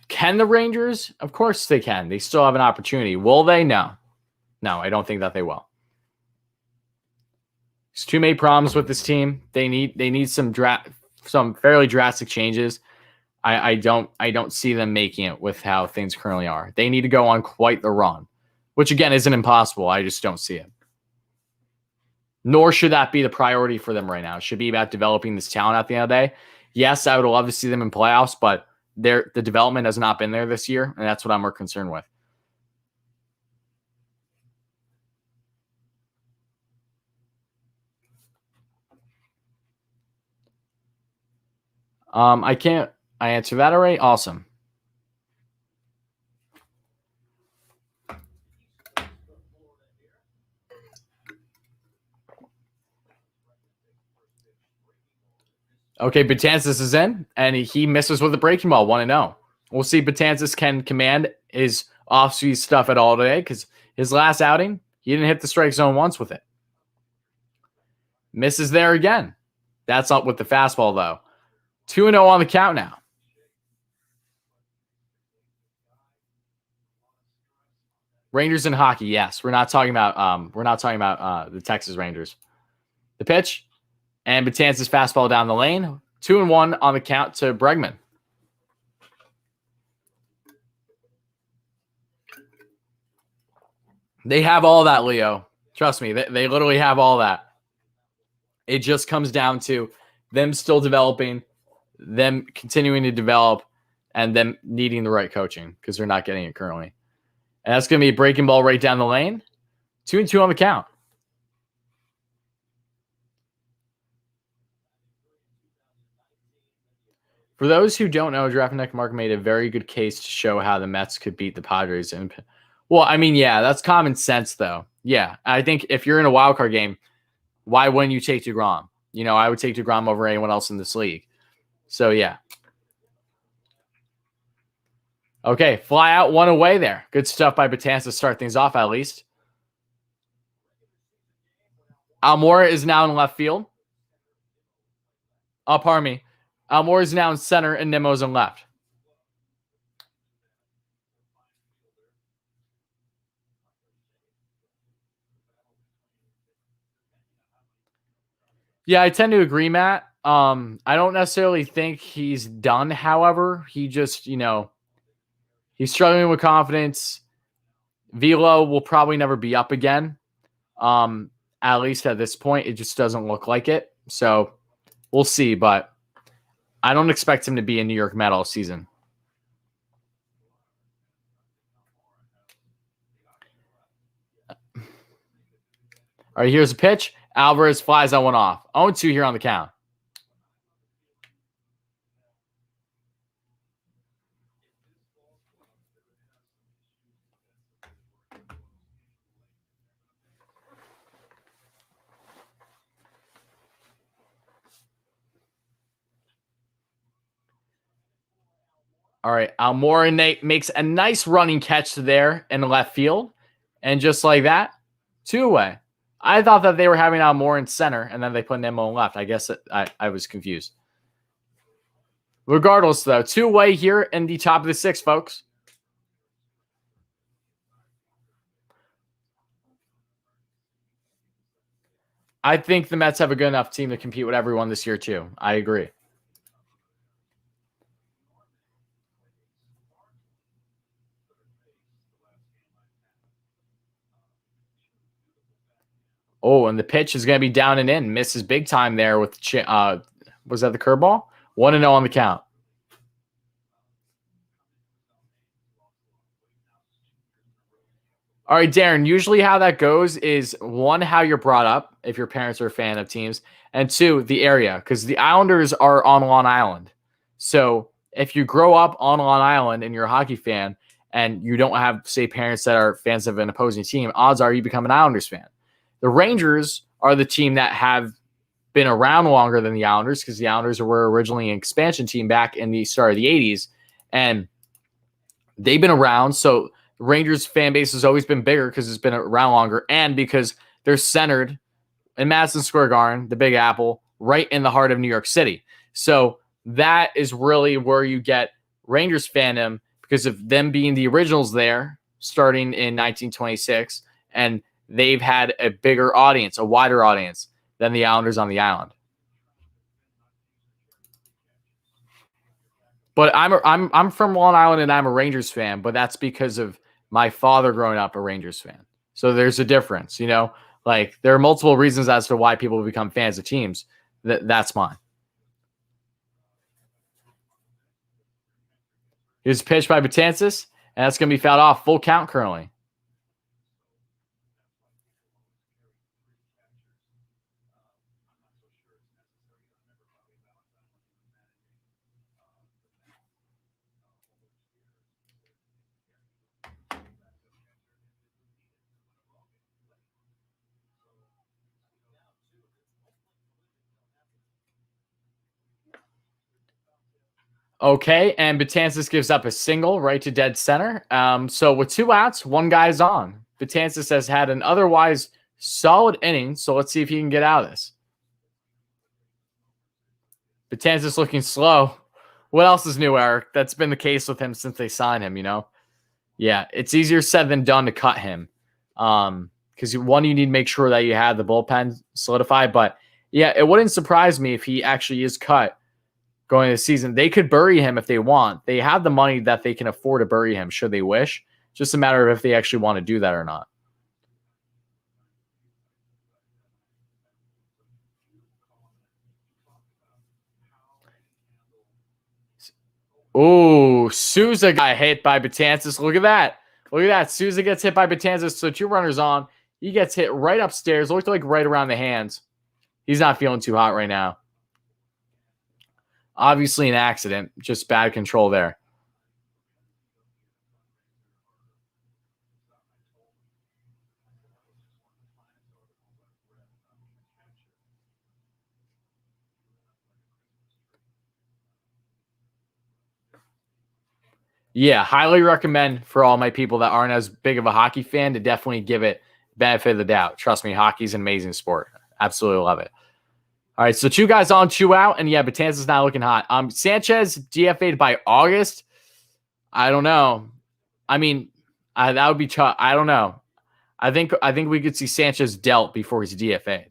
Can the Rangers? Of course they can. They still have an opportunity. Will they? No, I don't think that they will. There's too many problems with this team. They need some fairly drastic changes. I don't see them making it with how things currently are. They need to go on quite the run, which again isn't impossible. I just don't see it. Nor should that be the priority for them right now. It should be about developing this talent at the end of the day. Yes, I would love to see them in playoffs, but the development has not been there this year, and that's what I'm more concerned with. I answered that already? Awesome. Okay, Betances is in, and he misses with a breaking ball, 1-0. We'll see if Betances can command his off-speed stuff at all today, because his last outing, he didn't hit the strike zone once with it. Misses there again. That's up with the fastball, though. 2-0 on the count now. Rangers in hockey, yes. We're not talking about the Texas Rangers. The pitch, and Betances fastball down the lane. 2-1 on the count to Bregman. They have all that, Leo. Trust me, they literally have all that. It just comes down to them still developing, them continuing to develop, and them needing the right coaching, because they're not getting it currently. And that's going to be a breaking ball right down the lane. 2-2 on the count. For those who don't know, Draft Mark made a very good case to show how the Mets could beat the Padres. Well, I mean, yeah, that's common sense, though. Yeah, I think if you're in a wild card game, why wouldn't you take DeGrom? I would take DeGrom over anyone else in this league. So, yeah. Okay, fly out, 1 away there. Good stuff by Betances to start things off, at least. Almora is now in left field. Oh, pardon me. Almora is now in center, and Nemo's in left. Yeah, I tend to agree, Matt. I don't necessarily think he's done, however. He just, he's struggling with confidence. Velo will probably never be up again. At least at this point, it just doesn't look like it. So we'll see. But I don't expect him to be in New York Met all season. All right, here's a pitch. Alvarez flies that one off. 0-2 here on the count. All right, Almora makes a nice running catch there in left field. And just like that, 2 away. I thought that they were having Almora in center, and then they put Nemo in left. I guess I was confused. Regardless, though, 2 away here in the top of the 6th, folks. I think the Mets have a good enough team to compete with everyone this year, too. I agree. Oh, and the pitch is going to be down and in. Misses big time there with, was that the curveball? 1-0 on the count. All right, Darren, usually how that goes is 1, how you're brought up, if your parents are a fan of teams, and 2, the area, because the Islanders are on Long Island. So if you grow up on Long Island and you're a hockey fan and you don't have, say, parents that are fans of an opposing team, odds are you become an Islanders fan. The Rangers are the team that have been around longer than the Islanders because the Islanders were originally an expansion team back in the start of the 80s, and they've been around, so Rangers fan base has always been bigger because it's been around longer and because they're centered in Madison Square Garden, the Big Apple, right in the heart of New York City. So that is really where you get Rangers fandom because of them being the originals there starting in 1926, and they've had a bigger audience, a wider audience than the Islanders on the island. But I'm from Long Island and I'm a Rangers fan, but that's because of my father growing up a Rangers fan. So there's a difference, you know? Like there are multiple reasons as to why people become fans of teams. That's mine. Here's a pitch by Betances, and that's going to be fouled off. Full count currently. Okay, and Betances gives up a single right to dead center. So with 2 outs, 1 guy's on. Betances has had an otherwise solid inning, so let's see if he can get out of this. Betances looking slow. What else is new, Eric? That's been the case with him since they signed him, you know? Yeah, it's easier said than done to cut him. Because one, you need to make sure that you have the bullpen solidified. But yeah, it wouldn't surprise me if he actually is cut going into the season. They could bury him if they want. They have the money that they can afford to bury him should they wish. Just a matter of if they actually want to do that or not. Oh, Souza got hit by Betances. Look at that. Look at that. Souza gets hit by Betances. So 2 runners on. He gets hit right upstairs. Looked like right around the hands. He's not feeling too hot right now. Obviously an accident. Just bad control there. Yeah, highly recommend for all my people that aren't as big of a hockey fan to definitely give it benefit of the doubt. Trust me, hockey's an amazing sport. Absolutely love it. All right, so 2 guys on, 2 out, and yeah, Betances not looking hot. Sanchez DFA'd by August. I don't know. I mean, that would be tough. I don't know. I think we could see Sanchez dealt before he's DFA'd.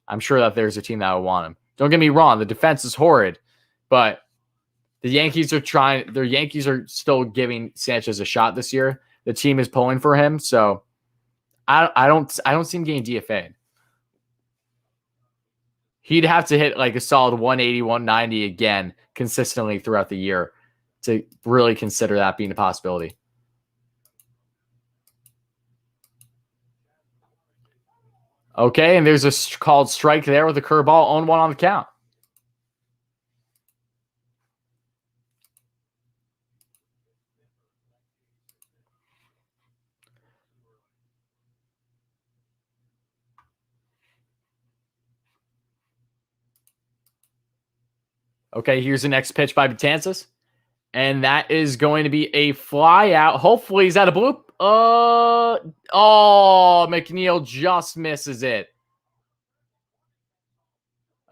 I'm sure that there's a team that would want him. Don't get me wrong, the defense is horrid, but the Yankees are trying. Their Yankees are still giving Sanchez a shot this year. The team is pulling for him, so I don't see him getting DFA'd. he'd have to hit like a solid 180, 190 again consistently throughout the year to really consider that being a possibility. Okay, and there's a called strike there with a curveball, 0-1 on the count. Okay, here's the next pitch by Betances. And that is going to be a fly out. Hopefully, is that a bloop? McNeil just misses it.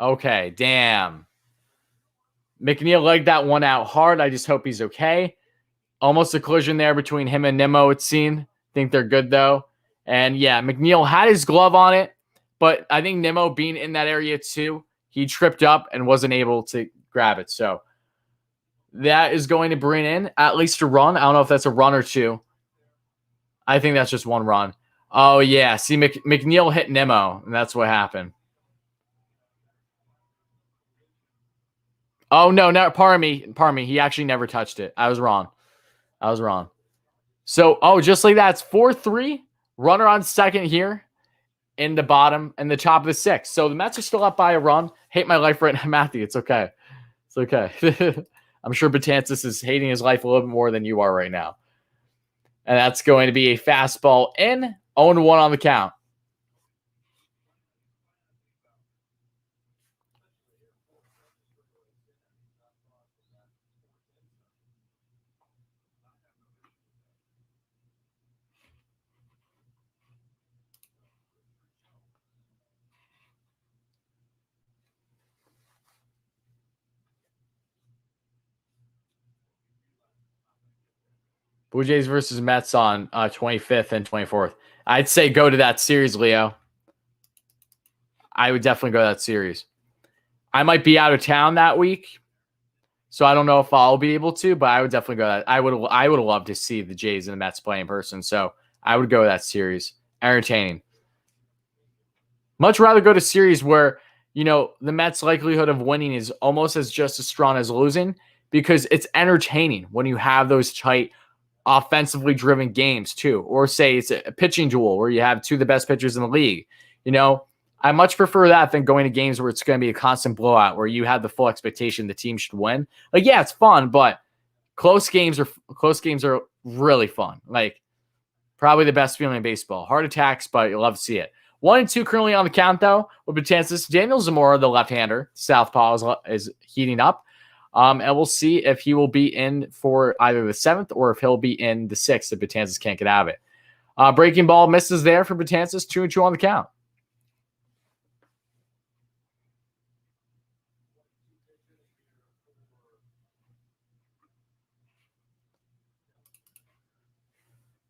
Okay, damn. McNeil legged that one out hard. I just hope he's okay. Almost a collision there between him and Nemo, it seemed. Think they're good, though. And yeah, McNeil had his glove on it, but I think Nemo being in that area, too, he tripped up and wasn't able to grab it. So that is going to bring in at least a run. I don't know if that's a run or two. I think that's just one run. Oh, yeah. See, McNeil hit Nemo, and that's what happened. Oh, no, pardon me. He actually never touched it. I was wrong. So, just like that, it's 4-3. Runner on second here in the bottom and the top of the sixth. So the Mets are still up by a run. Hate my life right now, Matthew. It's okay. I'm sure Betances is hating his life a little bit more than you are right now. And that's going to be a fastball in, 0-1 on the count. Blue Jays versus Mets on 25th and 24th. I'd say go to that series, Leo. I would definitely go to that series. I might be out of town that week, so I don't know if I'll be able to, but I would definitely go to that. I would love to see the Jays and the Mets play in person, so I would go to that series. Entertaining. Much rather go to series where, the Mets' likelihood of winning is almost just as strong as losing because it's entertaining when you have those tight, offensively driven games too, or say it's a pitching duel where you have two of the best pitchers in the league. I much prefer that than going to games where it's going to be a constant blowout where you have the full expectation the team should win. Like, yeah, it's fun, but close games are really fun. Like, probably the best feeling in baseball. Heart attacks, but you'll love to see it. 1-2 currently on the count, though, with the chances. Daniel Zamora, the left-hander, southpaw, is heating up. And we'll see if he will be in for either the 7th or if he'll be in the 6th if Betances can't get out of it. Breaking ball misses there for Betances. 2-2 on the count.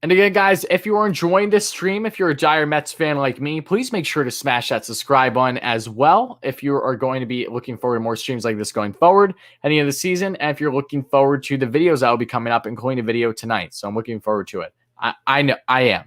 And again, guys, if you are enjoying this stream, if you're a dire Mets fan like me, please make sure to smash that subscribe button as well if you are going to be looking forward to more streams like this going forward heading into the season. And if you're looking forward to the videos that will be coming up, including a video tonight. So I'm looking forward to it. I know I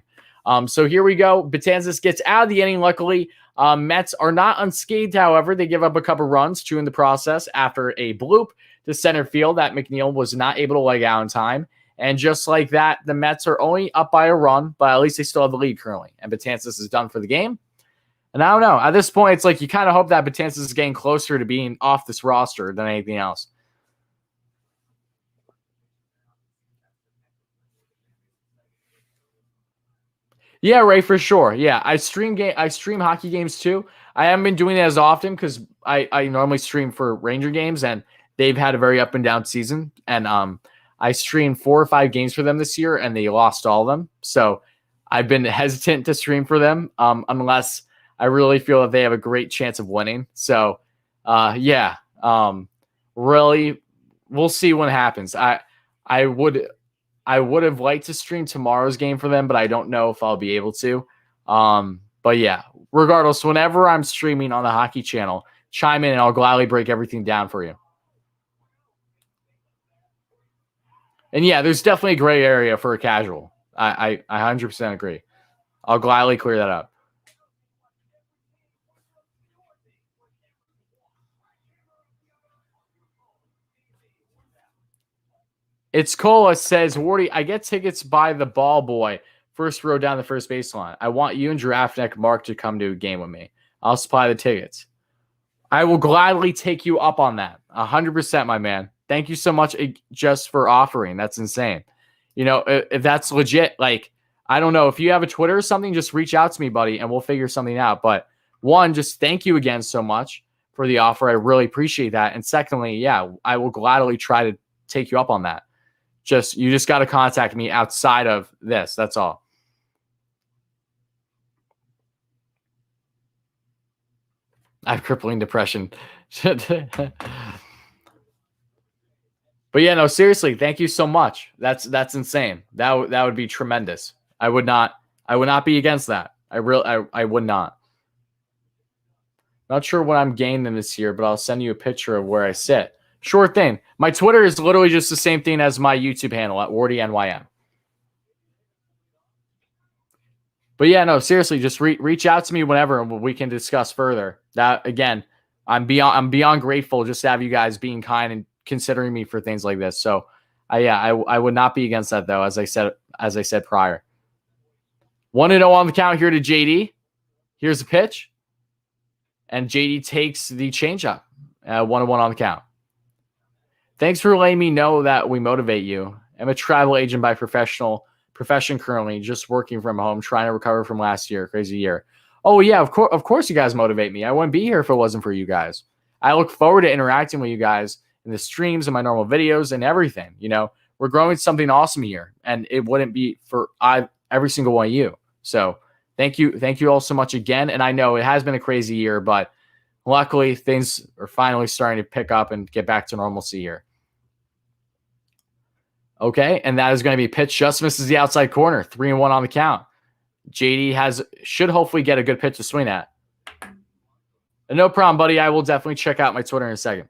am. So here we go. Betances gets out of the inning, luckily. Mets are not unscathed, however. They give up a couple runs, 2 in the process, after a bloop to center field that McNeil was not able to leg out in time. And just like that, the Mets are only up by a run, but at least they still have the lead currently. And Betances is done for the game. And I don't know. At this point, it's like you kind of hope that Betances is getting closer to being off this roster than anything else. Yeah, Ray, for sure. Yeah, I stream hockey games too. I haven't been doing it as often because I normally stream for Ranger games, and they've had a very up and down season. And I streamed 4 or 5 games for them this year, and they lost all of them. So I've been hesitant to stream for them unless I really feel that they have a great chance of winning. So, really, we'll see what happens. I would have liked to stream tomorrow's game for them, but I don't know if I'll be able to. But yeah, regardless, whenever I'm streaming on the hockey channel, chime in and I'll gladly break everything down for you. And yeah, there's definitely a gray area for a casual. I 100% agree. I'll gladly clear that up. It's Cola says, Wardy, I get tickets by the ball boy. First row down the first baseline. I want you and Giraffe Neck Mark to come to a game with me. I'll supply the tickets. I will gladly take you up on that. 100%, my man. Thank you so much just for offering. That's insane. You know, if that's legit, like, I don't know. If you have a Twitter or something, just reach out to me, buddy, and we'll figure something out. But one, just thank you again so much for the offer. I really appreciate that. And secondly, yeah, I will gladly try to take you up on that. You just got to contact me outside of this. That's all. I have crippling depression. But yeah, no, seriously, thank you so much. That's insane. That would be tremendous. I would not be against that. I would not. Not sure what I'm gaining this year, but I'll send you a picture of where I sit. Sure thing. My Twitter is literally just the same thing as my YouTube handle at WardyNYM. But yeah, no, seriously, just reach out to me whenever and we can discuss further. That again, I'm beyond grateful just to have you guys being kind and considering me for things like this. So, I would not be against that though, as I said prior. 1-0 on the count here to JD. Here's the pitch, and JD takes the changeup. 1-1 on the count. Thanks for letting me know that we motivate you. I'm a travel agent by profession currently, just working from home, trying to recover from last year. Crazy year. Oh yeah, of course you guys motivate me. I wouldn't be here if it wasn't for you guys. I look forward to interacting with you guys in the streams and my normal videos and everything. You know, we're growing something awesome here, and it wouldn't be for every single one of you. So thank you all so much again. And I know it has been a crazy year, but luckily things are finally starting to pick up and get back to normalcy here. Okay, and that is going to be pitch. Just misses the outside corner. 3-1 on the count. JD should hopefully get a good pitch to swing at. And no problem, buddy. I will definitely check out my Twitter in a second.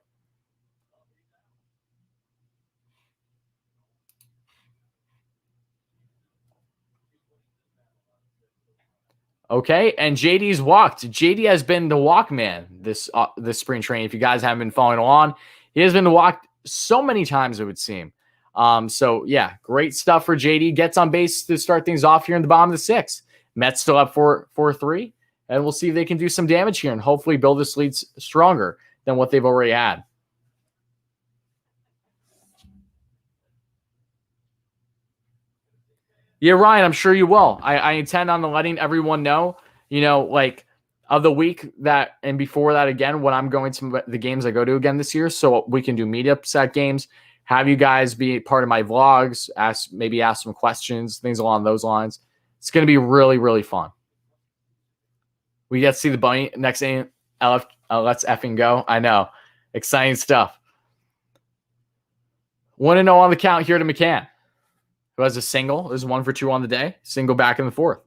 Okay, and JD's walked. JD has been the walk man this spring training. If you guys haven't been following along, he has been walked so many times, it would seem. So yeah, great stuff for JD. Gets on base to start things off here in the bottom of the sixth. Mets still up 4-3, and we'll see if they can do some damage here and hopefully build this lead stronger than what they've already had. Yeah, Ryan, I'm sure you will. I intend on letting everyone know, you know, like of the week that and before that again, when I'm going to the games I go to again this year, so we can do meetups at games, have you guys be part of my vlogs, ask some questions, things along those lines. It's going to be really, really fun. We get to see the bunny next inning. Let's effing go. I know. Exciting stuff. 1-0 on the count here to McCann, who has a single. There's 1 for 2 on the day. Single back in the fourth.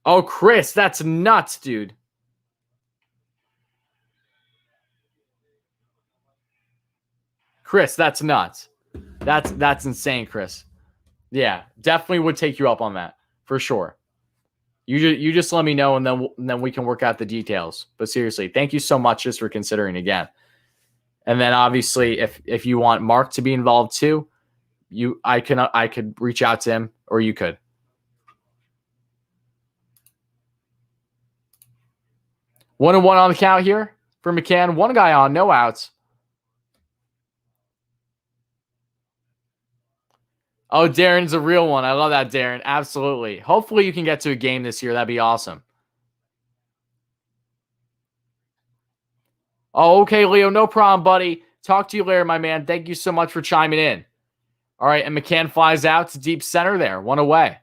Oh, Chris, that's nuts, dude. Chris, that's nuts. That's insane, Chris. Yeah, definitely would take you up on that for sure. You just let me know, and then we can work out the details. But seriously, thank you so much just for considering again. And then obviously, if you want Mark to be involved too, I could reach out to him, or you could. One and one on the count here for McCann. One guy on, no outs. Oh, Darren's a real one. I love that, Darren. Absolutely. Hopefully you can get to a game this year. That'd be awesome. Oh, okay, Leo. No problem, buddy. Talk to you later, my man. Thank you so much for chiming in. All right, and McCann flies out to deep center there. 1 away.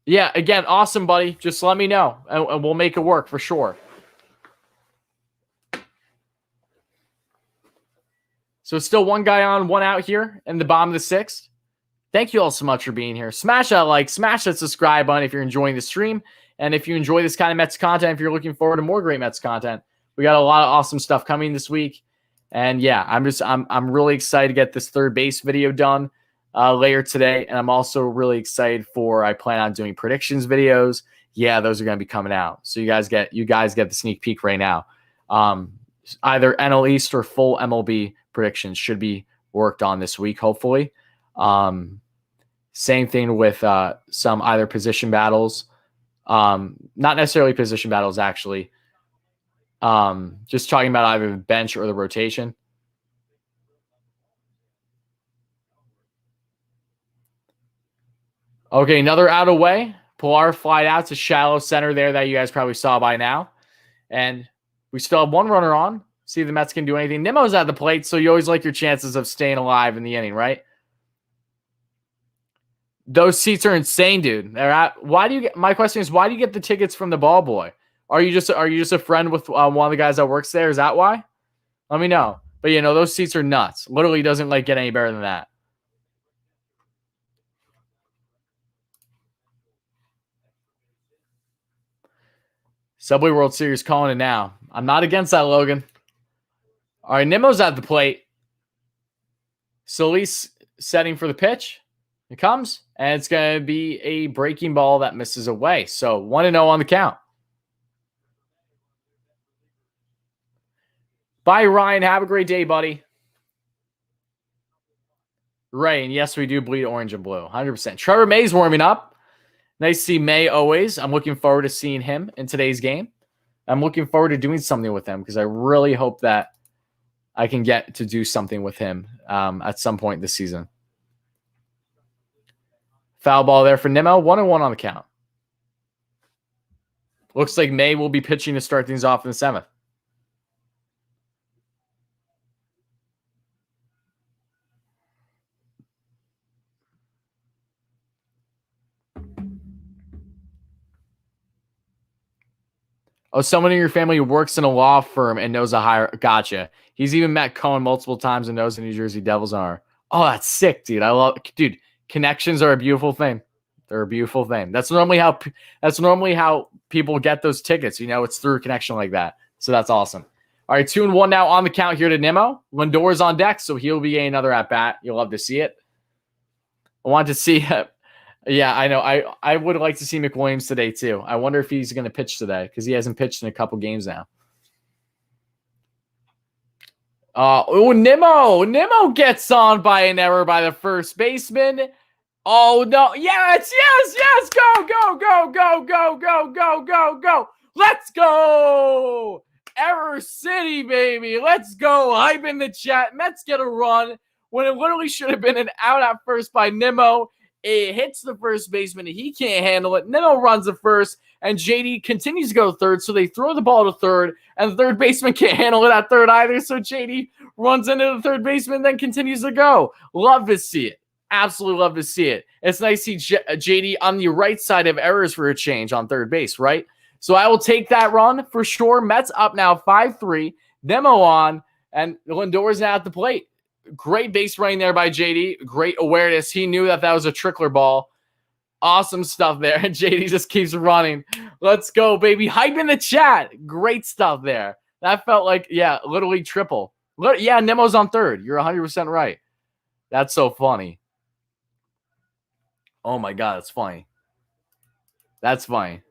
Yeah, again, awesome, buddy. Just let me know, and we'll make it work for sure. So still one guy on, one out here in the bottom of the sixth. Thank you all so much for being here. Smash that like, smash that subscribe button if you're enjoying the stream. And if you enjoy this kind of Mets content, if you're looking forward to more great Mets content, we got a lot of awesome stuff coming this week. And yeah, I'm really excited to get this third base video done later today. And I'm also really excited I plan on doing predictions videos yeah, those are going to be coming out. So you guys get the sneak peek right now. Either NL East or full MLB predictions should be worked on this week, hopefully. Same thing with some either position battles, not necessarily position battles, actually. Just talking about either the bench or the rotation. Okay, another out of way. Pilar flied out to shallow center there that you guys probably saw by now. And we still have one runner on. See if the Mets can do anything. Nemo's at the plate, so you always like your chances of staying alive in the inning, right? Those seats are insane, dude. My question is, why do you get the tickets from the ball boy? Are you just a friend with one of the guys that works there? Is that why? Let me know. But those seats are nuts. Literally doesn't get any better than that. Subway World Series calling it now. I'm not against that, Logan. All right, Nemo's at the plate. Solis setting for the pitch. It comes, and it's going to be a breaking ball that misses away. So 1-0 on the count. Bye, Ryan. Have a great day, buddy. Ray, and yes, we do bleed orange and blue. 100%. Trevor May's warming up. Nice to see May always. I'm looking forward to seeing him in today's game. I'm looking forward to doing something with him because I really hope that I can get to do something with him at some point this season. Foul ball there for Nemo. 1-1 on the count. Looks like May will be pitching to start things off in the 7th. Oh, someone in your family who works in a law firm and knows a higher. Gotcha. He's even met Cohen multiple times and knows the New Jersey Devils are. Oh, that's sick, dude. I love, dude. Connections are a beautiful thing. They're a beautiful thing. That's normally how people get those tickets. It's through a connection like that. So that's awesome. All right, 2-1 now on the count here to Nemo. Lindor's on deck, so he'll be getting another at bat. You'll love to see it. I want to see. Yeah, I know. I would like to see McWilliams today too. I wonder if he's going to pitch today because he hasn't pitched in a couple games now. Nemo gets on by an error by the first baseman. Oh no! Yes! Go! Let's go! Error City, baby. Let's go. Hype in the chat. Mets get a run when it literally should have been an out at first by Nemo. It hits the first baseman. He can't handle it. Nemo runs the first, and JD continues to go third, so they throw the ball to third, and the third baseman can't handle it at third either, so JD runs into the third baseman, then continues to go. Love to see it. Absolutely love to see it. It's nice to see JD on the right side of errors for a change on third base, right? So I will take that run for sure. Mets up now 5-3. Nemo on, and Lindor's now at the plate. Great base running there by JD. Great awareness. He knew that was a trickler ball. Awesome stuff there. And JD just keeps running. Let's go, baby. Hype in the chat. Great stuff there. That felt like, literally triple. Yeah, Nemo's on third. You're 100% right. That's so funny. Oh, my God. That's funny. That's funny.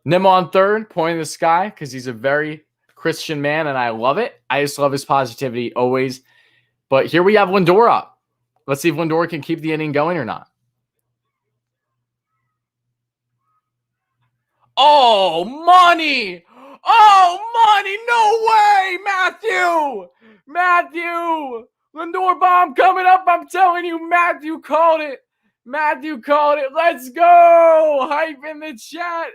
Nemo on third, pointing the sky because he's a very Christian man, and I love it. I just love his positivity always. But here we have Lindor up. Let's see if Lindor can keep the inning going or not. Oh, money! Oh, money! No way, Matthew! Lindor bomb coming up. I'm telling you, Matthew called it. Let's go! Hype in the chat.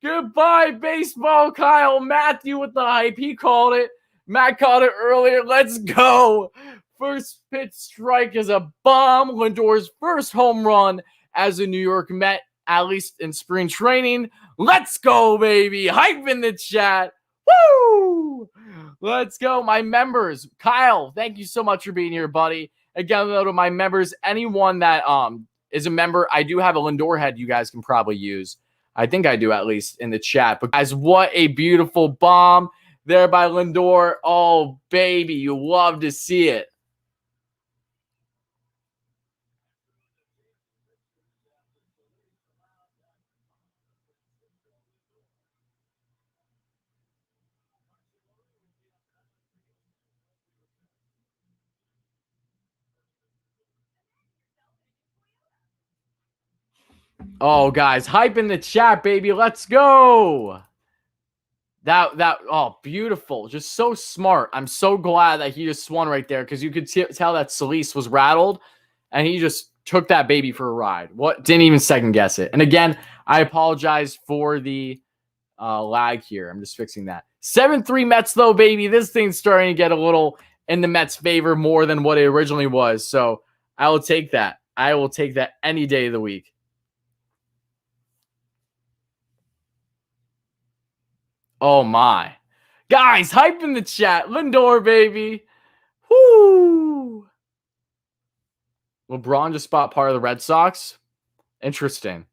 Goodbye, baseball, Kyle. Matthew with the hype. He called it. Matt called it earlier. Let's go. First pitch strike is a bomb. Lindor's first home run as a New York Met, at least in spring training. Let's go, baby. Hype in the chat. Woo! Let's go. My members. Kyle, thank you so much for being here, buddy. Again, though, to my members, anyone that is a member, I do have a Lindor head you guys can probably use. I think I do, at least in the chat. But guys, what a beautiful bomb there by Lindor. Oh, baby, you love to see it. Oh, guys, hype in the chat, baby. Let's go. Oh, beautiful. Just so smart. I'm so glad that he just swung right there because you could tell that Solis was rattled and he just took that baby for a ride. What? Didn't even second guess it. And again, I apologize for the lag here. I'm just fixing that. 7-3 Mets, though, baby. This thing's starting to get a little in the Mets' favor more than what it originally was. So I will take that. I will take that any day of the week. Oh, my. Guys, hype in the chat. Lindor, baby. Woo! LeBron just bought part of the Red Sox. Interesting.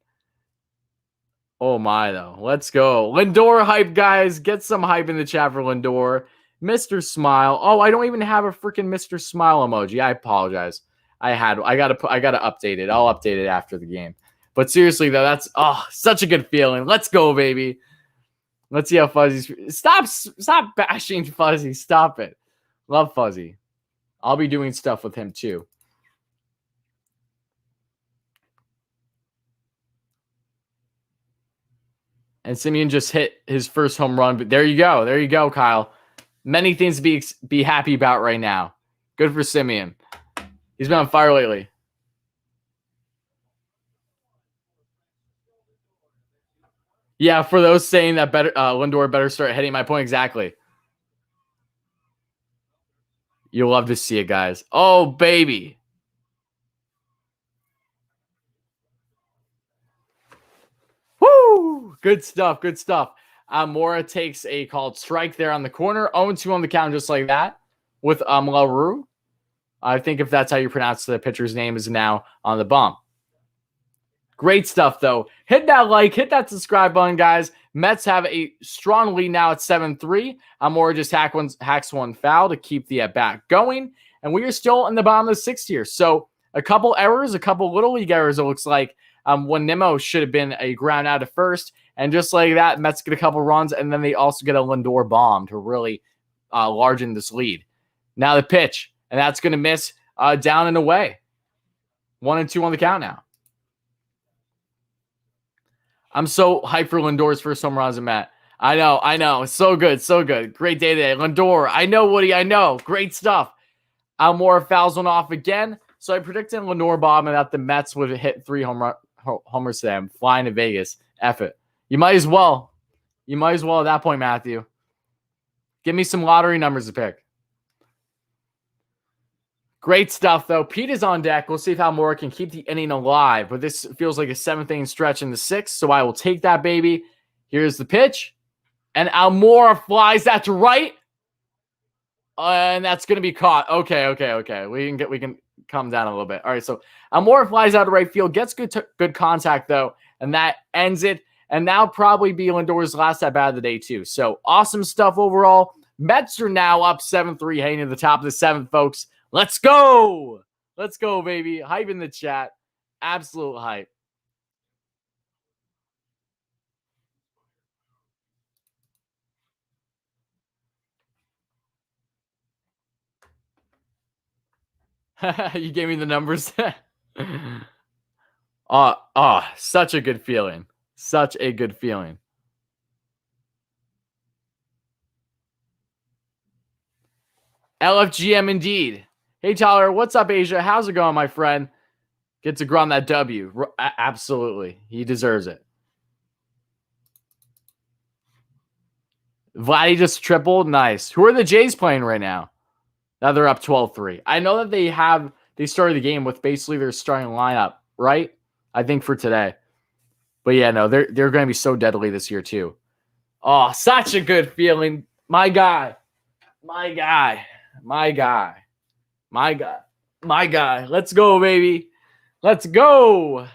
Oh, my, though. Let's go. Lindor hype, guys. Get some hype in the chat for Lindor. Mr. Smile. Oh, I don't even have a freaking Mr. Smile emoji. I apologize. I gotta update it. I'll update it after the game. But seriously, though, that's such a good feeling. Let's go, baby. Let's see how Fuzzy's. Stop bashing Fuzzy. Stop it. Love Fuzzy. I'll be doing stuff with him too. And Simeon just hit his first home run. But there you go. There you go, Kyle. Many things to be happy about right now. Good for Simeon. He's been on fire lately. Yeah, for those saying that Lindor better start hitting my point exactly. You'll love to see it, guys. Oh, baby. Woo! Good stuff. Good stuff. Mora takes a called strike there on the corner. 0-2 on the count just like that with LaRue. I think if that's how you pronounce the pitcher's name is now on the bump. Great stuff, though. Hit that like, hit that subscribe button, guys. Mets have a strong lead now at 7-3. Mora just hacks one foul to keep the at-bat going. And we are still in the bottom of the sixth here. So a couple errors, a couple little league errors, it looks like. When Nemo should have been a ground out at first. And just like that, Mets get a couple runs, and then they also get a Lindor bomb to really largen this lead. Now the pitch, and that's going to miss down and away. 1-2 on the count now. I'm so hyped for Lindor's first home runs, Matt. I know. So good, so good. Great day today. Lindor, I know, Woody, I know. Great stuff. Almora fouls one off again. So I predicted Lindor bomb and that the Mets would hit 3 homers today. I'm flying to Vegas. F it. You might as well. You might as well at that point, Matthew. Give me some lottery numbers to pick. Great stuff, though. Pete is on deck. We'll see if Almora can keep the inning alive. But this feels like a 7th inning stretch in the 6th, so I will take that, baby. Here's the pitch. And Almora flies that to right. And that's going to be caught. Okay. We can calm down a little bit. All right, so Almora flies out to right field, gets good contact, though, and that ends it. And now probably be Lindor's last at-bat of the day, too. So awesome stuff overall. Mets are now up 7-3, heading to the top of the 7th, folks. Let's go. Let's go, baby. Hype in the chat. Absolute hype. You gave me the numbers. Such a good feeling. Such a good feeling. LFGM indeed. Hey, Tyler, what's up, Asia? How's it going, my friend? Get to ground that W. Absolutely. He deserves it. Vladdy just tripled. Nice. Who are the Jays playing right now? Now they're up 12-3. I know that they started the game with basically their starting lineup, right? I think for today. But yeah, no, they're going to be so deadly this year too. Oh, such a good feeling. My guy. Let's go, baby. Let's go.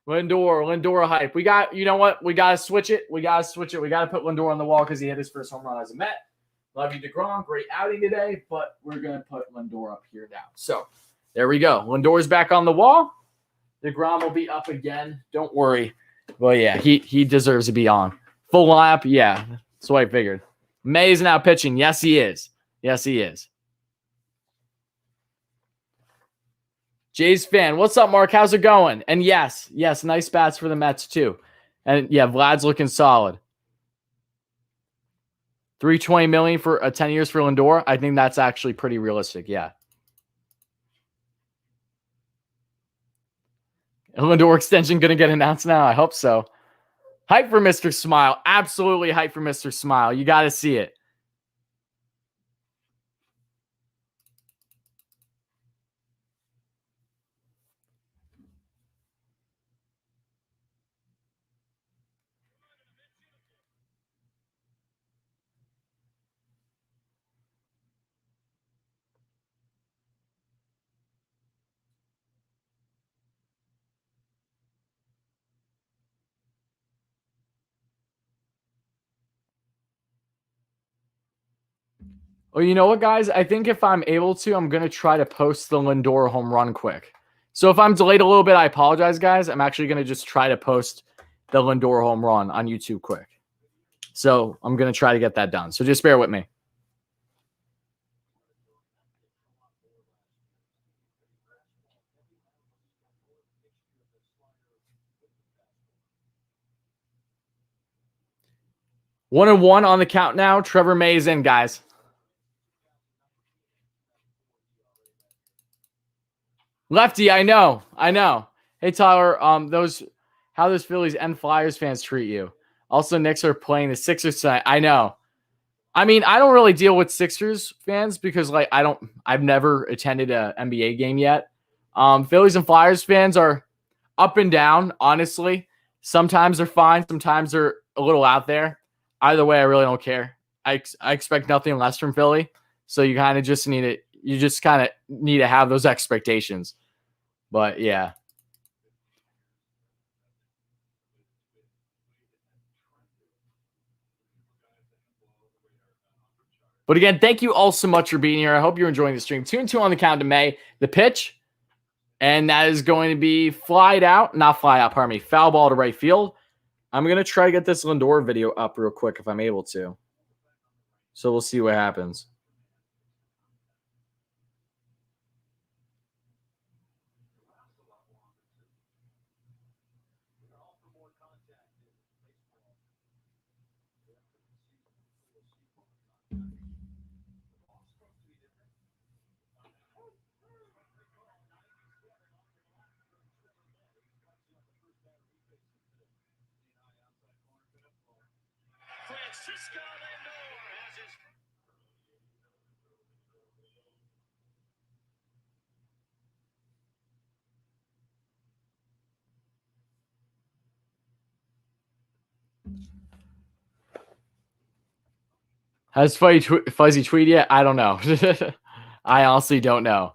Lindor hype. We got, you know what? We got to switch it. We got to put Lindor on the wall because he hit his first home run as a Met. Love you, DeGrom. Great outing today, but we're going to put Lindor up here now. So there we go. Lindor's back on the wall. DeGrom will be up again. Don't worry. Well, yeah, he deserves to be on. Full lap. Yeah, that's what I figured. May is now pitching. Yes, he is. Jays fan. What's up, Mark? How's it going? And yes, nice bats for the Mets too. And yeah, Vlad's looking solid. 320 million for 10 years for Lindor. I think that's actually pretty realistic. Yeah. Lindor extension going to get announced now. I hope so. Hype for Mr. Smile. Absolutely hype for Mr. Smile. You got to see it. Well, you know what, guys? I think if I'm able to, I'm going to try to post the Lindor home run quick. So if I'm delayed a little bit, I apologize, guys. I'm actually going to just try to post the Lindor home run on YouTube quick. So I'm going to try to get that done. So just bear with me. One and one on the count now. Trevor May is in, guys. Lefty, I know. Hey Tyler, how those Phillies and Flyers fans treat you. Also, Knicks are playing the Sixers tonight. I know. I mean, I don't really deal with Sixers fans because I've never attended a NBA game yet. Phillies and Flyers fans are up and down, honestly. Sometimes they're fine, sometimes they're a little out there. Either way, I really don't care. I expect nothing less from Philly. So you kind of just need to have those expectations. But yeah. But again, thank you all so much for being here. I hope you're enjoying the stream. 2-2 on the count to May. The pitch, and that is going to be foul ball to right field. I'm going to try to get this Lindor video up real quick if I'm able to. So we'll see what happens. Has Fuzzy tweet yet? I don't know. I honestly don't know.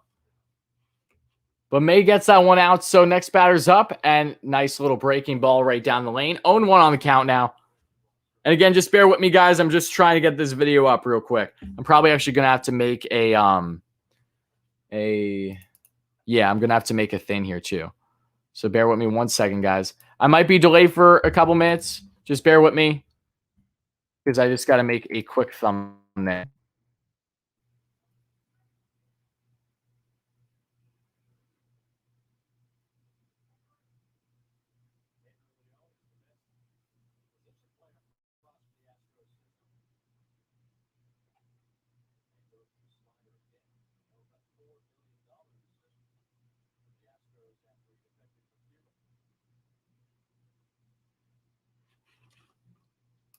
But May gets that one out. So next batter's up, and nice little breaking ball right down the lane. 0-1 on the count now. And again, just bear with me, guys. I'm just trying to get this video up real quick. I'm probably actually gonna have to make I'm gonna have to make a thing here too. So bear with me 1 second, guys. I might be delayed for a couple minutes. Just bear with me because I just got to make a quick thumbnail.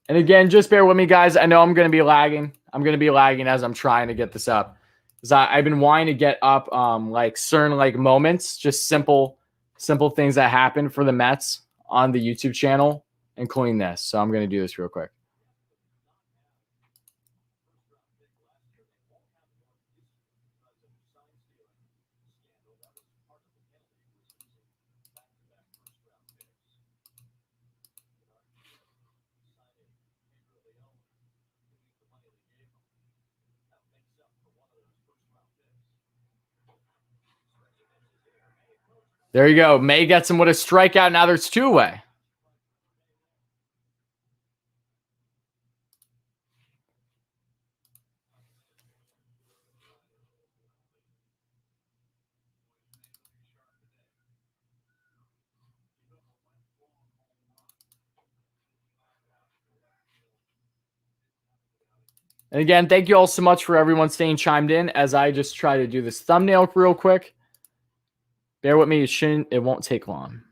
And again, just bear with me, guys. I know I'm going to be lagging. I'm going to be lagging as I'm trying to get this up. Because I've been wanting to get up like certain like moments, just simple things that happen for the Mets on the YouTube channel, including this. So I'm going to do this real quick. There you go. May gets him with a strikeout. Now there's two away. And again, thank you all so much for everyone staying chimed in as I just try to do this thumbnail real quick. Bear with me. It won't take long.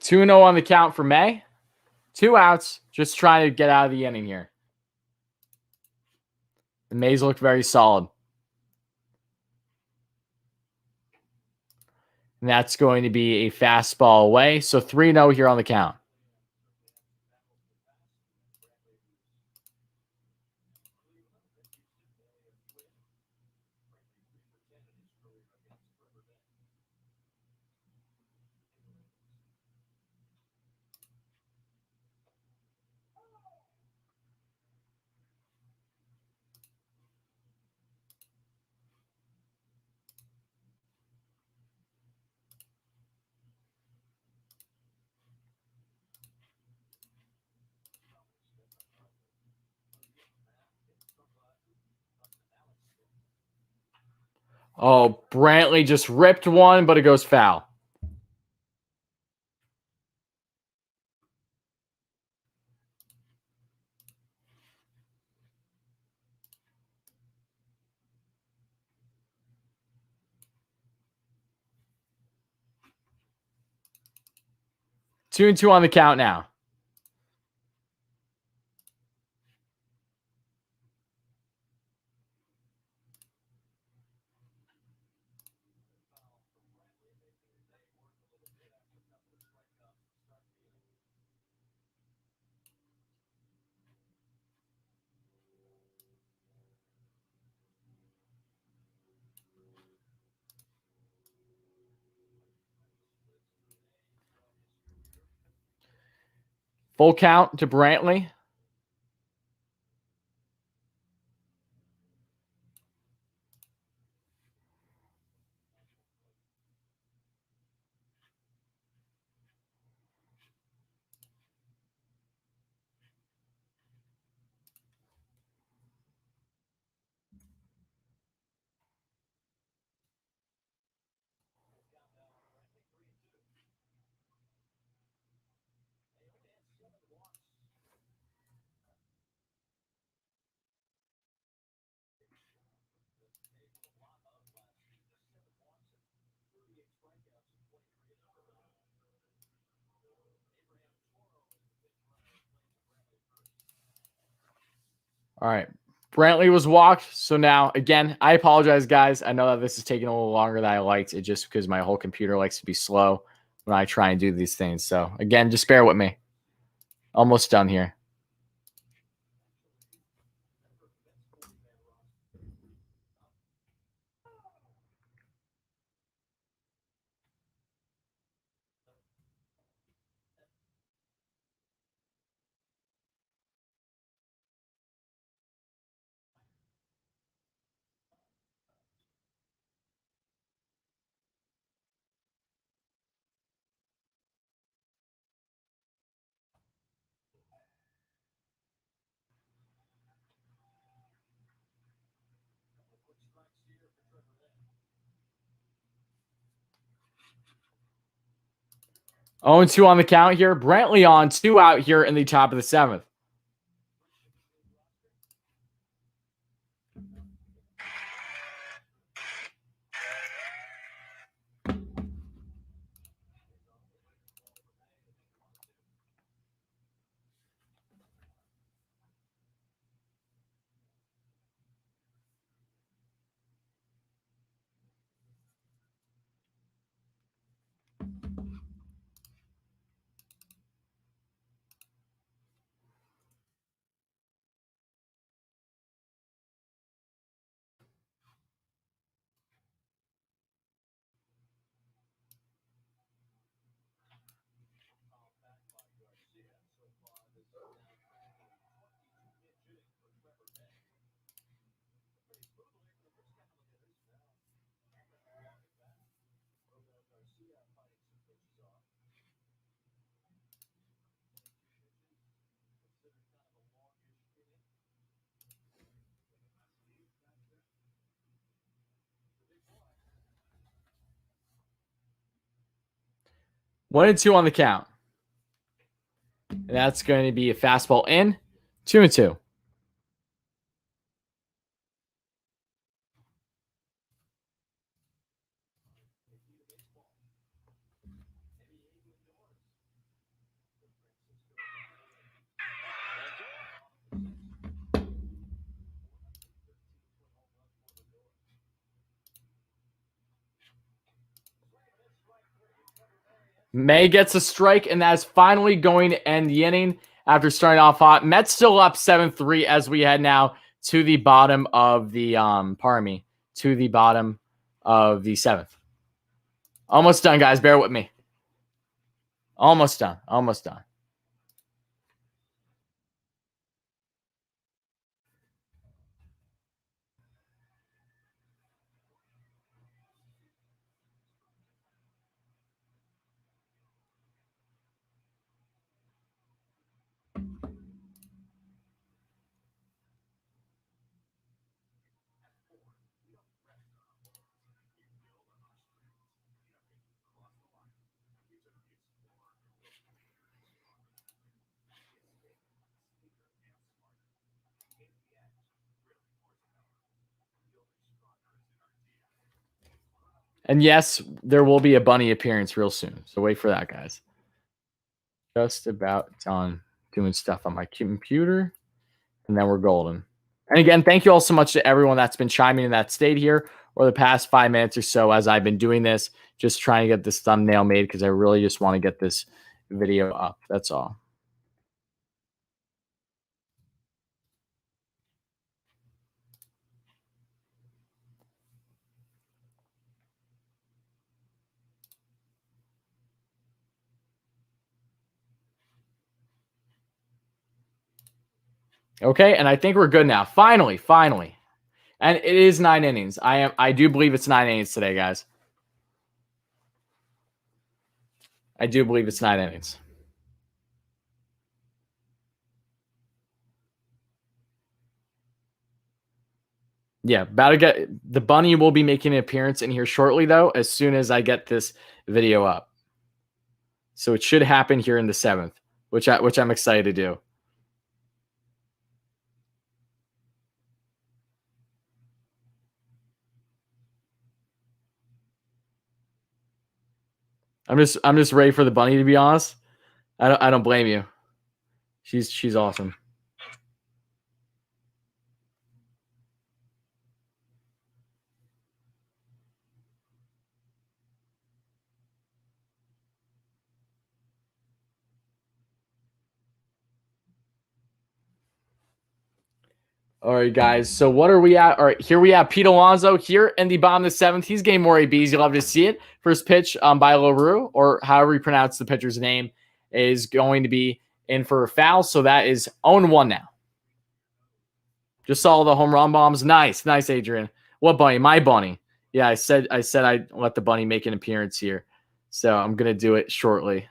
Two 2-0 on the count for May. 2 outs. Just trying to get out of the inning here. The Mays look very solid. And that's going to be a fastball away. So 3-0 here on the count. Oh, Brentley just ripped one, but it goes foul. Two and two on the count now. Full count to Brentley. All right. Brentley was walked. So now, again, I apologize, guys. I know that this is taking a little longer than I liked. It just because my whole computer likes to be slow when I try and do these things. So, again, just bear with me. Almost done here. Oh, and 2 on the count here. Brentley on 2 out here in the top of the 7th. 1-2 on the count. And that's going to be a fastball in. 2-2. May gets a strike, and that is finally going to end the inning after starting off hot. Mets still up 7-3 as we head now to the bottom of the to the bottom of the seventh. Almost done, guys. Bear with me. Almost done. Almost done. And yes, there will be a bunny appearance real soon. So wait for that, guys. Just about done doing stuff on my computer. And then we're golden. And again, thank you all so much to everyone that's been chiming in that stayed here over the past 5 minutes or so as I've been doing this, just trying to get this thumbnail made because I really just want to get this video up. That's all. Okay, and I think we're good now. Finally. And it is 9 innings. I do believe it's 9 innings today, guys. I do believe it's 9 innings. Yeah, about to get the bunny will be making an appearance in here shortly, though, as soon as I get this video up. So it should happen here in the 7th, which I'm excited to do. I'm just ready for the bunny, to be honest. I don't blame you. She's awesome. All right, guys. So what are we at? All right, here we have Pete Alonso here in the bottom of the 7th. He's getting more ABs. You'll have to see it. First pitch by LaRue, or however you pronounce the pitcher's name, is going to be in for a foul. So that is 0-1 now. Just saw the home run bombs. Nice, Adrian. What bunny? My bunny. Yeah, I said I'd let the bunny make an appearance here. So I'm gonna do it shortly.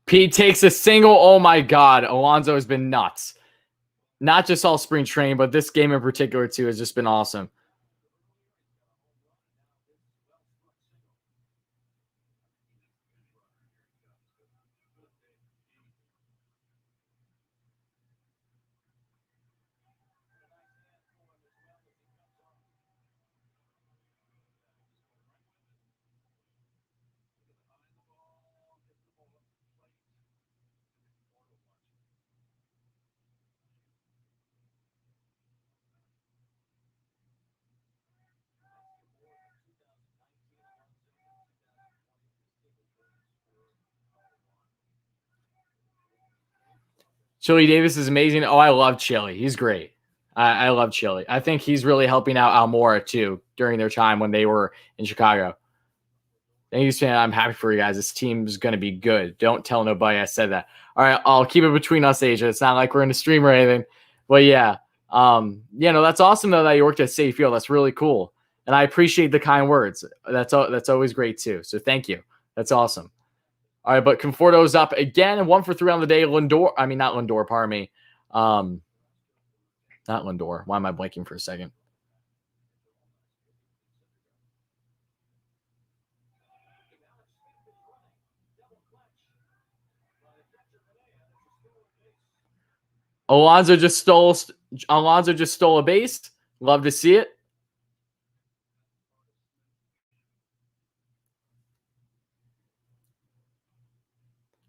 Pete takes a single. Oh my God, Alonso has been nuts. Not just all spring training, but this game in particular too has just been awesome. Chili Davis is amazing. Oh, I love Chili. He's great. I love Chili. I think he's really helping out Almora too during their time when they were in Chicago. Thank you, Stan. I'm happy for you guys. This team's going to be good. Don't tell nobody I said that. All right, I'll keep it between us, Asia. It's not like we're in a stream or anything. But yeah, that's awesome though that you worked at Citi Field. That's really cool, and I appreciate the kind words. That's always great too. So thank you. That's awesome. All right, but Conforto's up again. 1 for 3 on the day. Lindor. I mean, not Lindor. Pardon me. Not Lindor. Why am I blanking for a second? Alonso just stole a base. Love to see it.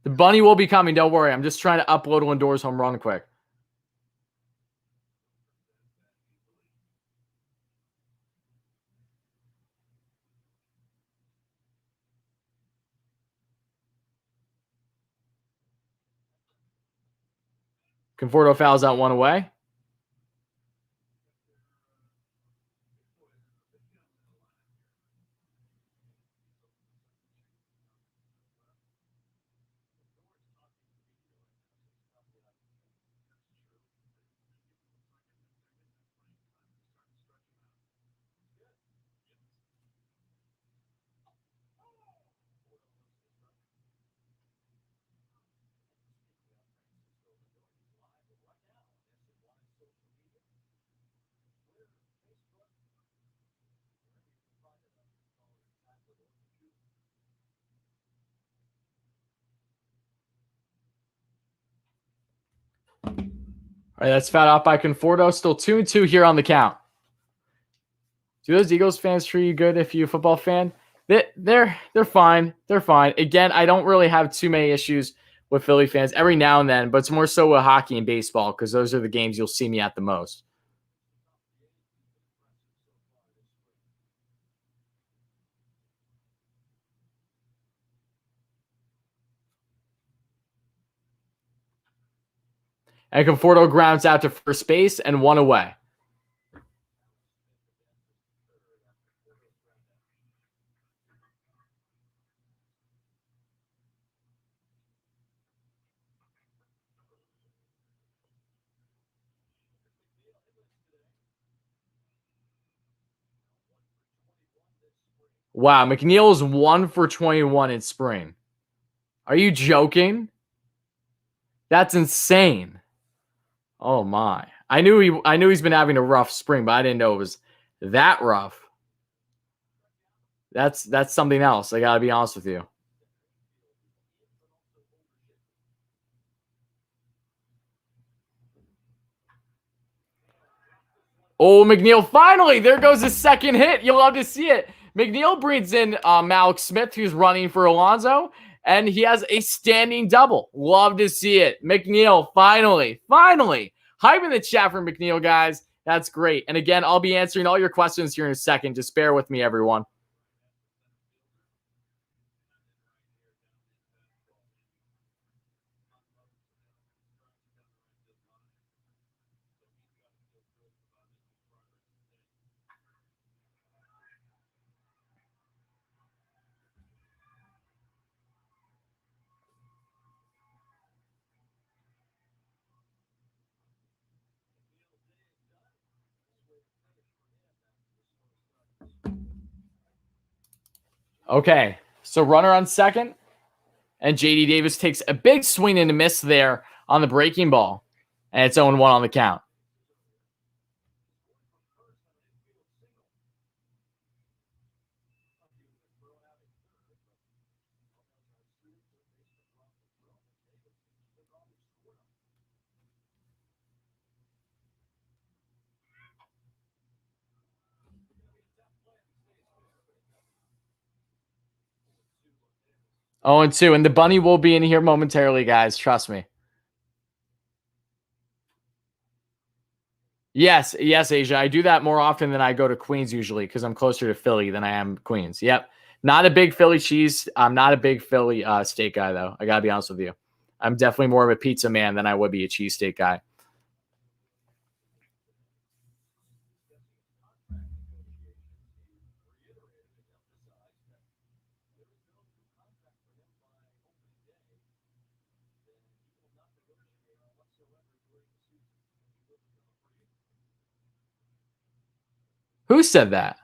The bunny will be coming. Don't worry. I'm just trying to upload Lindor's home run quick. Conforto fouls out one away. All right, that's fouled out by Conforto. Still 2-2 here on the count. Do those Eagles fans treat you good if you're a football fan? They're fine. They're fine. Again, I don't really have too many issues with Philly fans every now and then, but it's more so with hockey and baseball because those are the games you'll see me at the most. And Conforto grounds out to first base and 1 away. Wow, McNeil is 1 for 21 in spring. Are you joking? That's insane. Oh my. I knew he's been having a rough spring, but I didn't know it was that rough. That's something else. I gotta be honest with you. Oh, McNeil, finally! There goes his second hit. You'll love to see it. McNeil brings in Malik Smith, who's running for Alonso, and he has a standing double. Love to see it. McNeil, finally. Hype in the chat for McNeil, guys. That's great. And again, I'll be answering all your questions here in a second. Just bear with me, everyone. Okay, so runner on second, and J.D. Davis takes a big swing and a miss there on the breaking ball, and it's 0-1 on the count. Oh, and 2, and the bunny will be in here momentarily, guys. Trust me. Yes, Asia. I do that more often than I go to Queens usually because I'm closer to Philly than I am Queens. Yep. Not a big Philly cheese. I'm not a big Philly steak guy, though. I got to be honest with you. I'm definitely more of a pizza man than I would be a cheesesteak guy. Who said that?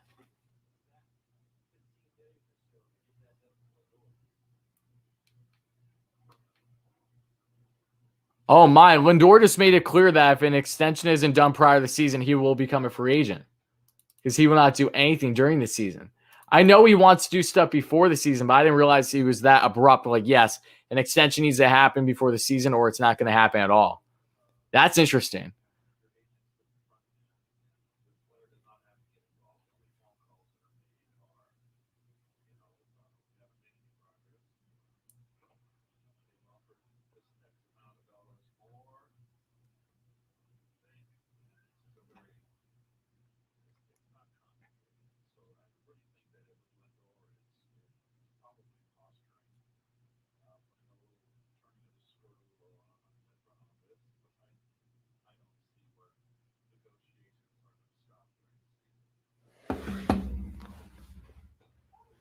Oh my, Lindor just made it clear that if an extension isn't done prior to the season, he will become a free agent because he will not do anything during the season. I know he wants to do stuff before the season, but I didn't realize he was that abrupt. Like, yes, an extension needs to happen before the season or it's not going to happen at all. That's interesting.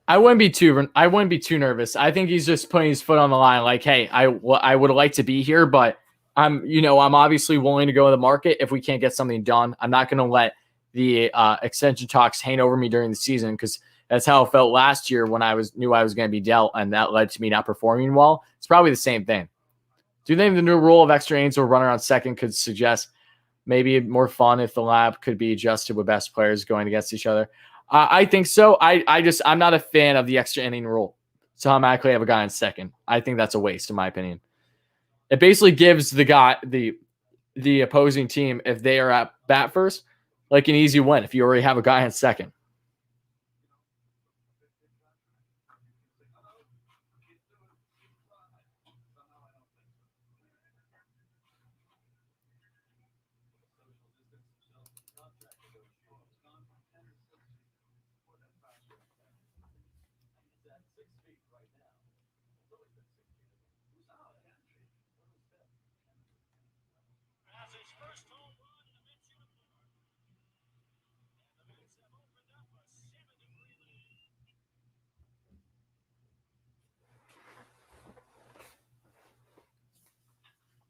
I wouldn't be too nervous. I think he's just putting his foot on the line. Like, hey, I would like to be here, but I'm obviously willing to go to the market if we can't get something done. I'm not going to let the extension talks hang over me during the season because that's how it felt last year when knew I was going to be dealt, and that led to me not performing well. It's probably the same thing. Do you think the new rule of extra innings or runner on second could suggest maybe more fun if the lab could be adjusted with best players going against each other? I think so. I'm not a fan of the extra inning rule. So automatically have a guy on second. I think that's a waste, in my opinion. It basically gives the opposing team, if they are at bat first, like an easy win if you already have a guy on second.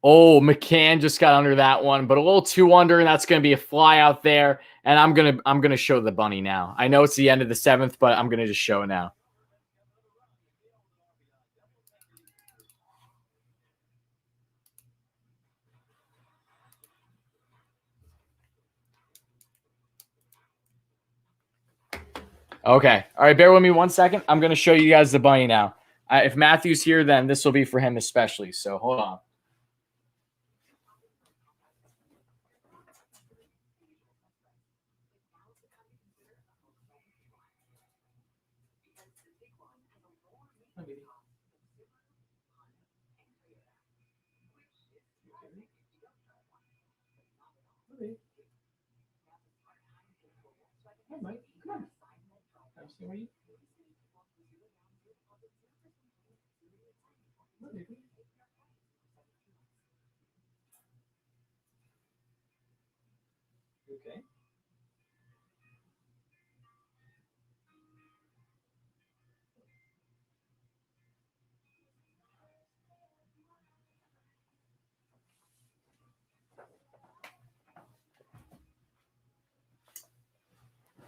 Oh, McCann just got under that one, but a little too under, and that's going to be a fly out there. And I'm gonna show the bunny now. I know it's the end of the seventh, but I'm gonna just show it now. Okay. All right. Bear with me 1 second. I'm going to show you guys the bunny now. If Matthew's here, then this will be for him especially. So hold on.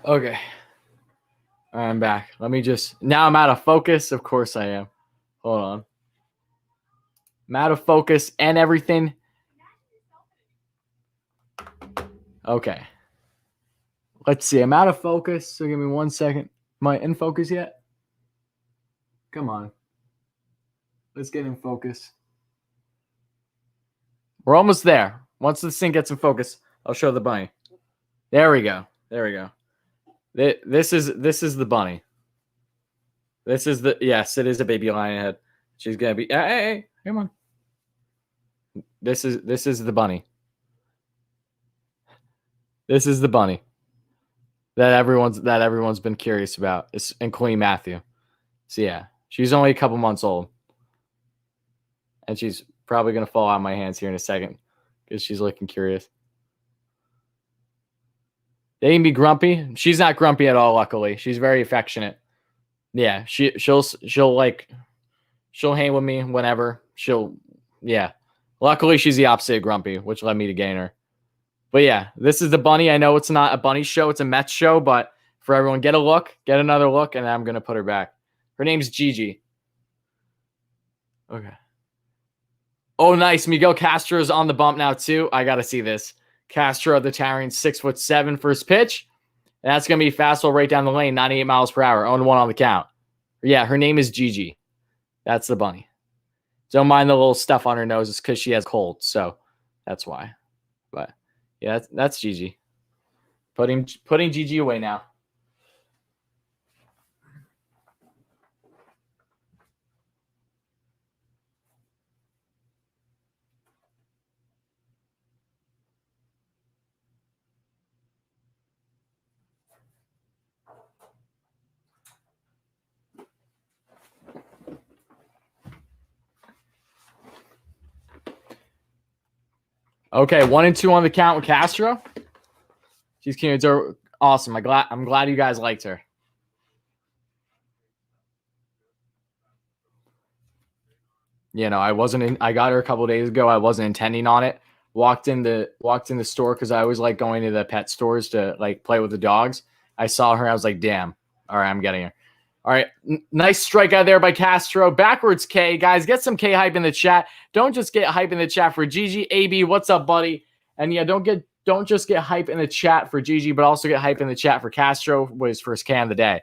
Okay. All right, I'm back. Now I'm out of focus. Of course I am. Hold on. I'm out of focus and everything. Okay. Let's see. I'm out of focus. So give me 1 second. Am I in focus yet? Come on. Let's get in focus. We're almost there. Once this thing gets in focus, I'll show the bunny. There we go. There we go. This is the bunny. Yes, it is a baby lion head. She's gonna be. Hey, come on. This is the bunny. This is the bunny that everyone's been curious about, including Matthew. So yeah, she's only a couple months old, and she's probably going to fall out of my hands here in a second because she's looking curious. They can be grumpy. She's not grumpy at all, luckily. She's very affectionate. Yeah, she'll hang with me whenever. Yeah. Luckily, she's the opposite of grumpy, which led me to gain her. But yeah, this is the bunny. I know it's not a bunny show. It's a Mets show, but for everyone, get another look, and I'm going to put her back. Her name's Gigi. Okay. Oh, nice. Miguel Castro's on the bump now, too. I got to see this. Castro, the towering 6'7" first pitch. And that's going to be fastball right down the lane, 98 miles per hour. 0-1 on the count. Yeah, her name is Gigi. That's the bunny. Don't mind the little stuff on her nose. It's because she has cold, so that's why. But yeah, that's Gigi. Putting Gigi away now. Okay, 1-2 on the count with Castro. She's cute. Awesome. I'm glad you guys liked her. You know, I got her a couple days ago. I wasn't intending on it. Walked in the store because I always like going to the pet stores to like play with the dogs. I saw her. I was like, damn. All right, I'm getting her. All right. Nice strikeout there by Castro. Backwards K. Guys, get some K hype in the chat. Don't just get hype in the chat for Gigi. AB, what's up, buddy? And yeah, don't just get hype in the chat for Gigi, but also get hype in the chat for Castro with his first K of the day.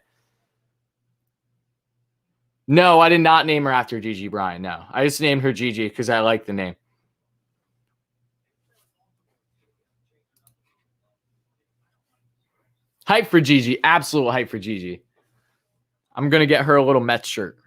No, I did not name her after Gigi Bryan. No, I just named her Gigi because I like the name. Hype for Gigi. Absolute hype for Gigi. I'm going to get her a little Mets shirt.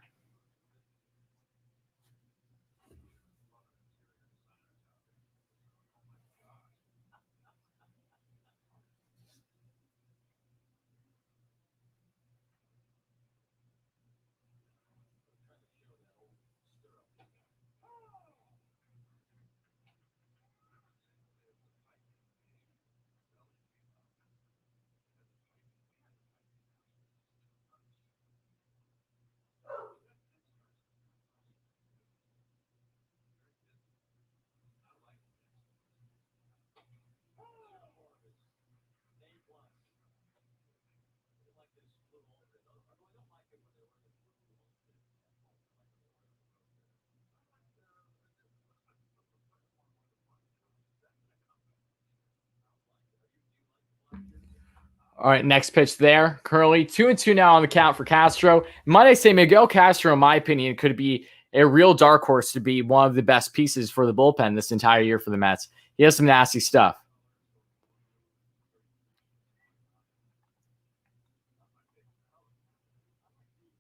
All right, next pitch there. Currently 2-2 now on the count for Castro. Might I say Miguel Castro, in my opinion, could be a real dark horse to be one of the best pieces for the bullpen this entire year for the Mets. He has some nasty stuff.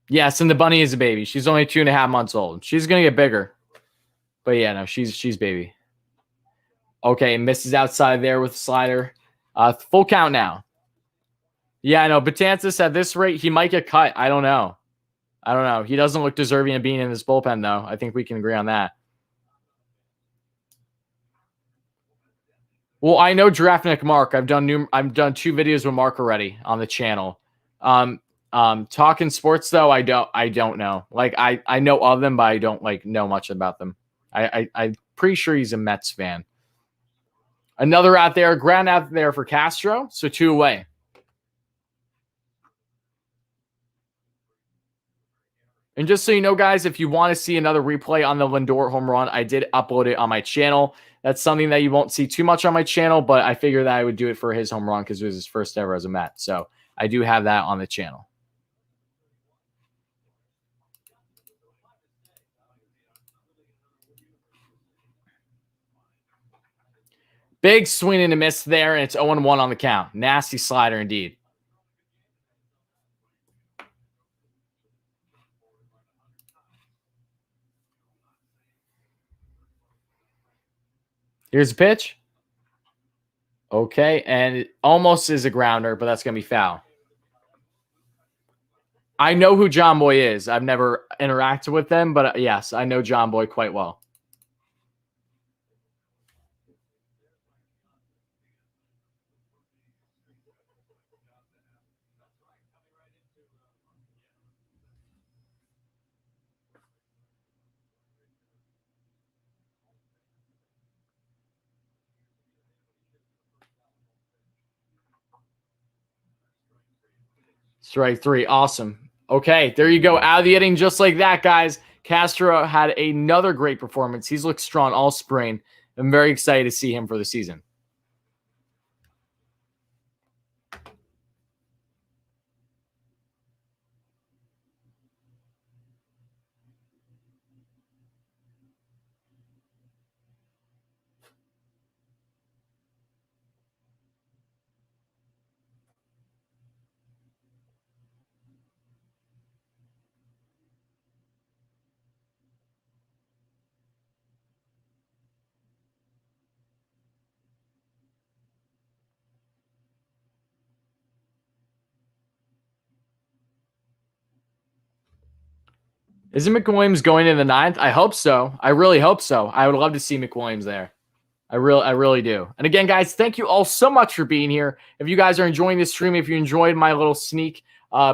Yes, and the bunny is a baby. She's only 2.5 months old. She's going to get bigger. But yeah, no, she's baby. Okay, misses outside there with the slider. Full count now. Yeah, I know. Betances at this rate, he might get cut. I don't know. He doesn't look deserving of being in this bullpen, though. I think we can agree on that. Well, I know Draftnik Mark. I've done 2 videos with Mark already on the channel. Talking sports though, I don't know. Like I know of them, but I don't like know much about them. I'm pretty sure he's a Mets fan. Another out there, ground out there for Castro. So 2 away. And just so you know, guys, if you want to see another replay on the Lindor home run, I did upload it on my channel. That's something that you won't see too much on my channel, but I figured that I would do it for his home run because it was his first ever as a Met. So I do have that on the channel. Big swing and a miss there, and it's 0-1 on the count. Nasty slider indeed. Here's a pitch. Okay, and it almost is a grounder, but that's going to be foul. I know who John Boy is. I've never interacted with them, but yes, I know John Boy quite well. Strike three. Awesome. Okay, there you go. Out of the inning just like that, guys. Castro had another great performance. He's looked strong all spring. I'm very excited to see him for the season. Isn't McWilliams going in the ninth? I hope so. I really hope so. I would love to see McWilliams there. I really do. And again, guys, thank you all so much for being here. If you guys are enjoying this stream, if you enjoyed my little sneak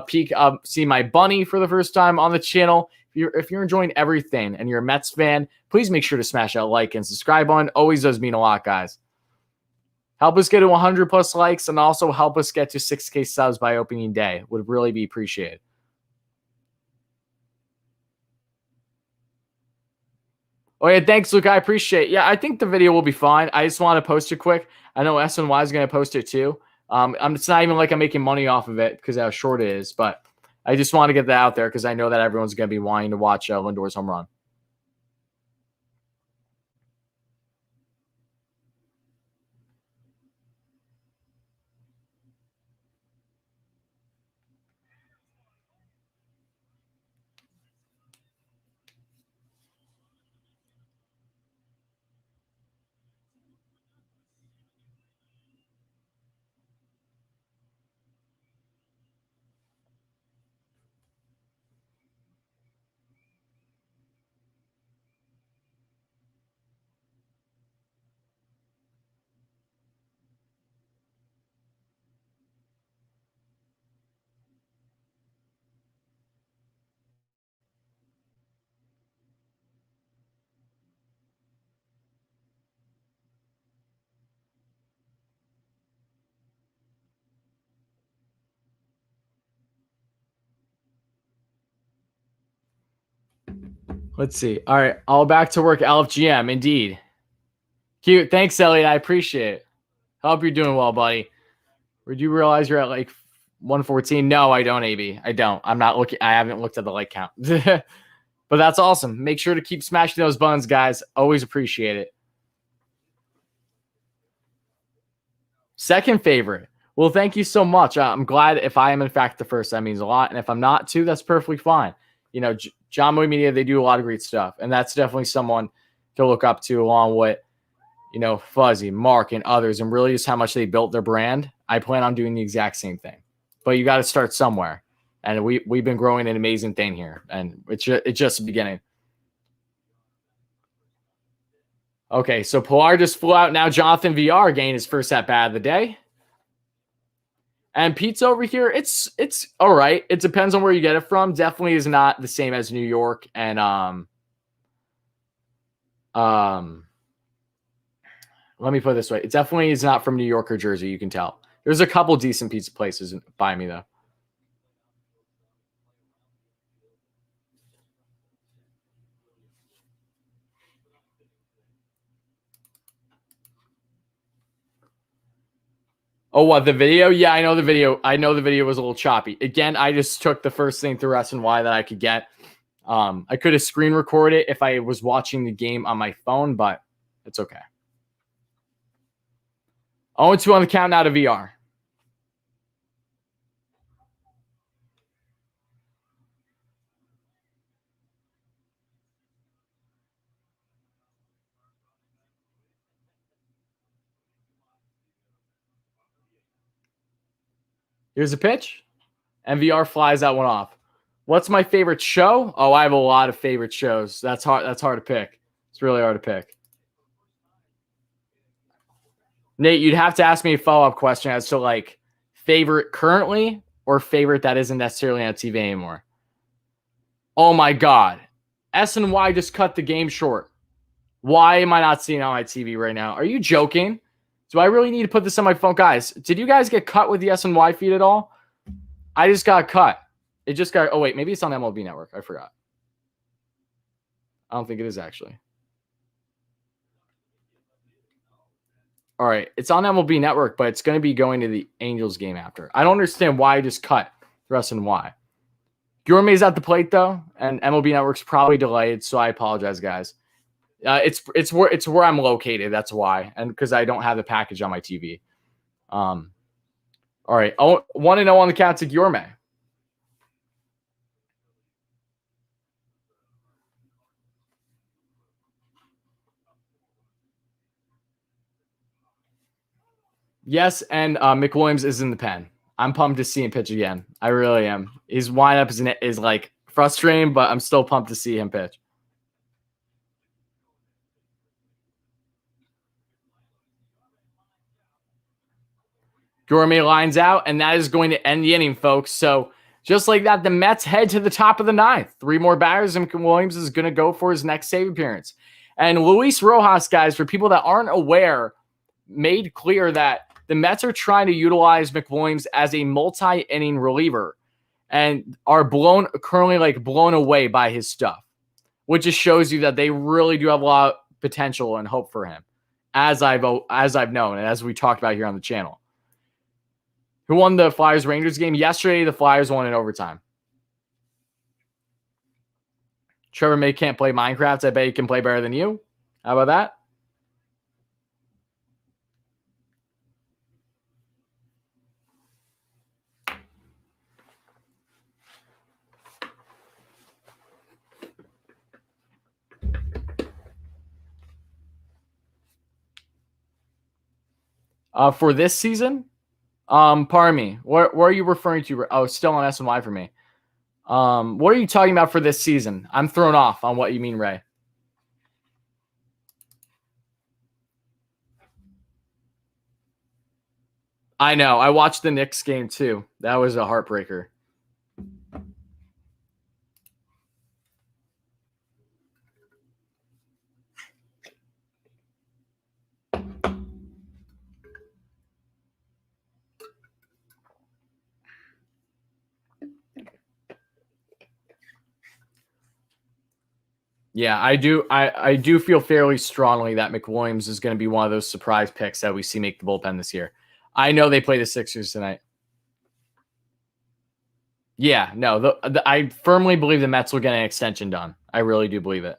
peek of seeing my bunny for the first time on the channel, if you're enjoying everything and you're a Mets fan, please make sure to smash that like and subscribe button. Always does mean a lot, guys. Help us get to 100 plus likes and also help us get to 6K subs by opening day. Would really be appreciated. Oh, yeah, thanks, Luke. I appreciate it. Yeah, I think the video will be fine. I just want to post it quick. I know SNY is going to post it too. It's not even like I'm making money off of it because how short it is, but I just want to get that out there because I know that everyone's going to be wanting to watch Lindor's home run. Let's see. All right. All back to work. LFGM. Indeed. Cute. Thanks, Elliot. I appreciate it. Hope you're doing well, buddy. Did you realize you're at like 114? No, I don't, AB. I don't. I'm not looking. I haven't looked at the like count. But that's awesome. Make sure to keep smashing those buttons, guys. Always appreciate it. Second favorite. Well, thank you so much. I'm glad if I am, in fact, the first. That means a lot. And if I'm not too, that's perfectly fine. You know, John Boy Media, they do a lot of great stuff. And that's definitely someone to look up to along with, you know, Fuzzy, Mark, and others. And really just how much they built their brand. I plan on doing the exact same thing. But you got to start somewhere. And we've been growing an amazing thing here. And it's just the beginning. Okay, so Pilar just flew out. Now Jonathan VR gained his first at-bat of the day. And pizza over here, it's all right. It depends on where you get it from. Definitely is not the same as New York and let me put it this way. It definitely is not from New York or Jersey, you can tell. There's a couple decent pizza places by me though. Oh, what, the video? Yeah, I know the video. I know the video was a little choppy. Again, I just took the first thing through SNY that I could get. I could have screen recorded it if I was watching the game on my phone, but it's okay. 0-2 on the count now to VR. Here's a pitch. And VR flies that one off. What's my favorite show? Oh, I have a lot of favorite shows. That's hard to pick. It's really hard to pick. Nate, you'd have to ask me a follow-up question as to like favorite currently or favorite that isn't necessarily on TV anymore. Oh my God. SNY just cut the game short. Why am I not seeing it on my TV right now? Are you joking? Do I really need to put this on my phone? Guys, did you guys get cut with the SNY feed at all? I just got cut. It just got. Oh wait, maybe it's on MLB Network. I forgot. I don't think it is actually. All right, it's on MLB Network, but it's going to be going to the Angels game after. I don't understand why I just cut the rest and why. Gourmet's at the plate though, and MLB Network's probably delayed, so I apologize, guys. It's where I'm located. That's why, and because I don't have the package on my TV. All right, 1-0 on the count to Gourmet. Yes, and McWilliams is in the pen. I'm pumped to see him pitch again. I really am. His windup is like frustrating, but I'm still pumped to see him pitch. Gourmet lines out, and that is going to end the inning, folks. So just like that, the Mets head to the top of the ninth. 3 more batters, and Williams is going to go for his next save appearance. And Luis Rojas, guys, for people that aren't aware, made clear that the Mets are trying to utilize McWilliams as a multi-inning reliever and are currently blown away by his stuff, which just shows you that they really do have a lot of potential and hope for him, as I've known and as we talked about here on the channel. Who won the Flyers-Rangers game? Yesterday, the Flyers won in overtime. Trevor May can't play Minecraft. I bet he can play better than you. How about that? For this season, pardon me. What are you referring to? Oh, still on SNY for me. What are you talking about for this season? I'm thrown off on what you mean, Ray. I know. I watched the Knicks game too. That was a heartbreaker. Yeah, I do. I do feel fairly strongly that McWilliams is going to be one of those surprise picks that we see make the bullpen this year. I know they play the Sixers tonight. Yeah, no, I firmly believe the Mets will get an extension done. I really do believe it.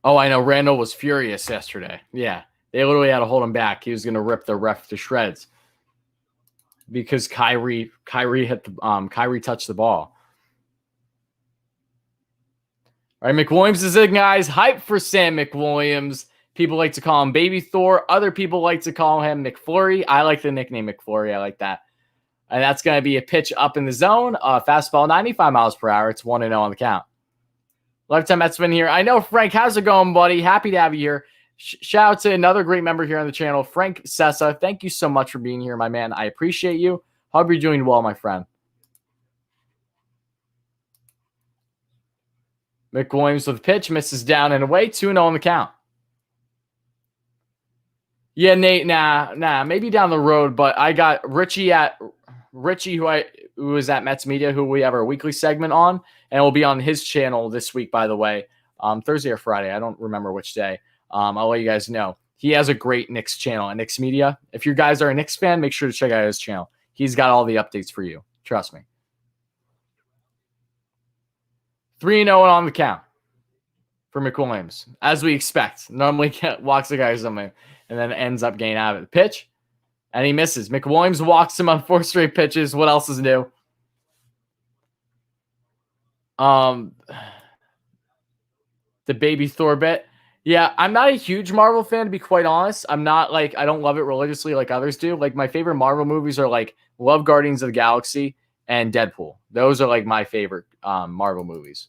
Oh, I know. Randall was furious yesterday. Yeah, they literally had to hold him back. He was going to rip the ref to shreds because Kyrie hit the Kyrie touched the ball. All right, McWilliams is in, guys. Hype for Sam McWilliams. People like to call him Baby Thor. Other people like to call him McFlurry. I like the nickname McFlurry. I like that. And that's going to be a pitch up in the zone. Fastball, 95 miles per hour. It's 1-0 on the count. Lifetime Mets been here. I know, Frank. How's it going, buddy? Happy to have you here. Shout out to another great member here on the channel, Frank Sessa. Thank you so much for being here, my man. I appreciate you. Hope you're doing well, my friend. McWilliams with a pitch. Misses down and away. 2-0 on the count. Yeah, Nate, nah. Maybe down the road, but I got Richie, who is at Mets Media, who we have our weekly segment on, and will be on his channel this week, by the way, Thursday or Friday. I don't remember which day. I'll let you guys know. He has a great Knicks channel at Knicks Media. If you guys are a Knicks fan, make sure to check out his channel. He's got all the updates for you. Trust me. 3-0 on the count for McWilliams, as we expect. Normally walks the guy or something, and then ends up getting out of it. Pitch, and he misses. McWilliams walks him on 4 straight pitches. What else is new? The Baby Thor bit. Yeah, I'm not a huge Marvel fan, to be quite honest. I'm not I don't love it religiously like others do. Like, my favorite Marvel movies are love Guardians of the Galaxy and Deadpool. Those are my favorite Marvel movies.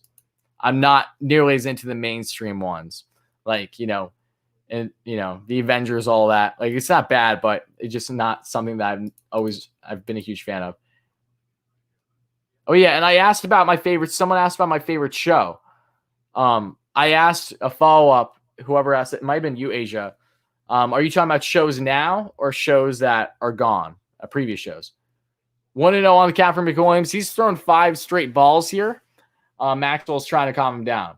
I'm not nearly as into the mainstream ones, like, and the Avengers, all that. Like, it's not bad, but it's just not something that I've been a huge fan of. Oh yeah, and I asked about my favorite. Someone asked about my favorite show. I asked a follow-up. Whoever asked it might have been you, Asia. Are you talking about shows now or shows that are gone? Previous shows. 1-0 on the count for McWilliams. He's thrown 5 straight balls here. Maxwell's trying to calm him down.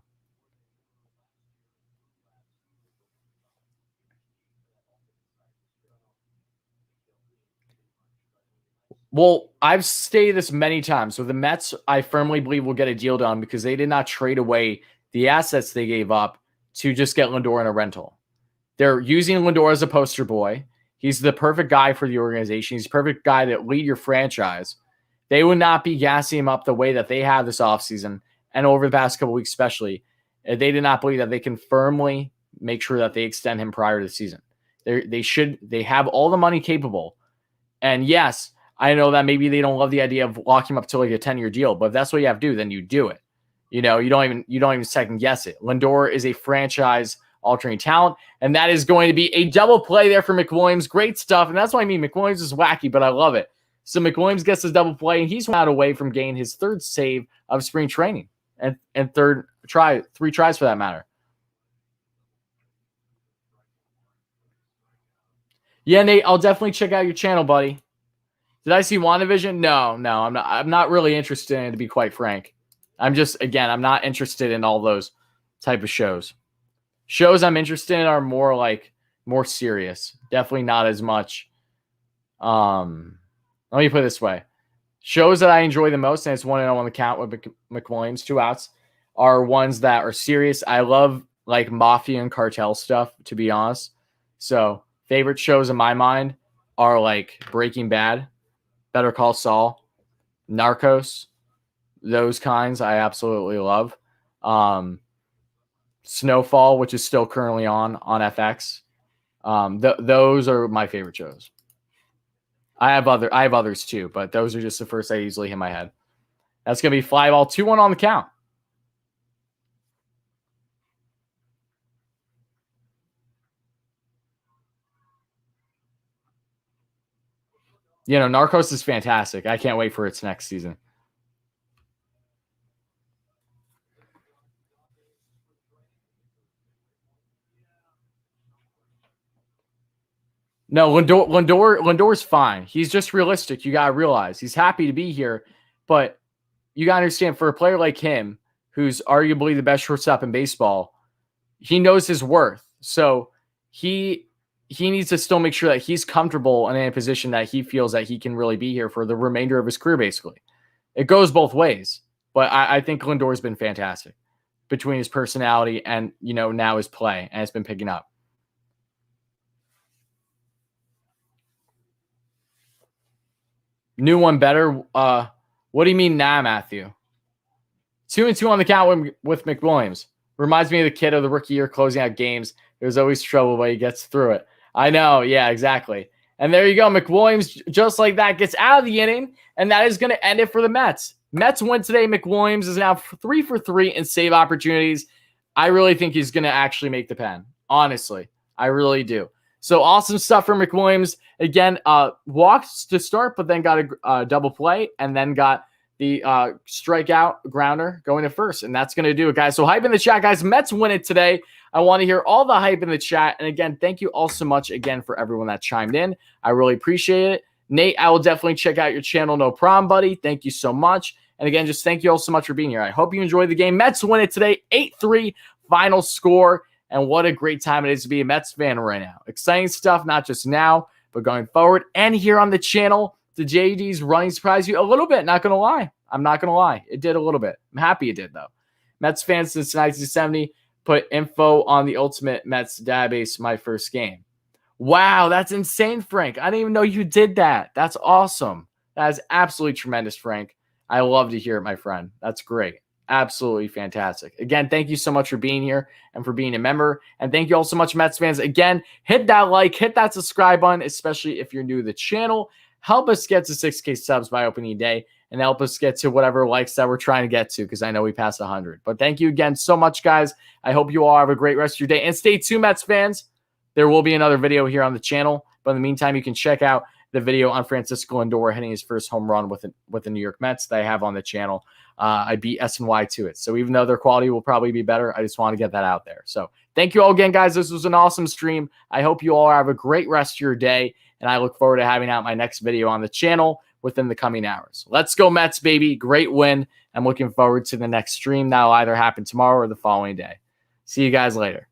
Well, I've stated this many times. So the Mets, I firmly believe, will get a deal done because they did not trade away the assets they gave up to just get Lindor in a rental. They're using Lindor as a poster boy. He's the perfect guy for the organization. He's the perfect guy that lead your franchise. They would not be gassing him up the way that they have this offseason and over the past couple weeks especially. They did not believe that they can firmly make sure that they extend him prior to the season. They have all the money capable. And yes, I know that maybe they don't love the idea of locking him up to like a 10-year deal, but if that's what you have to do, then you do it. You don't even second guess it. Lindor is a franchise altering talent, and that is going to be a double play there for McWilliams. Great stuff, and that's what I mean. McWilliams is wacky, but I love it. So McWilliams gets his double play, and he's not away from getting his 3rd save of spring training and 3 tries for that matter. Yeah, Nate, I'll definitely check out your channel, buddy. Did I see WandaVision? No, I'm not really interested in it, to be quite frank. I'm not interested in all those type of shows. Shows I'm interested in are more serious. Definitely not as much. Let me put it this way. Shows that I enjoy the most, and it's 1-0 on the count with McWilliams, 2 outs, are ones that are serious. I love like mafia and cartel stuff, to be honest. So favorite shows in my mind are like Breaking Bad, Better Call Saul, Narcos, those kinds I absolutely love. Snowfall, which is still currently on FX. Those are my favorite shows. I have others too, but those are just the first I easily hit my head. That's going to be fly ball, 2-1 on the count. Narcos is fantastic. I can't wait for its next season. No, Lindor's fine. He's just realistic. You got to realize he's happy to be here, but you got to understand for a player like him, who's arguably the best shortstop in baseball, he knows his worth. So he needs to still make sure that he's comfortable and in a position that he feels that he can really be here for the remainder of his career, basically. It goes both ways, but I think Lindor's been fantastic between his personality and, now his play, and it's been picking up. New one better. What do you mean now, Matthew? 2-2 on the count with McWilliams. Reminds me of the kid of the rookie year closing out games. There's always trouble, but he gets through it. I know. Yeah, exactly. And there you go. McWilliams, just like that, gets out of the inning, and that is going to end it for the Mets. Mets win today. McWilliams is now 3 for 3 in save opportunities. I really think he's going to actually make the pen. Honestly, I really do. So awesome stuff for McWilliams. Again, walked to start, but then got a double play, and then got the strikeout grounder going to first. And that's going to do it, guys. So hype in the chat, guys. Mets win it today. I want to hear all the hype in the chat. And again, thank you all so much again for everyone that chimed in. I really appreciate it. Nate, I will definitely check out your channel. No problem, buddy. Thank you so much. And again, just thank you all so much for being here. I hope you enjoyed the game. Mets win it today. 8-3 final score. And what a great time it is to be a Mets fan right now. Exciting stuff, not just now, but going forward. And here on the channel, the JD's running surprise you a little bit. Not going to lie. I'm not going to lie. It did a little bit. I'm happy it did, though. Mets fans since 1970 put info on the Ultimate Mets database my first game. Wow, that's insane, Frank. I didn't even know you did that. That's awesome. That is absolutely tremendous, Frank. I love to hear it, my friend. That's great. Absolutely fantastic. Again, thank you so much for being here and for being a member. And thank you all so much, Mets fans. Again, hit that like, hit that subscribe button, especially if you're new to the channel. help us get to 6K subs by opening day and help us get to whatever likes that we're trying to get to, because I know we passed 100. But thank you again so much, guys. I hope you all have a great rest of your day. And stay tuned, Mets fans. There will be another video here on the channel. But in the meantime, you can check out the video on Francisco Lindor hitting his first home run with the New York Mets that I have on the channel. I beat SNY to it. So even though their quality will probably be better, I just want to get that out there. So thank you all again, guys. This was an awesome stream. I hope you all have a great rest of your day. And I look forward to having out my next video on the channel within the coming hours. Let's go Mets, baby. Great win. I'm looking forward to the next stream. That'll either happen tomorrow or the following day. See you guys later.